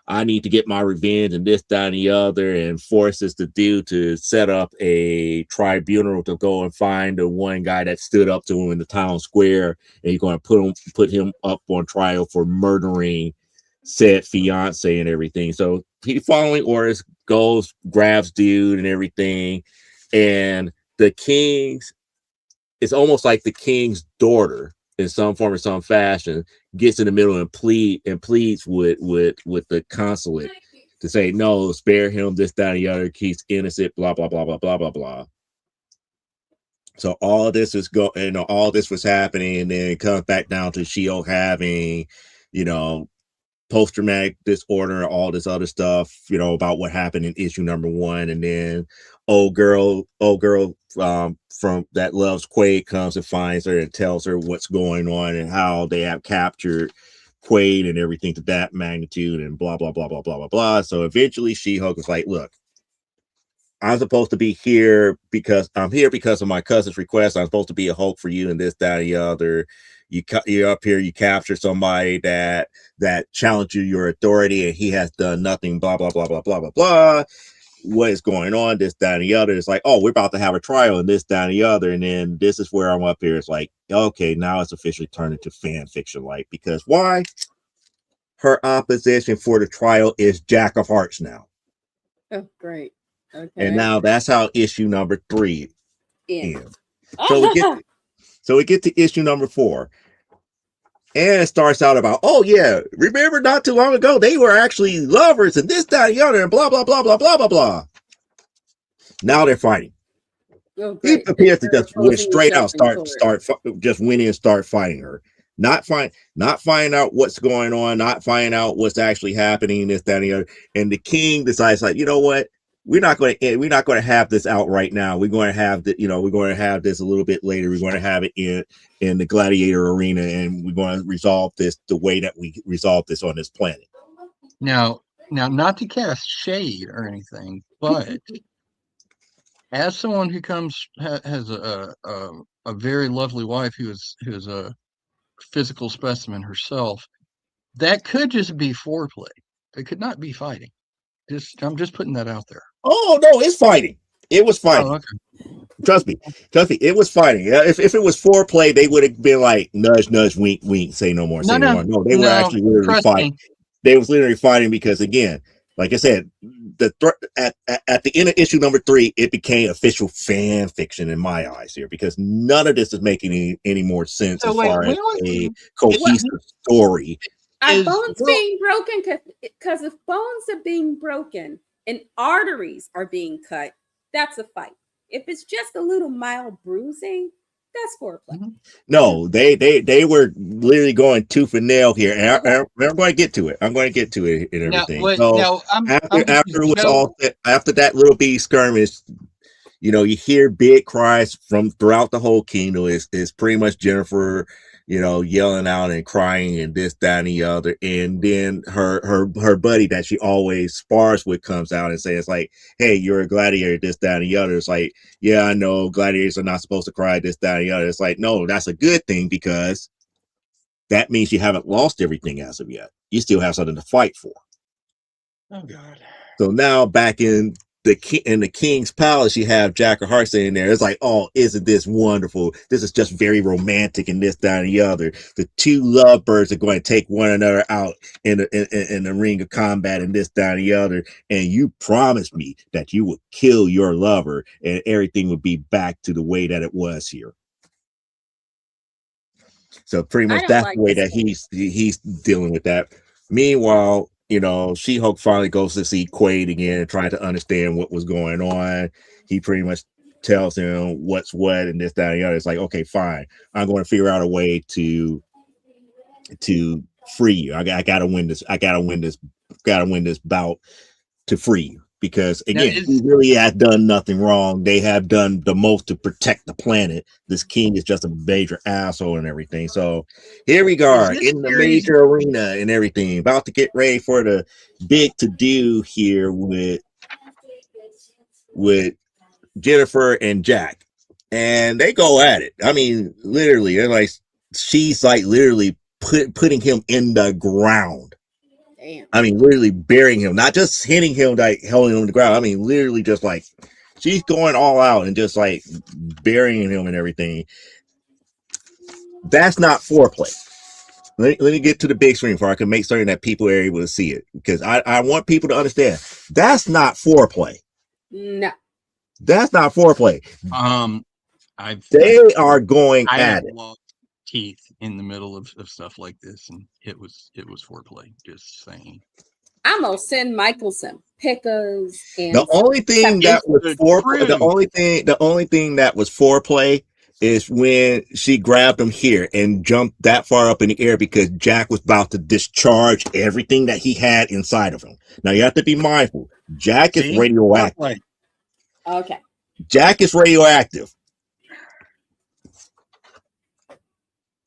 I need to get my revenge and this, that, and the other, and forces the dude to set up a tribunal to go and find the one guy that stood up to him in the town square, and he's going to put him up on trial for murdering said fiance and everything. So he following orders, goes, grabs dude and everything. And the king's, it's almost like the king's daughter in some form or some fashion gets in the middle and pleads with the consulate to say, no, spare him, this, that, and the other, he's innocent, blah, blah, blah, blah, blah, blah, blah. So all of this is all this was happening, and then it comes back down to She-Hulk having, post-traumatic disorder, all this other stuff, about what happened in issue number 1. And then old girl from that loves Quaid comes and finds her and tells her what's going on and how they have captured Quaid and everything to that magnitude and blah, blah, blah, blah, blah, blah, blah. So eventually She-Hulk is like, look, I'm supposed to be here because I'm here because of my cousin's request. I'm supposed to be a Hulk for you and this, that, and the other. You're up here, you capture somebody that challenged your authority, and he has done nothing, blah, blah, blah, blah, blah, blah, blah. What is going on? This, that, and the other. It's like, oh, we're about to have a trial and this, that, and the other. And then this is where I'm up here. It's like, okay, now it's officially turned into fan fiction, like, because why? Her opposition for the trial is Jack of Hearts now. Oh, great. Okay. And now that's how issue number 3 ends. So we get to issue number 4. And it starts out about, oh yeah, remember not too long ago, they were actually lovers and this, that, and the other, and blah, blah, blah, blah, blah, blah, blah. Now they're fighting. Oh, He appears to just went straight out, just went in and start fighting her. Not finding out what's going on, not finding out what's actually happening, this, that, and the other. And the king decides, like, you know what? We're not going to have this out right now. We're going to have we're going to have this a little bit later. We're going to have it in the gladiator arena, and we're going to resolve this the way that we resolve this on this planet. Now, not to cast shade or anything, but as someone who has a very lovely wife who is a physical specimen herself, that could just be foreplay. It could not be fighting. I'm just putting that out there. Oh no, it's fighting. It was fighting. Oh, okay. Trust me, it was fighting. If it was foreplay, they would have been like nudge, nudge, wink, wink, say no more, say no more. No, they were actually literally fighting. They was literally fighting because, again, like I said, at the end of issue number 3, it became official fan fiction in my eyes here, because none of this is making any more sense as far as a cohesive story. Are bones being broken? Because if bones are being broken and arteries are being cut, that's a fight. If it's just a little mild bruising, that's foreplay. No, they were literally going tooth and nail here, and I'm going to get to it. I'm going to get to it and everything. After that little bitty skirmish, you hear big cries from throughout the whole kingdom. It's pretty much Jennifer, yelling out and crying and this, that, and the other. And then her buddy that she always spars with comes out and says, like, hey, you're a gladiator, this, that, and the other. It's like, yeah, I know gladiators are not supposed to cry, this, that, and the other. It's like, no, that's a good thing, because that means you haven't lost everything as of yet. You still have something to fight for. Oh, God. So now back in the king's palace, you have Jack of Hearts in there. It's like, oh, isn't this wonderful? This is just very romantic, and this, that, and the other. The two lovebirds are going to take one another out in the ring of combat, and this, that, and the other. And you promised me that you would kill your lover, and everything would be back to the way that it was here. So pretty much that's the way that he's dealing with that. Meanwhile, She-Hulk finally goes to see Quaid again and trying to understand what was going on. He pretty much tells him what's what and this, that, and the other. It's like, okay, fine. I'm going to figure out a way to free you. I gotta win this. I gotta win this bout to free you. Because, again, he really has done nothing wrong. They have done the most to protect the planet. This king is just a major asshole and everything. So here we are in the major arena and everything, about to get ready for the big to-do here with Jennifer and Jack. And they go at it. I mean, literally, they're like, she's like literally putting him in the ground. Damn. I mean, literally burying him, not just hitting him, like holding him on the ground. I mean, literally just like she's going all out and just like burying him and everything. That's not foreplay. let me get to the big screen before I can make certain that people are able to see it, because I want people to understand that's not foreplay. No. That's not foreplay. I've They are going I have at it. lost teeth in the middle of stuff like this, and it was foreplay. Just saying. I'm gonna send Michael some pictures The and only thing It's that was the foreplay, truth. the only thing that was foreplay is when she grabbed him here and jumped that far up in the air because Jack was about to discharge everything that he had inside of him. Now you have to be mindful. Jack is See, radioactive. foreplay. okay. Jack is radioactive.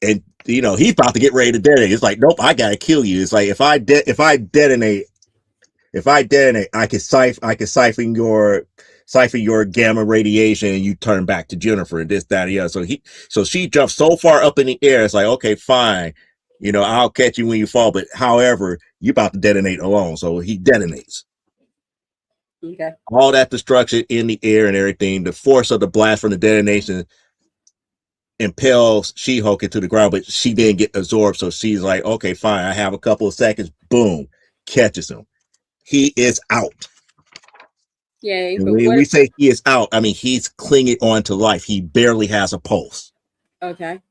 And you know, he's about to get ready to detonate. It's like, nope, I gotta kill you. It's like if I detonate, I can siphon your gamma radiation and you turn back to Jennifer and this, that, and the other. So she jumps so far up in the air, it's like, okay, fine. You know, I'll catch you when you fall, but however, you're about to detonate alone. So he detonates. Okay. All that destruction in the air and everything, the force of the blast from the detonation impels She-Hulk into the ground, but she didn't get absorbed. So she's like, okay, fine. I have a couple of seconds. Boom, catches him. He is out. Yay. And But when what? we say he is out, I mean he's clinging on to life. He barely has a pulse. Okay.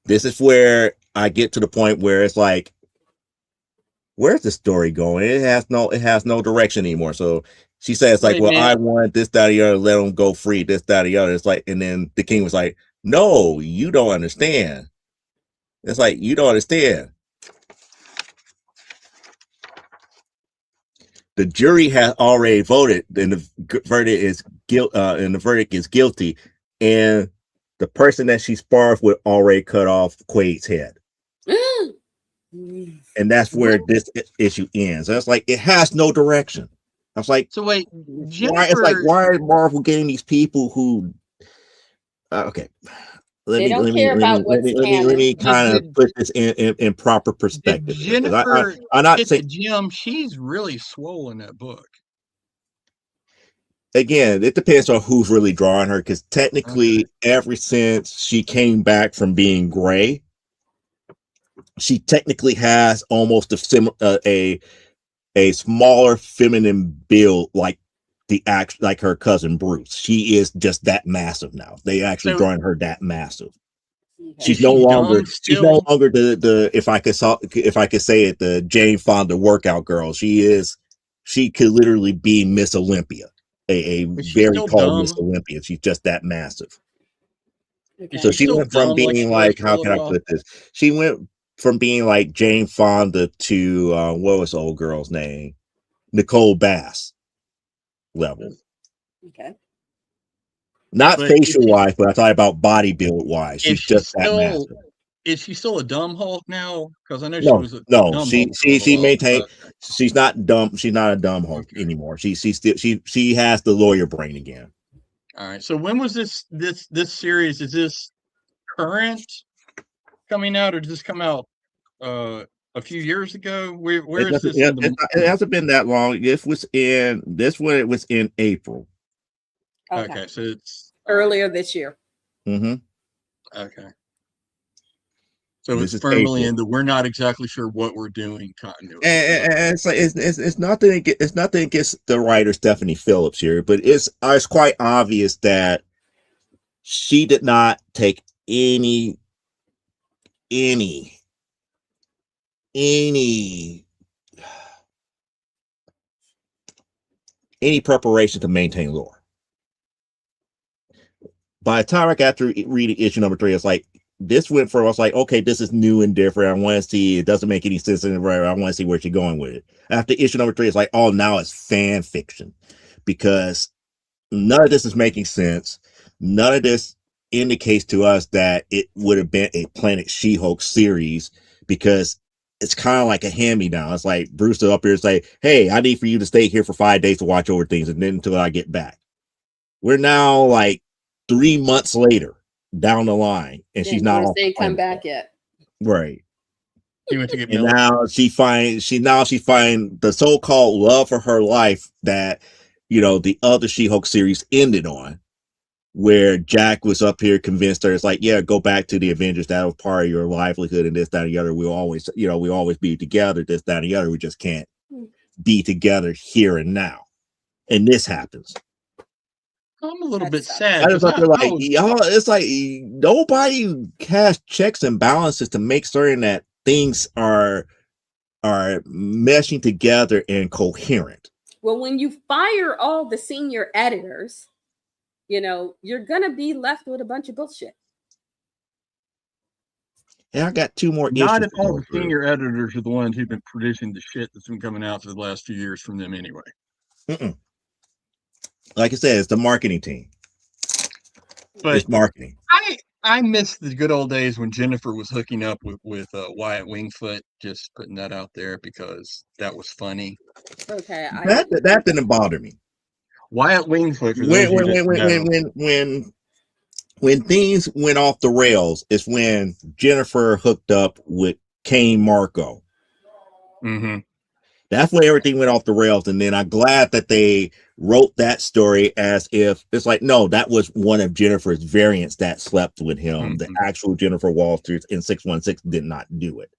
This is where I get to the point where it's like, where's the story going? It has no direction anymore. So she says like, Wait a well, I minute. want this, that, or the other, let him go free, this, that, or the other. It's like, and then the king was like, no, you don't understand. It's like, you don't understand. The jury has already voted, and the verdict is guilty, and the person that she sparred with already cut off Quaid's head, and that's where this issue ends. That's like it has no direction. I was like, So wait, why? It's like, Jennifer. why are Marvel getting these people who? Okay, let They me don't let me care let me about let what's me let me let canon. me kind of Did put this in proper did perspective here, because Jennifer I'm not hit saying. the gym? She's really swole in that book. Again, it depends on who's really drawing her, because Okay. technically, ever since she came back from being gray, she technically has almost a smaller feminine build, like like her cousin Bruce. She is just that massive now. They actually So drawing her that massive. Okay. is She's no she longer dumb still? the if I could say it, the Jane Fonda workout girl. She could literally be Miss Olympia, a Is she very still tall Miss dumb? Olympia. She's just that massive. Is So Okay. she she still went from dumb like being she was like, for a how can little I while? put this? She went from being like Jane Fonda to what was the old girl's name? Nicole Bass level. Okay. Not But facial wise, but I thought about body build wise. is She's she just that still massive. is she still a dumb Hulk now? Because I know she No, was a no, dumb Hulk for a little she while. maintained. She's not dumb. She's not a dumb Hulk Okay. anymore. She's still she has the lawyer brain again. All right. So when was this series? Is this current coming out, or did this come out a few years ago? Where is this in the? It hasn't been that long. This one. It was in April. Okay. Okay, so it's all right. Earlier this year. Mm-hmm. Okay, so This it's is firmly April. in the we're not exactly sure what we're doing continuity. And it's like it's nothing against the writer Stephanie Phillips here, but it's quite obvious that she did not take any any any preparation to maintain lore. By the time I got through reading issue number 3, it's like this went from, I was like, okay, this is new and different. I want to see, it doesn't make any sense in the right. I want to see where she's going with it. After issue number 3, it's like, oh, now it's fan fiction, because none of this is making sense. None of this indicates to us that it would have been a Planet She-Hulk series, because it's kind of like a hand-me-down. It's like Bruce up here say, hey, I need for you to stay here for 5 days to watch over things, and then until I get back. We're now like 3 months later down the line, and she's And not Bruce off the ain't come planet back yet. yet. Right. He went to get And milk. now she find the so-called love for her life that the other She-Hulk series ended on, where Jack was up here convinced her, it's like, yeah, go back to the Avengers. That was part of your livelihood and this, that, and the other. We'll always, we always be together, this, that, and the other. We just can't be together here and now. And this happens. I'm a little bit sucks. sad I just because thought they're like, was, y'all, it's like nobody has checks and balances to make certain that things are meshing together and coherent. Well, when you fire all the senior editors, you're gonna be left with a bunch of bullshit. And I got two more not issues. if all the senior editors are the ones who've been producing the shit that's been coming out for the last few years from them anyway. Mm-mm. Like I said, it's the marketing team. But it's marketing. I miss the good old days when Jennifer was hooking up with Wyatt Wingfoot. Just putting that out there because that was funny. Okay, that didn't bother me. Wyatt Wingfoot. For those when things went off the rails, is when Jennifer hooked up with Kane Marco. Mm-hmm. That's when everything went off the rails, and then I'm glad that they wrote that story as if it's like, no, that was one of Jennifer's variants that slept with him. Mm-hmm. The actual Jennifer Walters in 616 did not do it.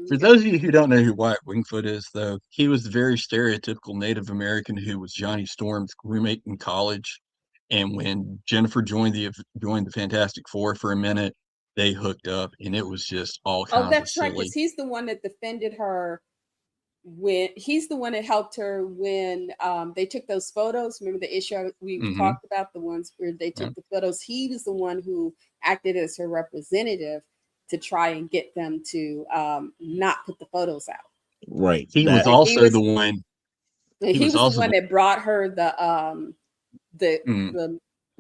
For those of you who don't know who Wyatt Wingfoot is, though, he was the very stereotypical Native American who was Johnny Storm's roommate in college. And when Jennifer joined the Fantastic Four for a minute, they hooked up, and it was just all kinds of silly. Oh, that's right, because he's the one that defended her. When he's the one that helped her when they took those photos. Remember the issue we talked about, the ones where they took the photos. He was the one who acted as her representative to try and get them to not put the photos out. Right. He was also the one. He was the one that brought her the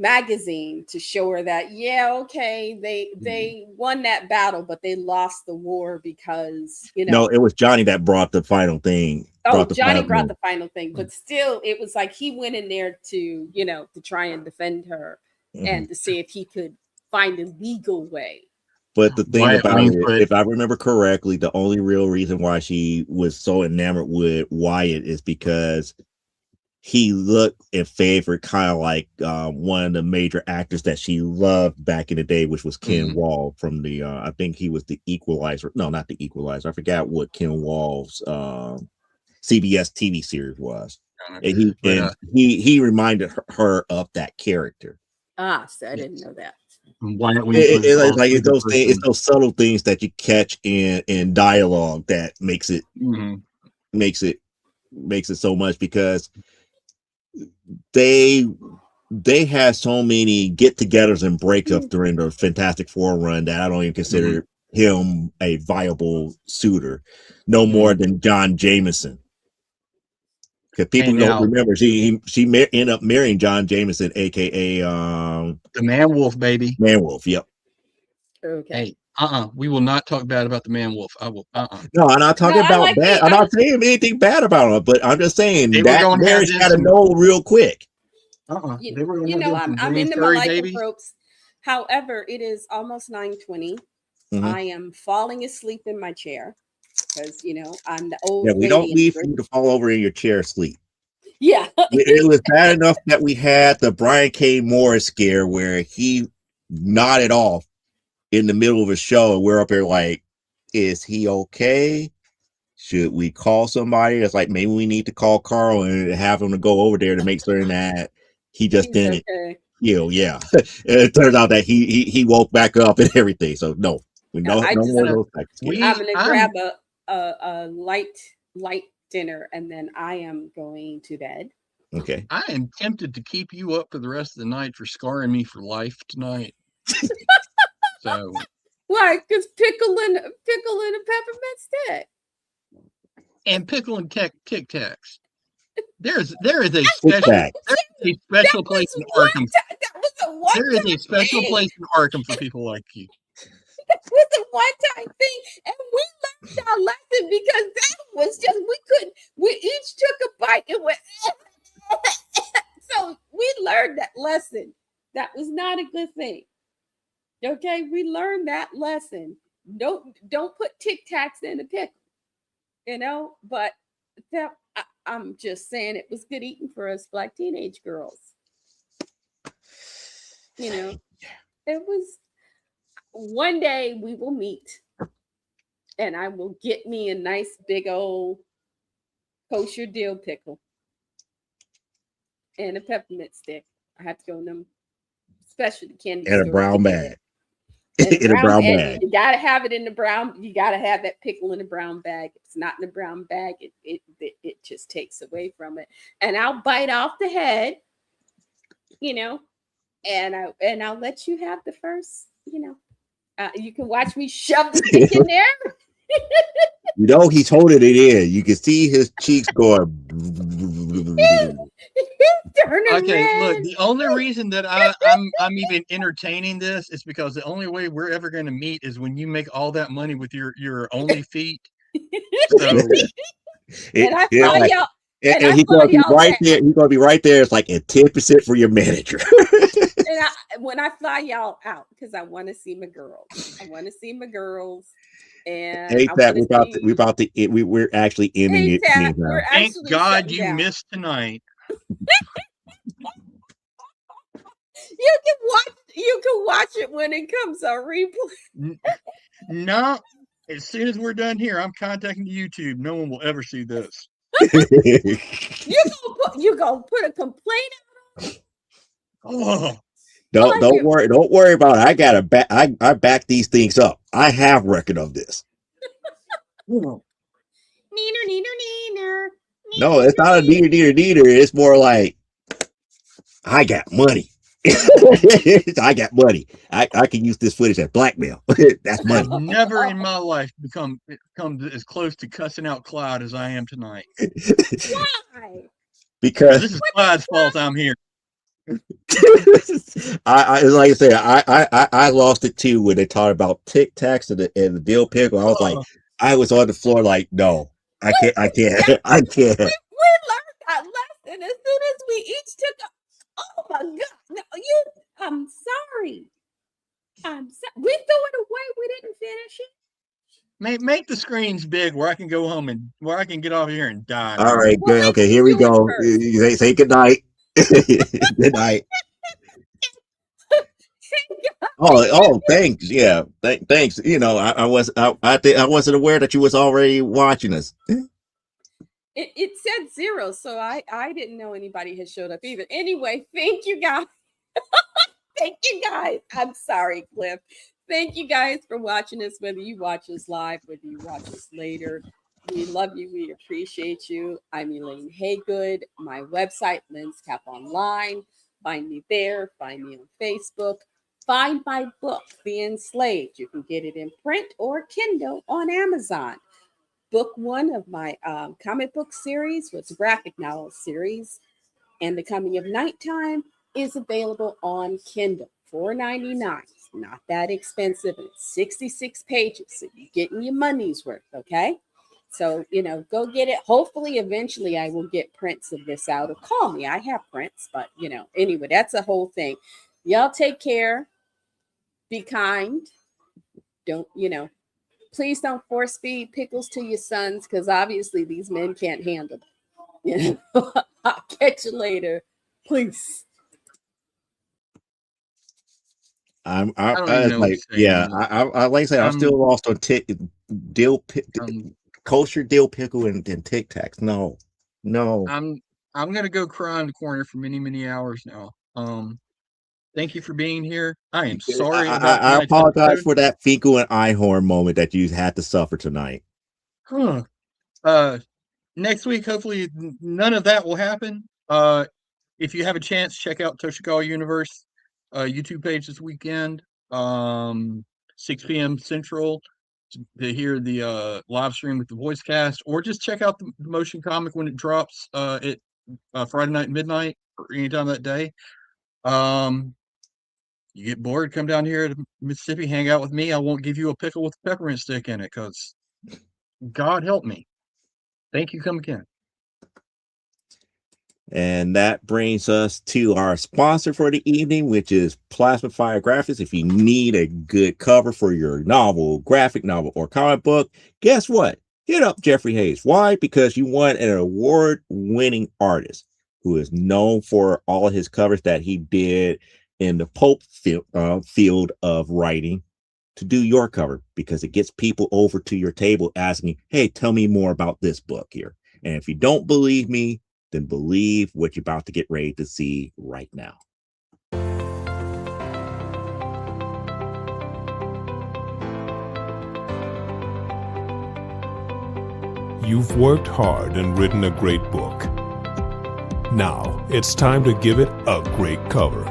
magazine to show her that they won that battle, but they lost the war because no, it was Johnny that brought the final thing. Johnny brought the final thing, but still it was like he went in there to to try and defend her and to see if he could find a legal way. But the thing about it, if I remember correctly, the only real reason why she was so enamored with Wyatt is because he looked and favored kind of like one of the major actors that she loved back in the day, which was Ken Wall from the I think he was the Equalizer. No, not the Equalizer. I forgot what Ken Wall's CBS TV series was. And he reminded her of that character. So I didn't know that. It's those subtle things that you catch in dialogue that makes it so much, because they had so many get-togethers and breakups during the Fantastic Four run that I don't even consider him a viable suitor, no more than John Jameson. Because people don't remember, she ended up marrying John Jameson, aka the Man Wolf, baby. Man Wolf, yep. Okay. Hey, we will not talk bad about the Man Wolf. I will. No, I'm not talking about bad. I'm not saying anything bad about him, but I'm just saying that marriage got to know real quick. I'm in the misanthropes. However, it is almost 9:20. I am falling asleep in my chair because I'm the old. Yeah, we don't need for you to fall over in your chair asleep. Yeah, it was bad enough that we had the Brian K. Morris scare where he nodded off in the middle of a show, and we're up there like, is he okay? Should we call somebody? It's like, maybe we need to call Carl and have him to go over there to make certain that he just didn't yeah. It turns out that he woke back up and everything. So no more of those types of scares. I'm gonna grab a light dinner, and then I am going to bed. Okay. I am tempted to keep you up for the rest of the night for scarring me for life tonight. So why? Because pickle and a peppermint stick. And pickle and Tic Tacs. There is a special place in Arkham. There is a special place in Arkham for people like you. That was a one-time thing, and we learned our lesson because that was just we each took a bite and went. So we learned that lesson. That was not a good thing. Okay, we learned that lesson. Don't put Tic Tacs in a pickle. But I'm just saying it was good eating for us Black teenage girls. You know, it was one day we will meet and I will get me a nice big old kosher dill pickle and a peppermint stick. I have to go in them specialty candy And a stores to brown get it. bag. And a In a brown brown bag. bag. You gotta have it in the brown. You gotta have that pickle in a brown bag. If it's not in a brown bag, it just takes away from it. And I'll bite off the head, you know, and I'll let you have the first, you know. You can watch me shove the stick in there. You know, he's holding it in. You can see his cheeks going. Turning Okay, look, red. the only reason that I'm even entertaining this is because the only way we're ever going to meet is when you make all that money with your only feet. So And I Yeah, fly like, y'all. And and I he's fly gonna be y'all right down. there. He's gonna be right there. It's like a 10% for your manager. And when I fly y'all out, because I want to see my girls. I want to see my girls. And Ain't I that want to we're about to see. we're actually ending Hey, it Tat, we're now. thank actually God shutting you down. missed tonight. You can watch it when it comes on replay. N- No, as soon as we're done here, I'm contacting YouTube. No one will ever see this. You gonna put a complaint Oh, don't on don't you. worry. Don't worry about it. I gotta back. I back these things up. I have record of this. Neener, neener, neener. No, Neener, it's not a neener. neater. It's more like I got money. I got money. I can use this footage as blackmail. That's I've money. never in my life come as close to cussing out Clyde as I am tonight. Why? Because Because this is Clyde's fault. I'm here. I like I said, I lost it too when they talked about Tic Tacs and the dill pickle. I was like, Oh, I was on the floor like, no, I can't, I Yeah, can't, I can't. we learned that lesson as soon as we each took a. Oh my God! No, you. I'm sorry. We threw it away. We didn't finish it. make the screens big where I can go home and where I can get off here and die All now. right, Well, good. let Okay, me here we do it go. first. Say good night. Good night. Oh, thanks. Yeah, thanks. You know, I think I wasn't aware that you was already watching us. It said 0, so I didn't know anybody had showed up either. Anyway, thank you guys. Thank you guys. I'm sorry, Cliff. Thank you guys for watching us, whether you watch us live, whether you watch us later. We love you. We appreciate you. I'm Elaine Haygood. My website, Lynn's Cap Online. Find me there. Find me on Facebook. Find my book, The Enslaved. You can get it in print or Kindle on Amazon. Book one of my comic book series was a graphic novel series, and The Coming of Nighttime is available on Kindle, $4.99. It's not that expensive, and it's 66 pages, so you're getting your money's worth, okay? So, go get it. Hopefully, eventually, I will get prints of this out, or call me. I have prints, but, anyway, that's a whole thing. Y'all take care. Be kind. Don't, please don't force feed pickles to your sons, because obviously these men can't handle it. I'll catch you later. Please. I don't I even was know what to like, say yeah, anymore. I like I said, I'm still I'm lost on dill, I'm kosher dill pickle and Tic Tacs. No, no. I'm I'm gonna go cry in the corner for many, many hours now. Thank you for being here. I am sorry about I tonight's apologize episode. for that Finkel and Einhorn moment that you had to suffer tonight. Huh. Uh, Next week, hopefully, none of that will happen. If you have a chance, check out Toshikawa Universe YouTube page this weekend, 6 p.m. Central, to hear the live stream with the voice cast, or just check out the motion comic when it drops at Friday night midnight or anytime that day. Um, you get bored, come down here to Mississippi, hang out with me. I won't give you a pickle with a peppermint stick in it, because God help me. Thank you. Come again. And that brings us to our sponsor for the evening, which is Plasma Fire Graphics. If you need a good cover for your novel, graphic novel, or comic book, guess what? Hit up Jeffrey Hayes. Why? Because you want an award-winning artist who is known for all of his covers that he did in the pulp field of writing to do your cover, because it gets people over to your table asking, hey, tell me more about this book here. And if you don't believe me, then believe what you're about to get ready to see right now. You've worked hard and written a great book. Now it's time to give it a great cover.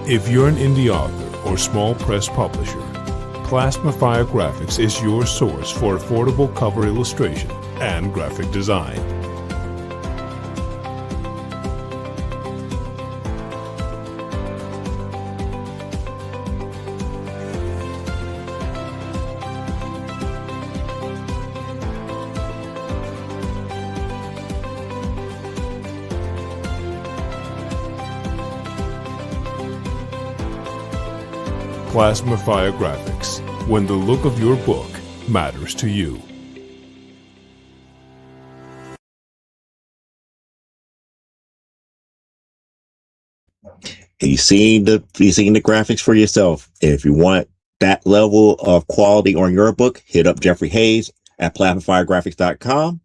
If you're an indie author or small press publisher, Plasmafire Graphics is your source for affordable cover illustration and graphic design. Plasmafire Graphics, when the look of your book matters to you. You seen the graphics for yourself. If you want that level of quality on your book, hit up Jeffrey Hayes at plasmafiregraphics.com.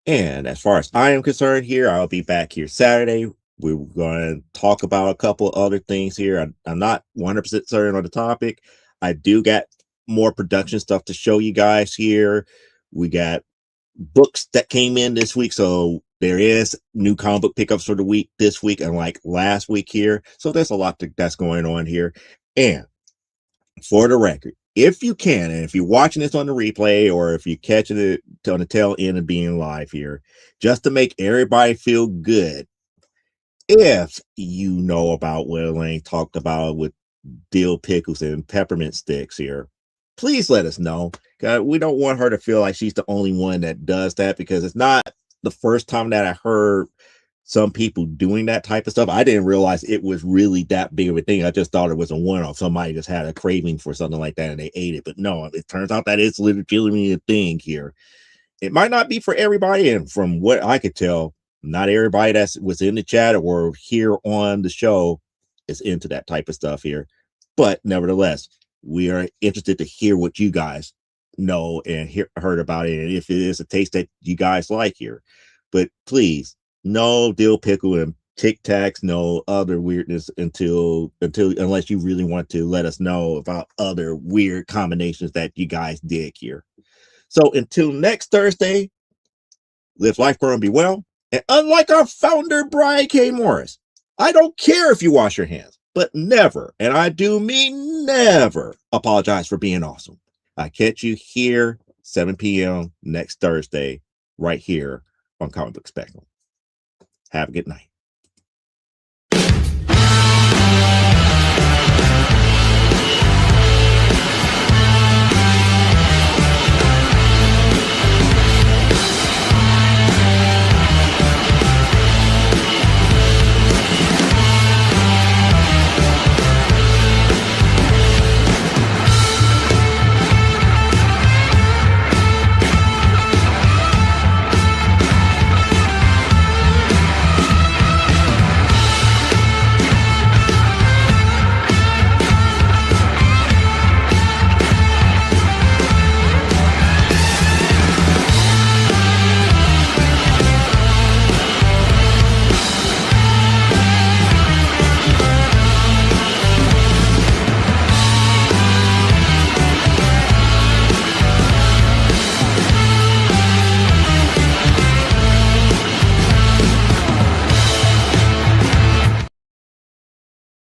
And as far as I am concerned here, I'll be back here Saturday. We're going to talk about a couple other things here. I'm not 100% certain on the topic. I do got more production stuff to show you guys here. We got books that came in this week, so there is new comic book pickups for the week this week, unlike last week here. So there's a lot that's going on here. And for the record, if you can, and if you're watching this on the replay, or if you're catching it on the tail end of being live here, just to make everybody feel good, if you know about what Elaine talked about with dill pickles and peppermint sticks here, please let us know. We don't want her to feel like she's the only one that does that, because it's not the first time that I heard some people doing that type of stuff. I didn't realize it was really that big of a thing. I just thought it was a one-off. Somebody just had a craving for something like that and they ate it. But no, it turns out that it's literally a thing here. It might not be for everybody, and from what I could tell, not everybody that was in the chat or here on the show is into that type of stuff here. But nevertheless, we are interested to hear what you guys know and heard about it, and if it is a taste that you guys like here. But please, no dill pickle and Tic Tacs, no other weirdness unless you really want to let us know about other weird combinations that you guys dig here. So until next Thursday, live life, grow, and be well. And unlike our founder, Brian K. Morris, I don't care if you wash your hands, but never, and I do mean never, apologize for being awesome. I catch you here 7 p.m. next Thursday, right here on Comic Book Spectrum. Have a good night.